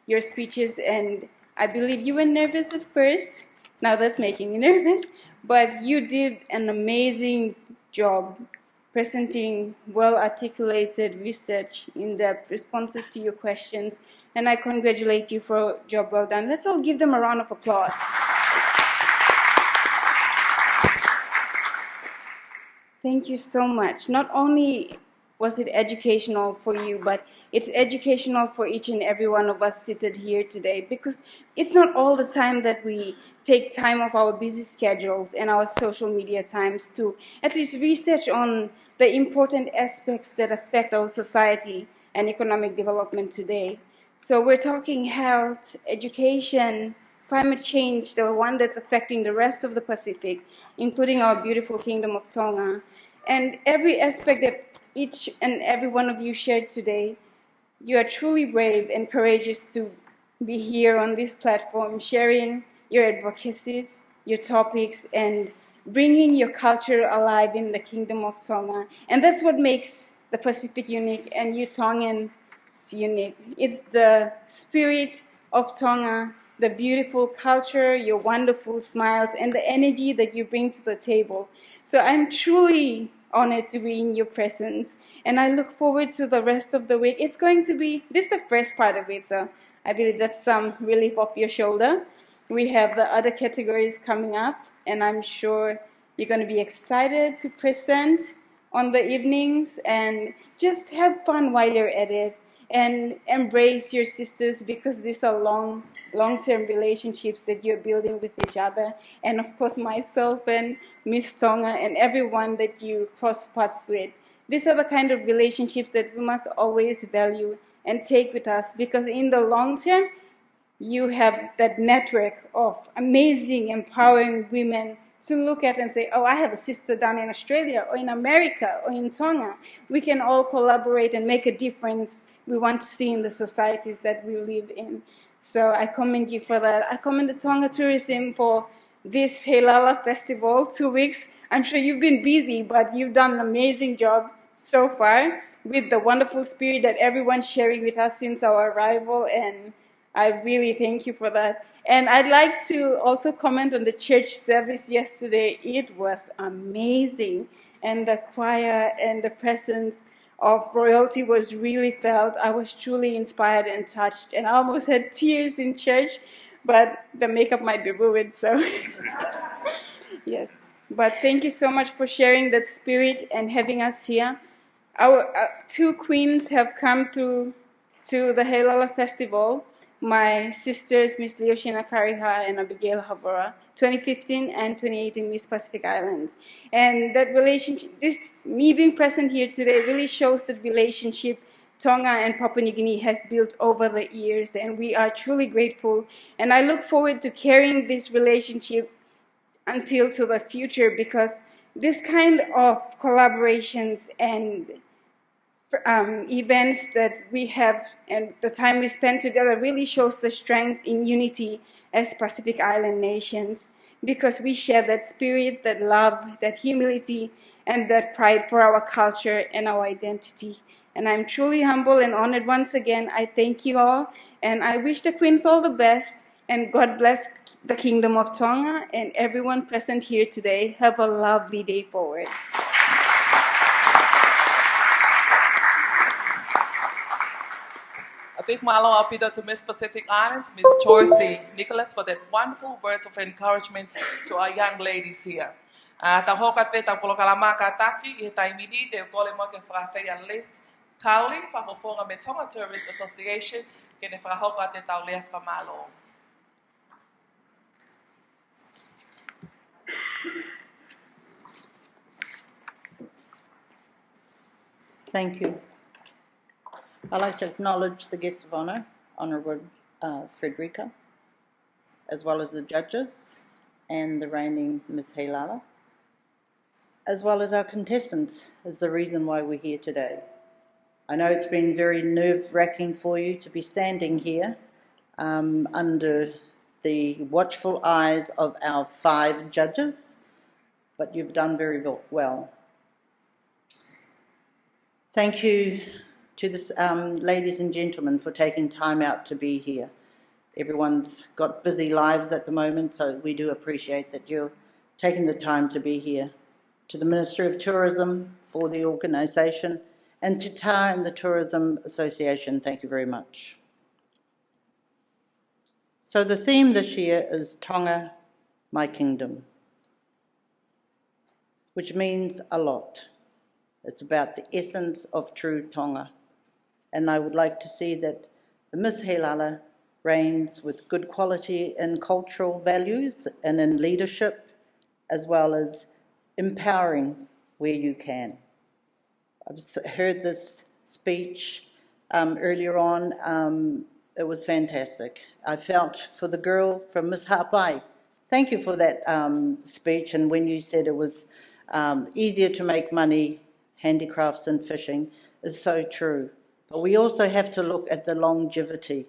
your speeches, and I believe you were nervous at first. Now that's making me nervous, but you did an amazing job presenting well-articulated research, in-depth responses to your questions, and I congratulate you for a job well done. Let's all give them a round of applause. Thank you so much. Not only was it educational for you, but it's educational for each and every one of us seated here today, because it's not all the time that we take time off our busy schedules and our social media times to at least research on the important aspects that affect our society and economic development today. So we're talking health, education, climate change, the one that's affecting the rest of the Pacific, including our beautiful Kingdom of Tonga. And every aspect that each and every one of you shared today, you are truly brave and courageous to be here on this platform, sharing your advocacies, your topics, and bringing your culture alive in the Kingdom of Tonga. And that's what makes the Pacific unique and you Tongans unique. It's the spirit of Tonga, the beautiful culture, your wonderful smiles, and the energy that you bring to the table. So I'm truly honored to be in your presence, and I look forward to the rest of the week. It's going to be, this is the first part of it, so I believe that's some relief off your shoulder. We have the other categories coming up, and I'm sure you're going to be excited to present on the evenings, and just have fun while you're at it, and embrace your sisters, because these are long-term relationships that you're building with each other. And of course, myself and Miss Tonga and everyone that you cross paths with. These are the kind of relationships that we must always value and take with us, because in the long term, you have that network of amazing, empowering women to look at and say, oh, I have a sister down in Australia or in America or in Tonga. We can all collaborate and make a difference we want to see in the societies that we live in. So I commend you for that. I commend the Tonga Tourism for this Heilala Festival, 2 weeks. I'm sure you've been busy, but you've done an amazing job so far with the wonderful spirit that everyone's sharing with us since our arrival, and I really thank you for that. And I'd like to also comment on the church service yesterday. It was amazing, and the choir and the presence of royalty was really felt. I was truly inspired and touched, and I almost had tears in church, but the makeup might be ruined, so yes. But thank you so much for sharing that spirit and having us here. Our two queens have come through to the Heilala Festival. My sisters, Miss Leoshina Kariha and Abigail Havora, 2015 and 2018 Miss Pacific Islands. And that relationship, me being present here today really shows that relationship Tonga and Papua New Guinea has built over the years, and we are truly grateful. And I look forward to carrying this relationship until to the future, because this kind of collaborations and events that we have and the time we spend together really shows the strength in unity as Pacific Island nations, because we share that spirit, that love, that humility, and that pride for our culture and our identity. And I'm truly humble and honored once again. I thank you all, and I wish the Queens all the best, and God bless the Kingdom of Tonga and everyone present here today. Have a lovely day forward. A big malo apito to Miss Pacific Islands, Miss Torcy Nicholas, for that wonderful words of encouragement to our young ladies here. Ta hoka te ta polokalama ka taki I taimini te kole mo ke whakawhia Liz Cowley, whafofonga me Tonga Tourism Association, ke ne whakahoka te tau lea whamalo. Thank you. I'd like to acknowledge the guest of honour, Honourable Frederica, as well as the judges and the reigning Miss Heilala, as well as our contestants, is the reason why we're here today. I know it's been very nerve-wracking for you to be standing here under the watchful eyes of our 5 judges, but you've done very well. Thank you to the ladies and gentlemen for taking time out to be here. Everyone's got busy lives at the moment, so we do appreciate that you're taking the time to be here. To the Ministry of Tourism for the organisation, and to TAR and the Tourism Association, thank you very much. So the theme this year is Tonga, My Kingdom, which means a lot. It's about the essence of true Tonga. And I would like to see that the Miss Heilala reigns with good quality in cultural values and in leadership, as well as empowering where you can. I've heard this speech earlier on. It was fantastic. I felt for the girl from Miss Hapai. Thank you for that speech. And when you said it was easier to make money, handicrafts and fishing, is so true. But we also have to look at the longevity.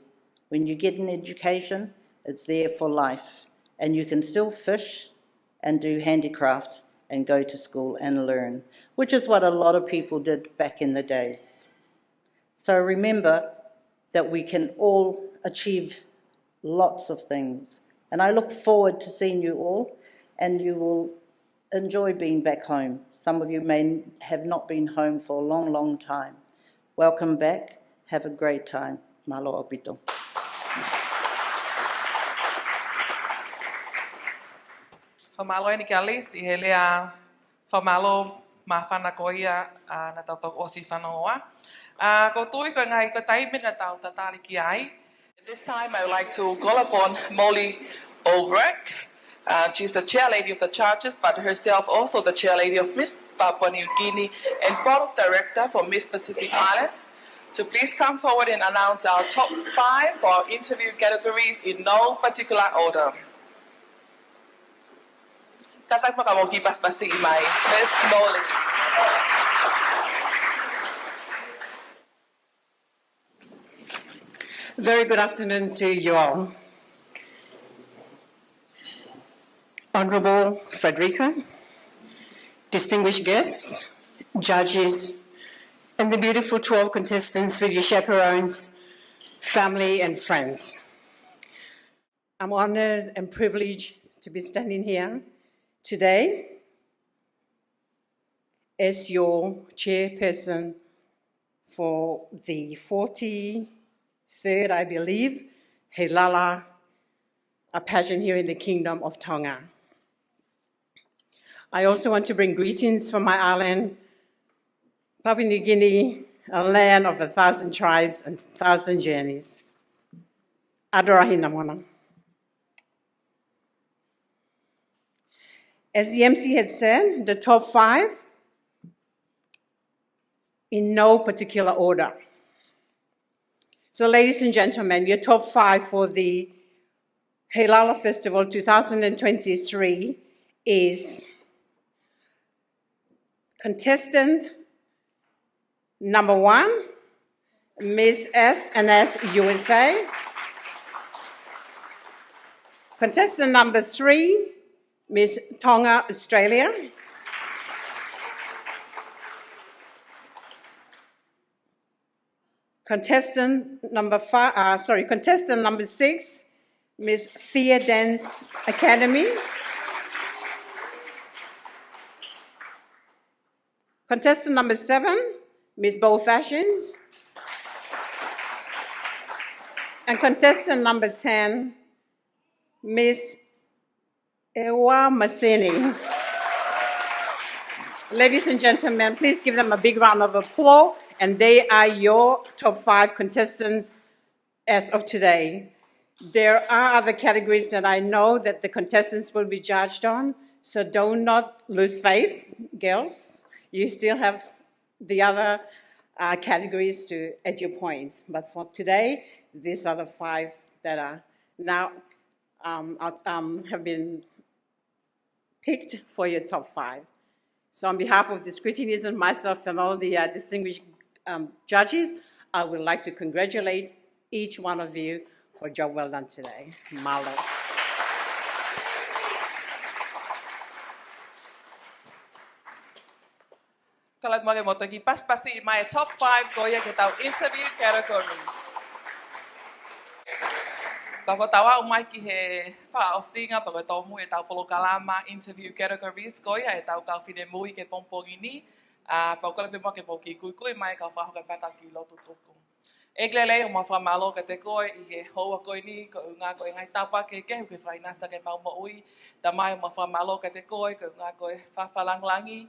When you get an education, it's there for life. And you can still fish and do handicraft and go to school and learn, which is what a lot of people did back in the days. So remember that we can all achieve lots of things. And I look forward to seeing you all, and you will enjoy being back home. Some of you may have not been home for a long, long time. Welcome back. Have a great time. Malo opito. Whamalo e ni kia Liz, I he lea whamalo ma whana ko ia na tautau osi whanoa. Ko tui ko ngai ko taimi na tau tatari ki ai. This time I would like to call upon Molly Ulbrich. She's the chair lady of the churches, but herself also the chair lady of Miss Papua New Guinea and board of director for Miss Pacific Islands, to please come forward and announce our top 5 for our interview categories in no particular order. Katak makamoki paspasi imay. Ms. Molly. Very good afternoon to you all. Honourable Frederica, distinguished guests, judges, and the beautiful 12 contestants with your chaperones, family and friends. I'm honoured and privileged to be standing here today as your chairperson for the 43rd, I believe, Heilala, a pageant here in the Kingdom of Tonga. I also want to bring greetings from my island, Papua New Guinea, a land of 1,000 tribes and 1,000 journeys. Adorahi Namona. As the MC had said, the top 5 in no particular order. So ladies and gentlemen, your top 5 for the Heilala Festival 2023 is contestant number 1, Miss S&S USA. Contestant number 3, Miss Tonga Australia. Contestant number 6, Miss Thea Dance Academy. Contestant number 7, Miss Bow Fashions. And contestant number 10, Miss Ewa Masini. Ladies and gentlemen, please give them a big round of applause, and they are your top 5 contestants as of today. There are other categories that I know that the contestants will be judged on, so do not lose faith, girls. You still have the other categories to add your points. But for today, these are the 5 that are now have been picked for your top 5. So on behalf of the scrutineers and myself and all the distinguished judges, I would like to congratulate each one of you for a job well done today. Malo. Kalat mo mo tagi paspasi my top 5 goya kita interview categories. Bako tawa umai ki he fa osinga bako tomu e tau polo kalama interview categories goya e tau kau fine mui ke pompongini bako le mo ke poki kui mai ka fa ho ka pata ki lotu tuku. Eglele o ma malo ka te koi I he hoa koi ni ko unga ko ngai tapa ke ke whaina sa ke mau ui ta mai o ma malo ka te koi ko unga ko whawhalanglangi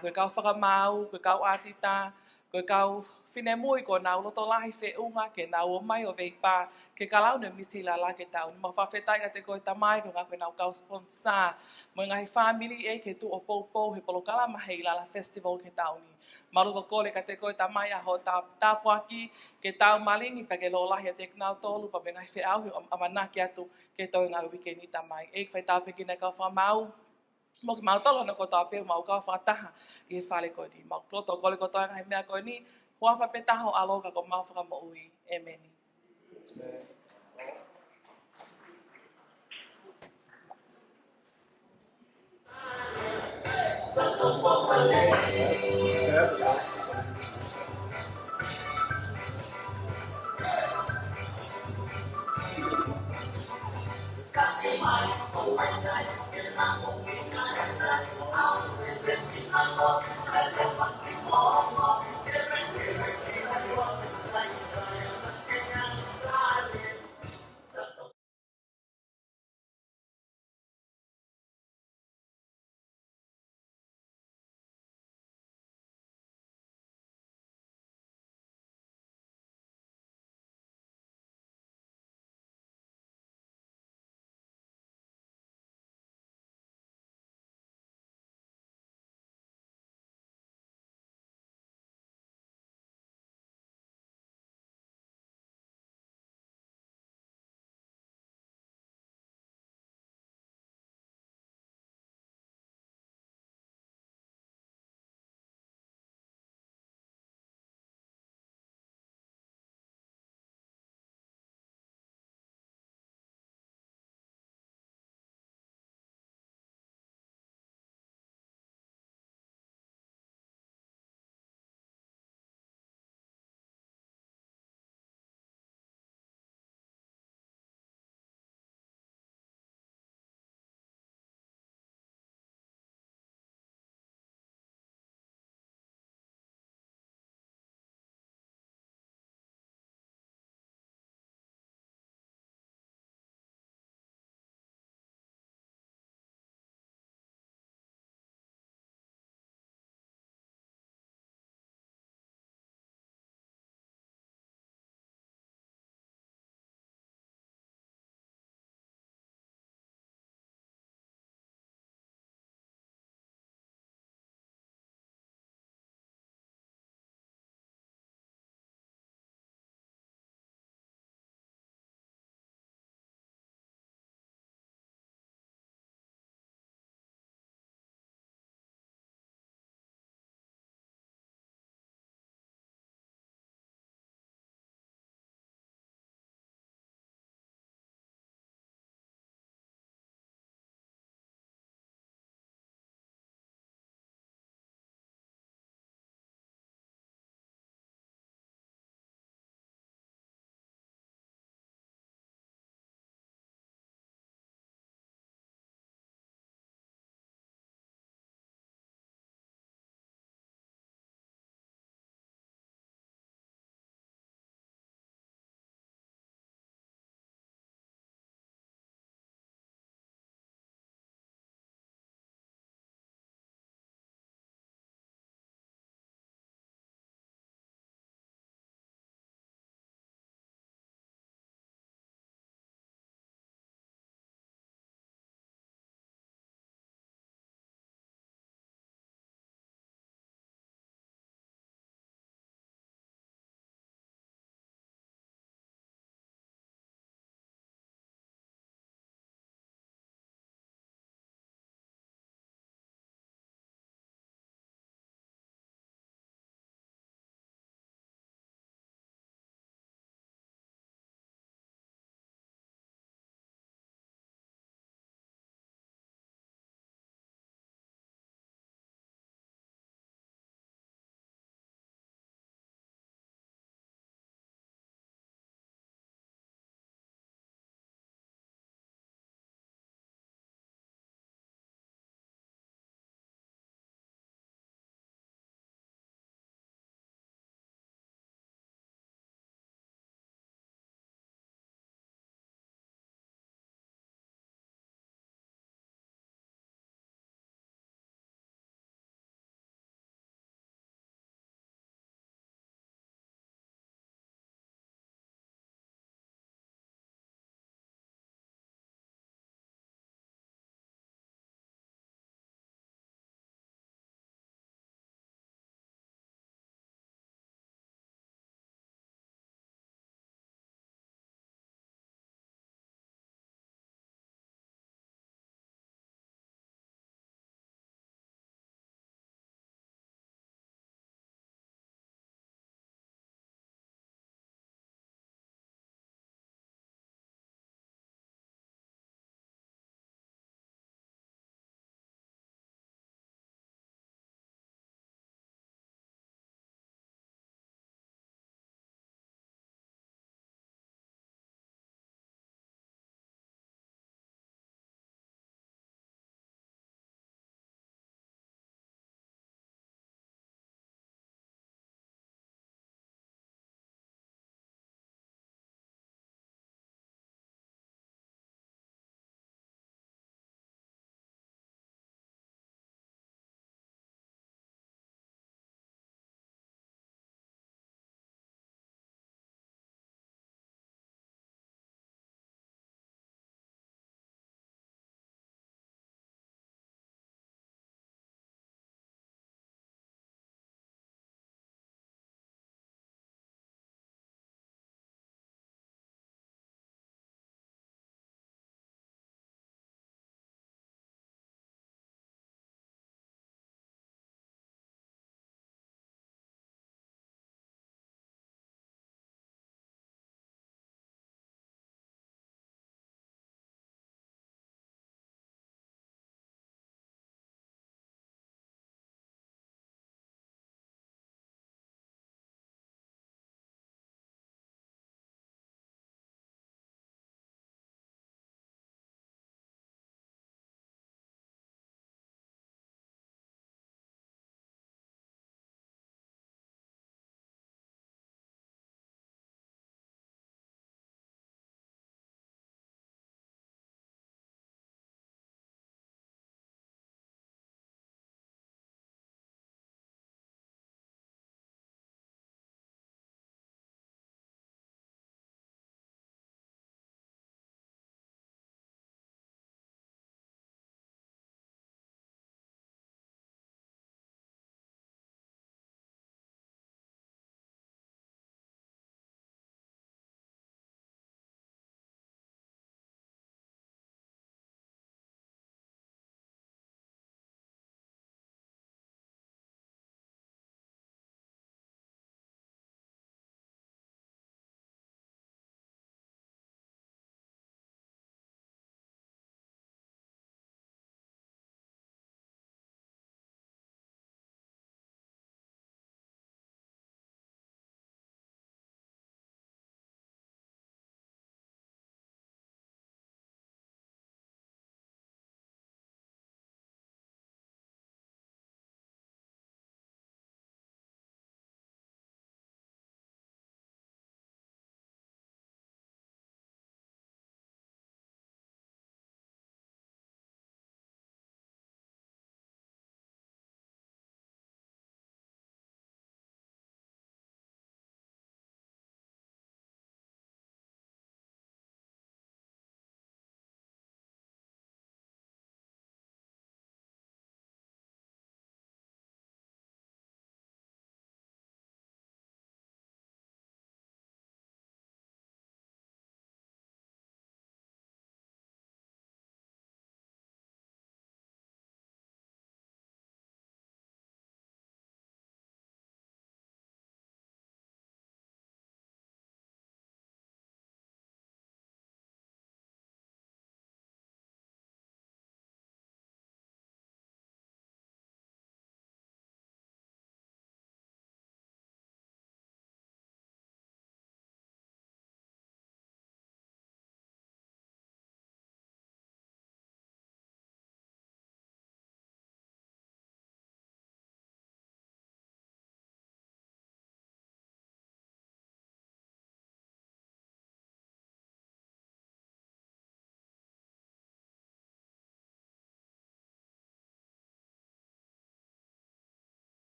ko kau whakamau ko kau atita ko kau fine mui ko nau loto lahi whe unga ke nau o mai o veipa ke kalau ne misi la la ke tau ni ma whawhetai ka te koi ta mai ko ngā ko nau kau sponsor mo ngai family e ke tu o pou he polo kalama Heilala festival ke tau ni Maruto kole ka te koe tamai a ho tāpuaki ke tau malingi pa ke lo lahi a te knau tolu pa me ngai whi au amanaki atu ke tau ngā wike ni tamai. E whai tāpiki nei kau whamau. Mo ki mau tolo na ko tāpeu mau kau whataha I he whale koe ni. Mau kloto kole ko toa ngai mea koe ni. Hua whapetaho aloka ko mau whakamo ui. E meni.